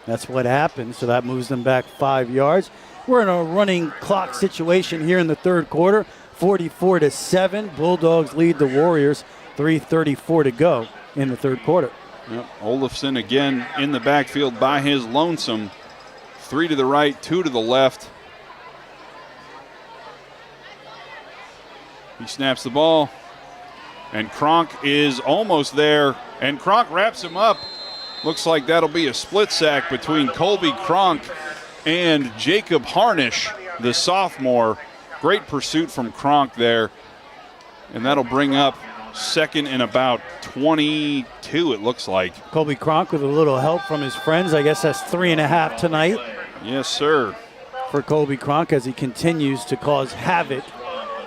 That's what happened, so that moves them back 5 yards. We're in a running clock situation here in the third quarter. 44-7. Bulldogs lead the Warriors. 3:34 to go in the third quarter. Yep. Olafson again in the backfield by his lonesome. 3 to the right, 2 to the left. He snaps the ball. And Kronk is almost there. And Kronk wraps him up. Looks like that'll be a split sack between Colby Kronk and Jacob Harnish, the sophomore. Great pursuit from Kronk there. And that'll bring up 2nd and about 22, it looks like. Colby Kronk with a little help from his friends. I guess that's 3.5 tonight. Yes, sir. For Colby Kronk as he continues to cause havoc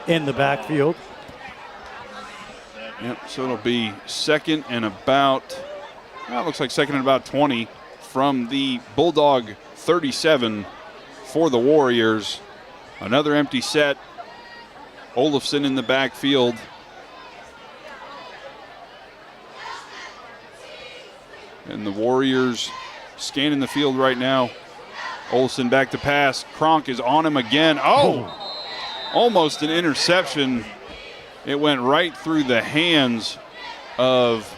in the backfield. Yep, so it'll be 2nd and about, well, it looks like 2nd and about 20 from the Bulldog 37 for the Warriors. Another empty set. Olafson in the backfield. And the Warriors scanning the field right now. Olafson back to pass. Kronk is on him again. Oh! Almost an interception. It went right through the hands of...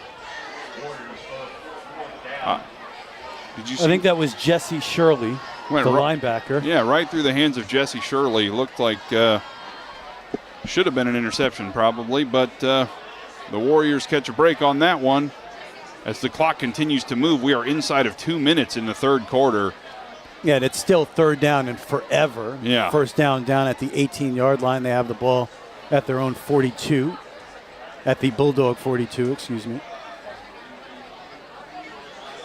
did you see? I think that was Jesse Shirley, the linebacker. Yeah, right through the hands of Jesse Shirley. Looked like should have been an interception probably, but the Warriors catch a break on that one. As the clock continues to move, we are inside of 2 minutes in the third quarter. Yeah, and it's still 3rd down and forever. Yeah. First down at the 18-yard line. They have the ball at their own 42, at the Bulldog 42, excuse me.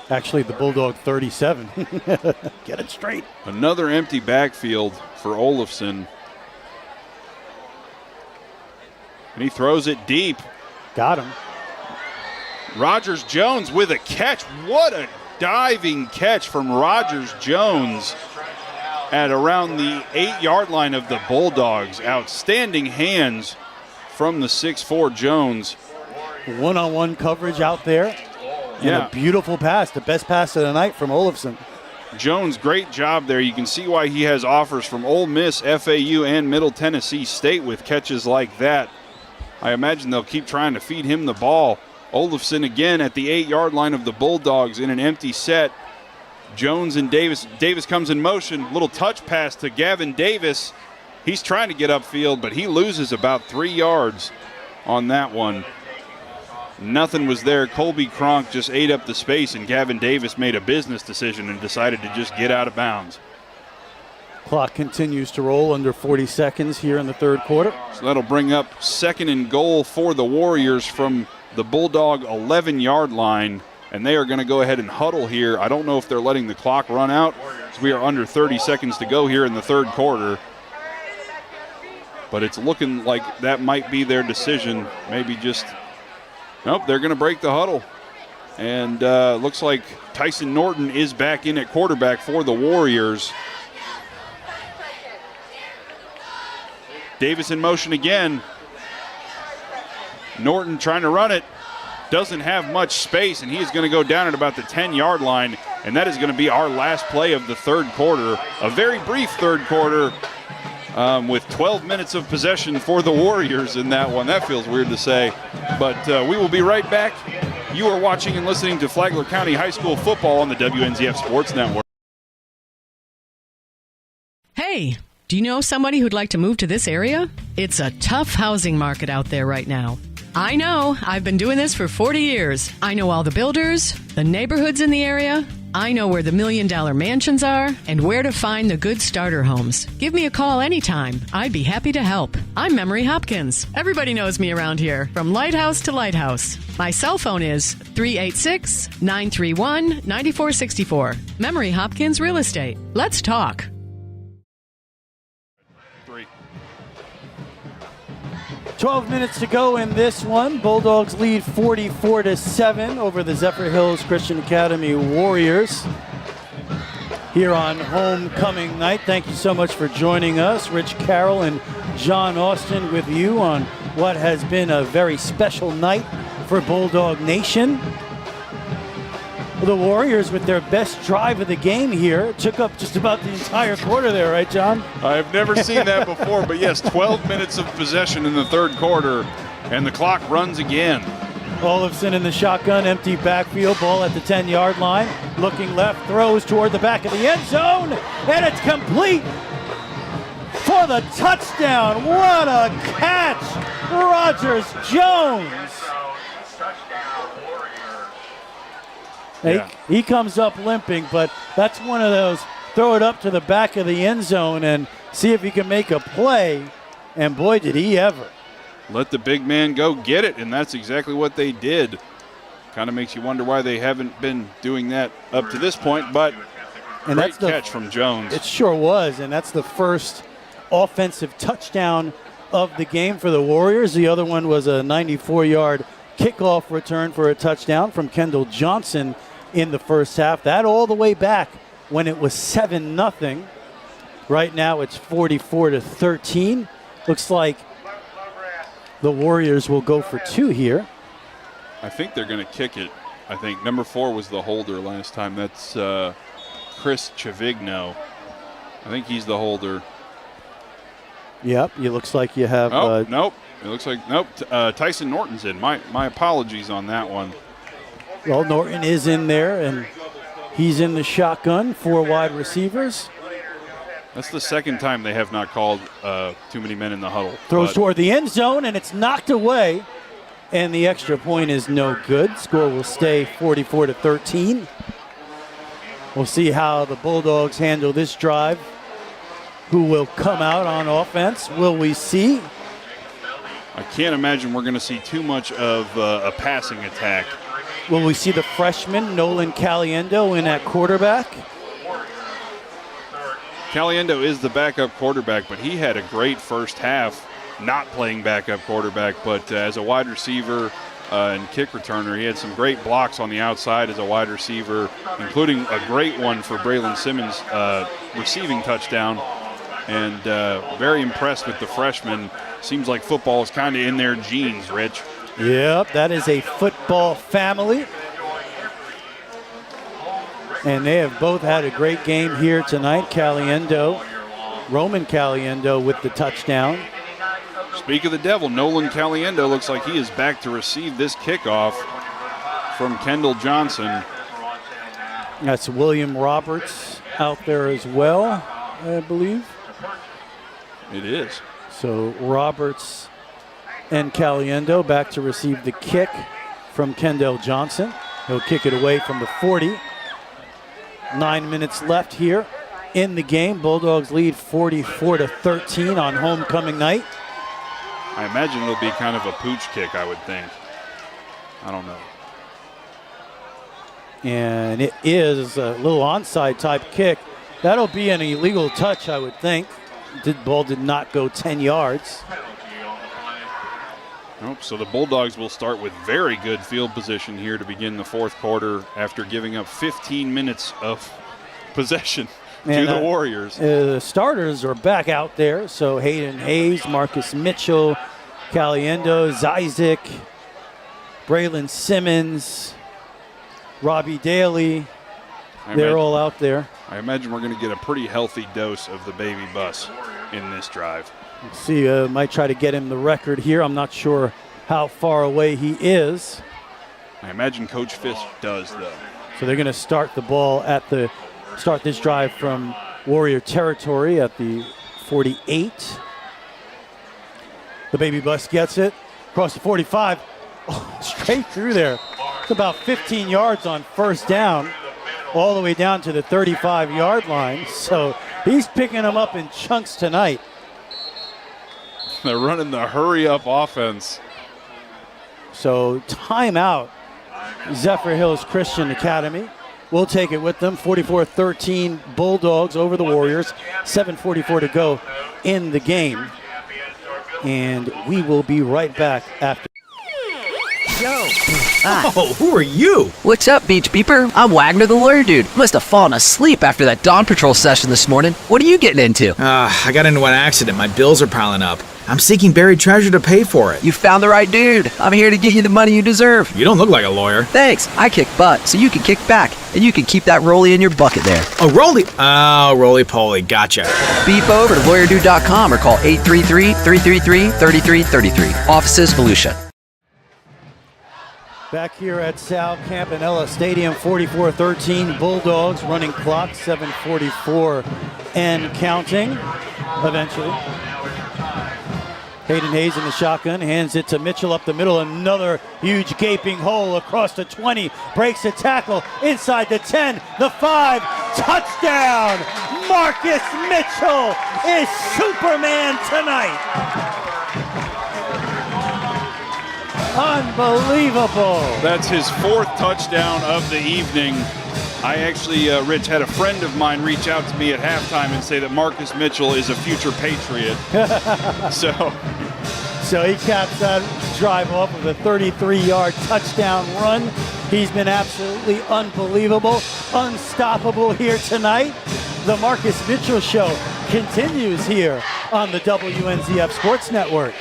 Actually, the Bulldog 37. Get it straight. Another empty backfield for Olafson. And he throws it deep. Got him. Rogers Jones with a catch. What a diving catch from Rogers Jones at around the 8-yard line of the Bulldogs. Outstanding hands from the 6'4 Jones. One-on-one coverage out there. Yeah. And a beautiful pass, the best pass of the night from Olafson. Jones, great job there. You can see why he has offers from Ole Miss, FAU, and Middle Tennessee State with catches like that. I imagine they'll keep trying to feed him the ball. Olafson again at the 8-yard line of the Bulldogs in an empty set. Jones and Davis. Davis comes in motion. Little touch pass to Gavin Davis. He's trying to get upfield, but he loses about 3 yards on that one. Nothing was there. Colby Kronk just ate up the space, and Gavin Davis made a business decision and decided to just get out of bounds. Clock continues to roll under 40 seconds here in the third quarter. So that'll bring up 2nd and goal for the Warriors from the Bulldog 11-yard line, and they are going to go ahead and huddle here. I don't know if they're letting the clock run out, as we are under 30 seconds to go here in the third quarter. But it's looking like that might be their decision. Maybe just, nope, they're going to break the huddle. And looks like Tyson Norton is back in at quarterback for the Warriors. Davis in motion again. Norton trying to run it. Doesn't have much space, and he is going to go down at about the 10-yard line, and that is going to be our last play of the third quarter. A very brief third quarter with 12 minutes of possession for the Warriors in that one. That feels weird to say, but we will be right back. You are watching and listening to Flagler County High School football on the WNZF Sports Network. Hey, do you know somebody who'd like to move to this area? It's a tough housing market out there right now. I know. I've been doing this for 40 years. I know all the builders, the neighborhoods in the area. I know where the $1 million mansions are and where to find the good starter homes. Give me a call anytime. I'd be happy to help. I'm Memory Hopkins. Everybody knows me around here, from lighthouse to lighthouse. My cell phone is 386-931-9464. Memory Hopkins Real Estate. Let's talk. 12 minutes to go in this one. Bulldogs lead 44-7 over the Zephyrhills Christian Academy Warriors here on homecoming night. Thank you so much for joining us. Rich Carroll and John Austin with you on what has been a very special night for Bulldog Nation. The Warriors, with their best drive of the game here, took up just about the entire quarter there, right, John? I've never seen that before, but yes, 12 minutes of possession in the third quarter, and the clock runs again. Olafson in the shotgun, empty backfield, ball at the 10-yard line. Looking left, throws toward the back of the end zone, and it's complete for the touchdown. What a catch! Rogers Jones. Yeah. He comes up limping, but that's one of those, throw it up to the back of the end zone and see if he can make a play, and boy, did he ever. Let the big man go get it, and that's exactly what they did. Kind of makes you wonder why they haven't been doing that up to this point, but and great catch from Jones. It sure was, and that's the first offensive touchdown of the game for the Warriors. The other one was a 94-yard kickoff return for a touchdown from Kendall Johnson in the first half. That all the way back when it was 7-0. Right now it's 44-13. Looks like the Warriors will go for two here. I think they're going to kick it. I think number 4 was the holder last time. That's Chris Chavigno. I think he's the holder. Yep, it looks like you have... Nope. It looks like, nope, Tyson Norton's in. My apologies on that one. Well, Norton is in there, and he's in the shotgun, 4 wide receivers. That's the second time they have not called too many men in the huddle. Throws toward the end zone, and it's knocked away, and the extra point is no good. Score will stay 44-13. We'll see how the Bulldogs handle this drive. Who will come out on offense? Will we see? I can't imagine we're going to see too much of a passing attack. Will we see the freshman, Nolan Caliendo, in at quarterback? Caliendo is the backup quarterback, but he had a great first half not playing backup quarterback, but as a wide receiver and kick returner, he had some great blocks on the outside as a wide receiver, including a great one for Braylon Simmons' receiving touchdown. And very impressed with the freshman. Seems like football is kind of in their genes, Rich. Yep, that is a football family. And they have both had a great game here tonight. Roman Caliendo with the touchdown. Speak of the devil, Nolan Caliendo looks like he is back to receive this kickoff from Kendall Johnson. That's William Roberts out there as well, I believe. It is. So Roberts and Caliendo back to receive the kick from Kendall Johnson. He'll kick it away from the 40. 9 minutes left here in the game. Bulldogs lead 44-13 on homecoming night. I imagine it'll be kind of a pooch kick, I would think. I don't know. And it is a little onside type kick. That'll be an illegal touch, I would think. The ball did not go 10 yards. Nope, so the Bulldogs will start with very good field position here to begin the fourth quarter after giving up 15 minutes of possession to the Warriors. The starters are back out there, so Hayden Hayes, Marcus Mitchell, Caliendo, Zyzik, Braylon Simmons, Robbie Daly. They're all out there. I imagine we're going to get a pretty healthy dose of the baby bus in this drive. Let's see, might try to get him the record here. I'm not sure how far away he is. I imagine Coach Fisk does, though. So they're going to start this drive from Warrior territory at the 48. The baby bus gets it across the 45, straight through there. It's about 15 yards on first down, all the way down to the 35-yard line. So he's picking them up in chunks tonight. They're running the hurry-up offense. So timeout, Zephyrhills Christian Academy. We'll take it with them. 44-13 Bulldogs over the Warriors. 7:44 to go in the game. And we will be right back after. Yo. Oh, who are you? What's up, Beach Beeper? I'm Wagner the Lawyer Dude. Must have fallen asleep after that Dawn Patrol session this morning. What are you getting into? I got into an accident. My bills are piling up. I'm seeking buried treasure to pay for it. You found the right dude. I'm here to get you the money you deserve. You don't look like a lawyer. Thanks. I kick butt, so you can kick back. And you can keep that rolly in your bucket there. Oh, rolly? Oh, roly-poly. Gotcha. Beep over to lawyerdude.com or call 833-333-3333. Offices, Volusia. Back here at Sal Campanella Stadium, 44-13 Bulldogs, running clock, 7:44 and counting. Eventually, Hayden Hayes in the shotgun, hands it to Mitchell up the middle, another huge gaping hole across the 20, breaks a tackle inside the 10, the 5, touchdown! Marcus Mitchell is Superman tonight. Unbelievable. That's his fourth touchdown of the evening. I actually, Rich, had a friend of mine reach out to me at halftime and say that Marcus Mitchell is a future Patriot. So he caps that drive off with a 33-yard touchdown run. He's been absolutely unbelievable, unstoppable here tonight. The Marcus Mitchell Show continues here on the WNZF Sports Network.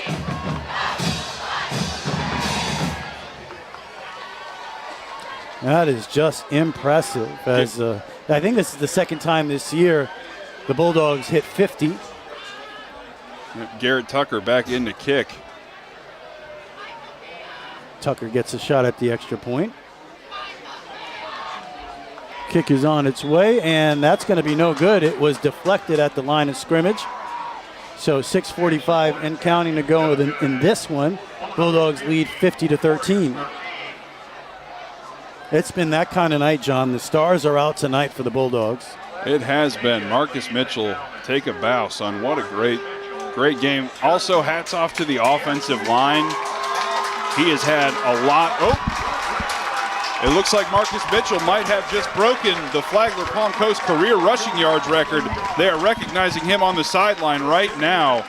That is just impressive. As I think this is the second time this year the Bulldogs hit 50. Garrett Tucker back in to kick. Tucker gets a shot at the extra point. Kick is on its way, and that's going to be no good. It was deflected at the line of scrimmage. So 6:45 and counting to go in this one. Bulldogs lead 50-13. It's been that kind of night, John. The stars are out tonight for the Bulldogs. It has been. Marcus Mitchell, take a bow, son. What a great game. Also, hats off to the offensive line. He has had a lot. Oh, it looks like Marcus Mitchell might have just broken the Flagler Palm Coast career rushing yards record. They are recognizing him on the sideline right now.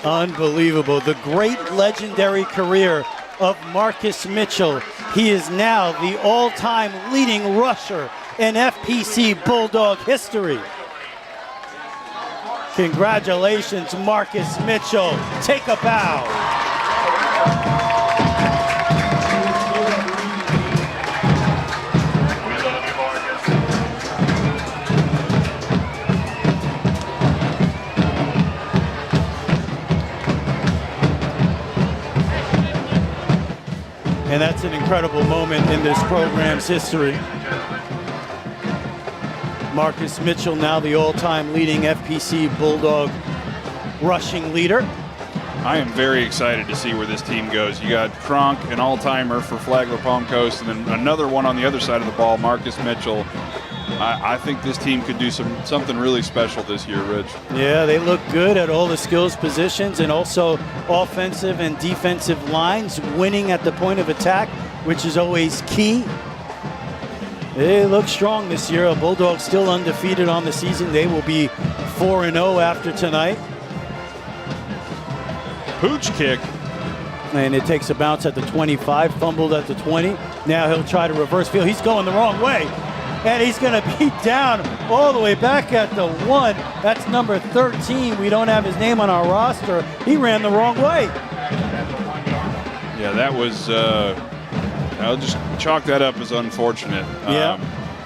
Unbelievable. The great legendary career of Marcus Mitchell. He is now the all-time leading rusher in FPC Bulldog history. Congratulations, Marcus Mitchell. Take a bow. And that's an incredible moment in this program's history. Marcus Mitchell, now the all-time leading FPC Bulldog rushing leader. I am very excited to see where this team goes. You got Kronk, an all-timer for Flagler Palm Coast, and then another one on the other side of the ball, Marcus Mitchell. I think this team could do something really special this year, Rich. Yeah, they look good at all the skills positions and also offensive and defensive lines, winning at the point of attack, which is always key. They look strong this year. A Bulldogs still undefeated on the season. They will be 4-0 after tonight. Pooch kick. And it takes a bounce at the 25, fumbled at the 20. Now he'll try to reverse field. He's going the wrong way. And he's going to be down all the way back at the 1. That's number 13. We don't have his name on our roster. He ran the wrong way. Yeah, that was, I'll just chalk that up as unfortunate. Yeah.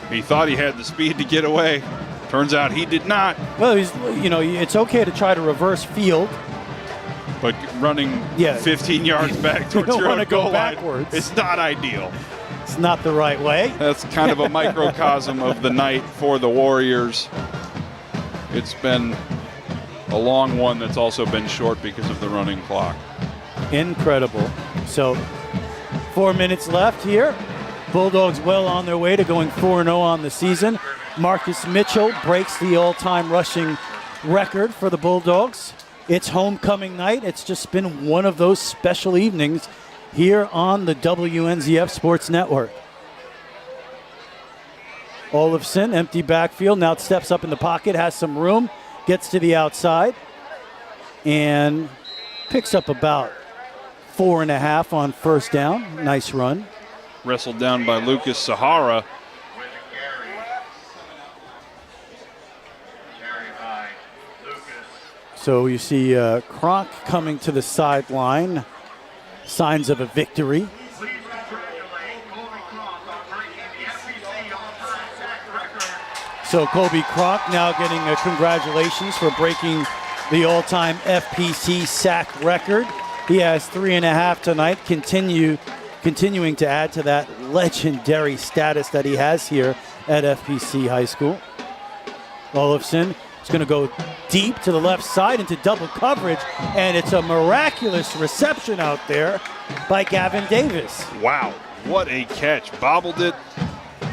He thought he had the speed to get away. Turns out he did not. Well, it's okay to try to reverse field. But running 15 yards back towards your own goal line, it's not ideal. It's not the right way. That's kind of a microcosm of the night for the Warriors. It's been a long one that's also been short because of the running clock. Incredible. So 4 minutes left here. Bulldogs well on their way to going 4-0 on the season. Marcus Mitchell breaks the all-time rushing record for the Bulldogs. It's homecoming night. It's just been one of those special evenings here on the WNZF Sports Network. Olofsson, empty backfield. Now it steps up in the pocket, has some room, gets to the outside, and picks up about 4.5 on first down. Nice run. Wrestled down by Lucas Sahara. So you see Kronk coming to the sideline. Signs of a victory. So Kobe Kronk now getting congratulations for breaking the all-time FPC sack record. He has 3.5 tonight, continuing to add to that legendary status that he has here at FPC High School. Olofsson is going to go deep to the left side into double coverage, and it's a miraculous reception out there by Gavin Davis. Wow, what a catch. Bobbled it,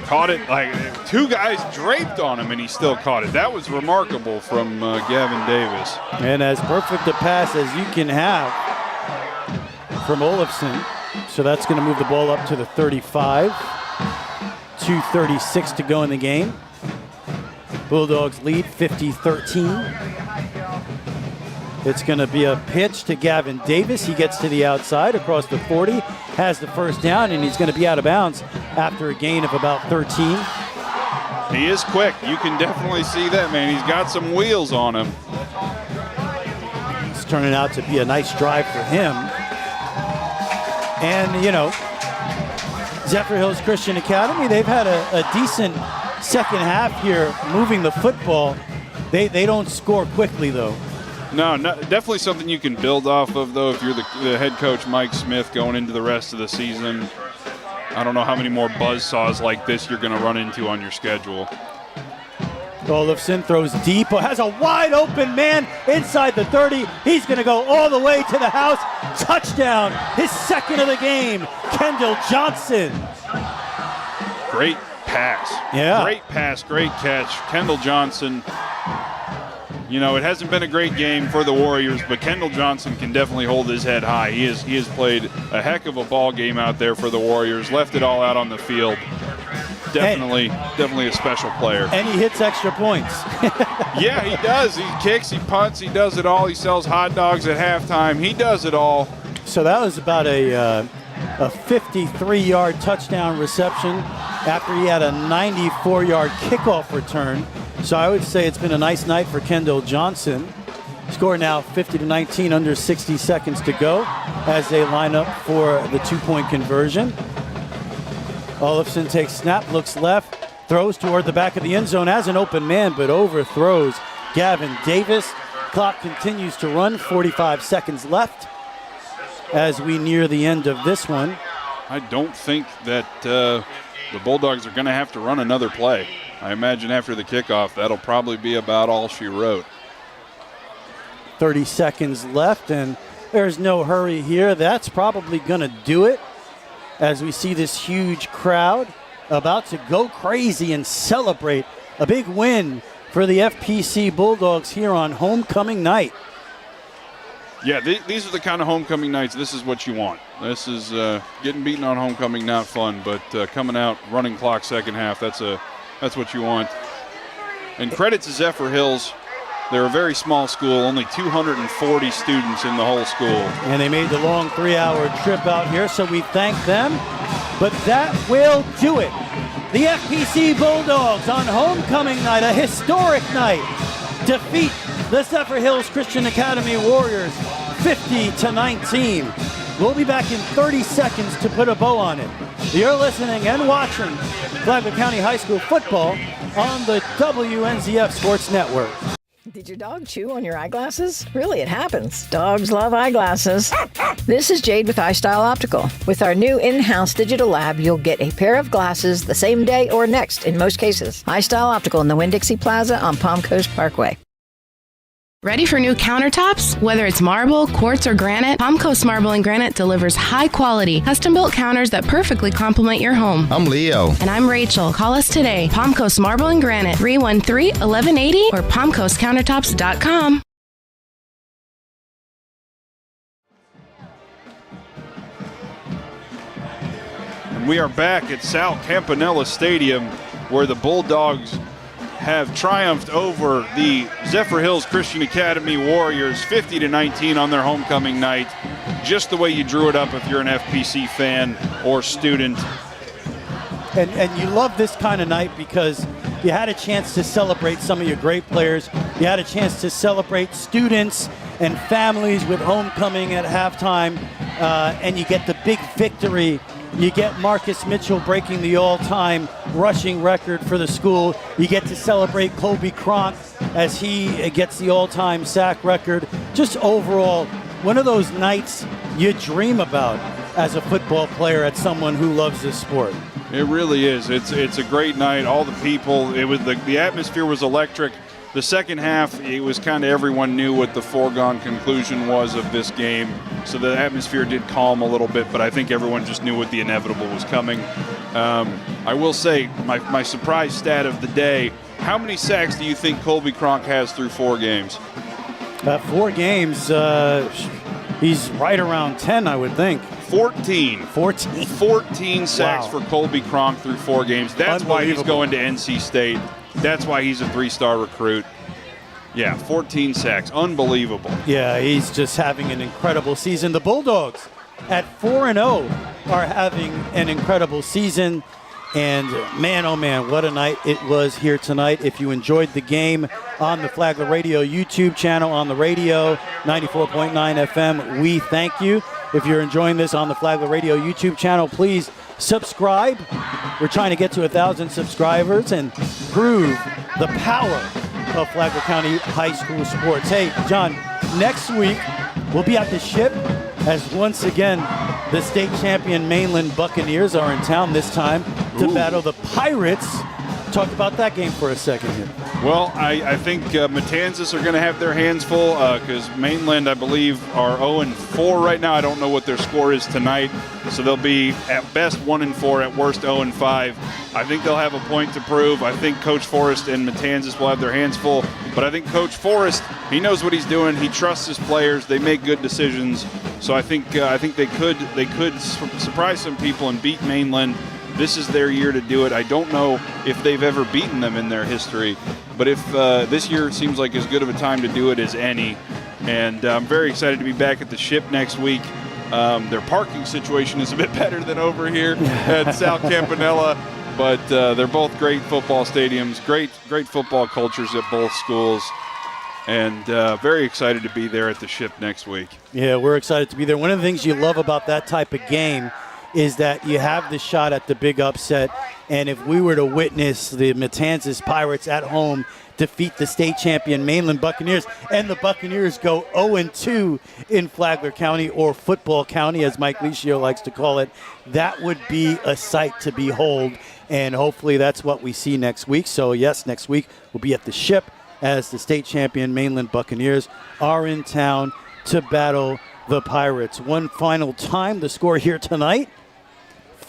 caught it. Like two guys draped on him, and he still caught it. That was remarkable from Gavin Davis. And as perfect a pass as you can have from Olofsson. So that's going to move the ball up to the 35. 2:36 to go in the game. Bulldogs lead 50-13. It's going to be a pitch to Gavin Davis. He gets to the outside across the 40, has the first down, and he's going to be out of bounds after a gain of about 13. He is quick. You can definitely see that, man. He's got some wheels on him. It's turning out to be a nice drive for him. And, Zephyrhills Christian Academy, they've had a decent second half here moving the football. They don't score quickly, though. No, definitely something you can build off of, though, if you're the head coach, Mike Smith, going into the rest of the season. I don't know how many more buzzsaws like this you're going to run into on your schedule. Olofsson throws deep, has a wide open man inside the 30. He's going to go all the way to the house. Touchdown, his second of the game. Kendall Johnson. Great pass. Yeah. Great pass, great catch. Kendall Johnson. It hasn't been a great game for the Warriors, but Kendall Johnson can definitely hold his head high. He has played a heck of a ball game out there for the Warriors. Left it all out on the field. Definitely a special player. And he hits extra points. Yeah, he does. He kicks, he punts, he does it all. He sells hot dogs at halftime. He does it all. So that was about a 53-yard touchdown reception after he had a 94-yard kickoff return. So I would say it's been a nice night for Kendall Johnson. Score now 50-19, under 60 seconds to go as they line up for the two-point conversion. Olofsson takes snap, looks left, throws toward the back of the end zone as an open man, but overthrows Gavin Davis. Clock continues to run, 45 seconds left as we near the end of this one. I don't think that the Bulldogs are going to have to run another play. I imagine after the kickoff, that'll probably be about all she wrote. 30 seconds left, and there's no hurry here. That's probably going to do it as we see this huge crowd about to go crazy and celebrate a big win for the FPC Bulldogs here on homecoming night. Yeah, these are the kind of homecoming nights. This is what you want. This is getting beaten on homecoming, not fun, but coming out, running clock second half, that's what you want. And credit to Zephyrhills They're a very small school, only 240 students in the whole school. And they made the long 3-hour trip out here, so we thank them. But that will do it. The FPC Bulldogs on homecoming night, a historic night, defeat the Zephyrhills Christian Academy Warriors 50-19. We'll be back in 30 seconds to put a bow on it. You're listening and watching Flagler County High School football on the WNZF Sports Network. Did your dog chew on your eyeglasses? Really, it happens. Dogs love eyeglasses. This is Jade with iStyle Optical. With our new in-house digital lab, you'll get a pair of glasses the same day or next in most cases. iStyle Optical in the Winn-Dixie Plaza on Palm Coast Parkway. Ready for new countertops? Whether it's marble, quartz, or granite, Palm Coast Marble and Granite delivers high-quality, custom-built counters that perfectly complement your home. I'm Leo. And I'm Rachel. Call us today. Palm Coast Marble and Granite, 313-1180 or palmcoastcountertops.com. And we are back at Sal Campanella Stadium, where the Bulldogs have triumphed over the Zephyrhills Christian Academy Warriors 50-19 on their homecoming night, just the way you drew it up if you're an FPC fan or student. And you love this kind of night because you had a chance to celebrate some of your great players. You had a chance to celebrate students and families with homecoming at halftime, and you get the big victory. You get Marcus Mitchell breaking the all-time rushing record for the school. You get to celebrate Colby Cronk as he gets the all-time sack record. Just overall, one of those nights you dream about as a football player, as someone who loves this sport. It really is. It's a great night. All the people. It was the atmosphere was electric. The second half, it was kind of everyone knew what the foregone conclusion was of this game. So the atmosphere did calm a little bit, but I think everyone just knew what the inevitable was coming. I will say, my surprise stat of the day, how many sacks do you think Colby Cronk has through 4 games? 4 games, he's right around 10, I would think. 14 sacks for Colby Cronk through 4 games. That's why he's going to NC State. That's why he's a 3-star recruit. Yeah, 14 sacks. Unbelievable. Yeah, he's just having an incredible season. The Bulldogs at 4-0 are having an incredible season. And man, oh man, what a night it was here tonight. If you enjoyed the game on the Flagler Radio YouTube channel, on the radio, 94.9 FM, we thank you. If you're enjoying this on the Flagler Radio YouTube channel, please subscribe. We're trying to get to 1,000 subscribers and prove the power of Flagler County High School sports. Hey, John, next week we'll be at the Ship as once again the state champion Mainland Buccaneers are in town, this time to battle the Pirates. Talk about that game for a second here. Well, I think Matanzas are going to have their hands full because Mainland, I believe, are 0-4 right now. I don't know what their score is tonight. So they'll be at best 1-4, at worst 0-5. I think they'll have a point to prove. I think Coach Forrest and Matanzas will have their hands full. But I think Coach Forrest, he knows what he's doing. He trusts his players. They make good decisions. So I think they could surprise some people and beat Mainland. This is their year to do it. I don't know if they've ever beaten them in their history, but if this year seems like as good of a time to do it as any. And I'm very excited to be back at the Ship next week. Their parking situation is a bit better than over here at Sal Campanella, but they're both great football stadiums, great football cultures at both schools. And very excited to be there at the Ship next week. Yeah, we're excited to be there. One of the things you love about that type of game is that you have the shot at the big upset. And if we were to witness the Matanzas Pirates at home defeat the state champion Mainland Buccaneers, and the Buccaneers go 0-2 in Flagler County, or Football County, as Mike Licio likes to call it, that would be a sight to behold. And hopefully that's what we see next week. So, yes, next week we'll be at the Ship as the state champion Mainland Buccaneers are in town to battle the Pirates. One final time, the score here tonight,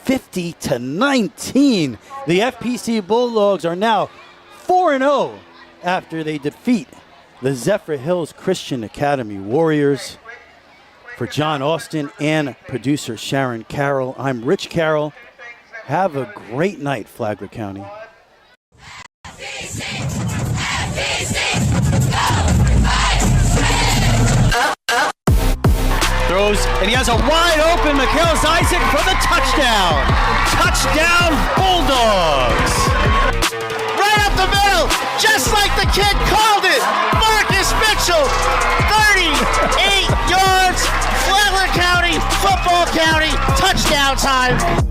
50-19. The FPC Bulldogs are now 4-0 after they defeat the Zephyrhills Christian Academy Warriors. For John Austin and producer Sharon Carroll, I'm Rich Carroll. Have a great night, Flagler County. FPC, FPC, go! And he has a wide open Michaelis Isaac for the touchdown. Touchdown, Bulldogs. Right up the middle, just like the kid called it. Marcus Mitchell, 38 yards. Flagler County, football county, touchdown time.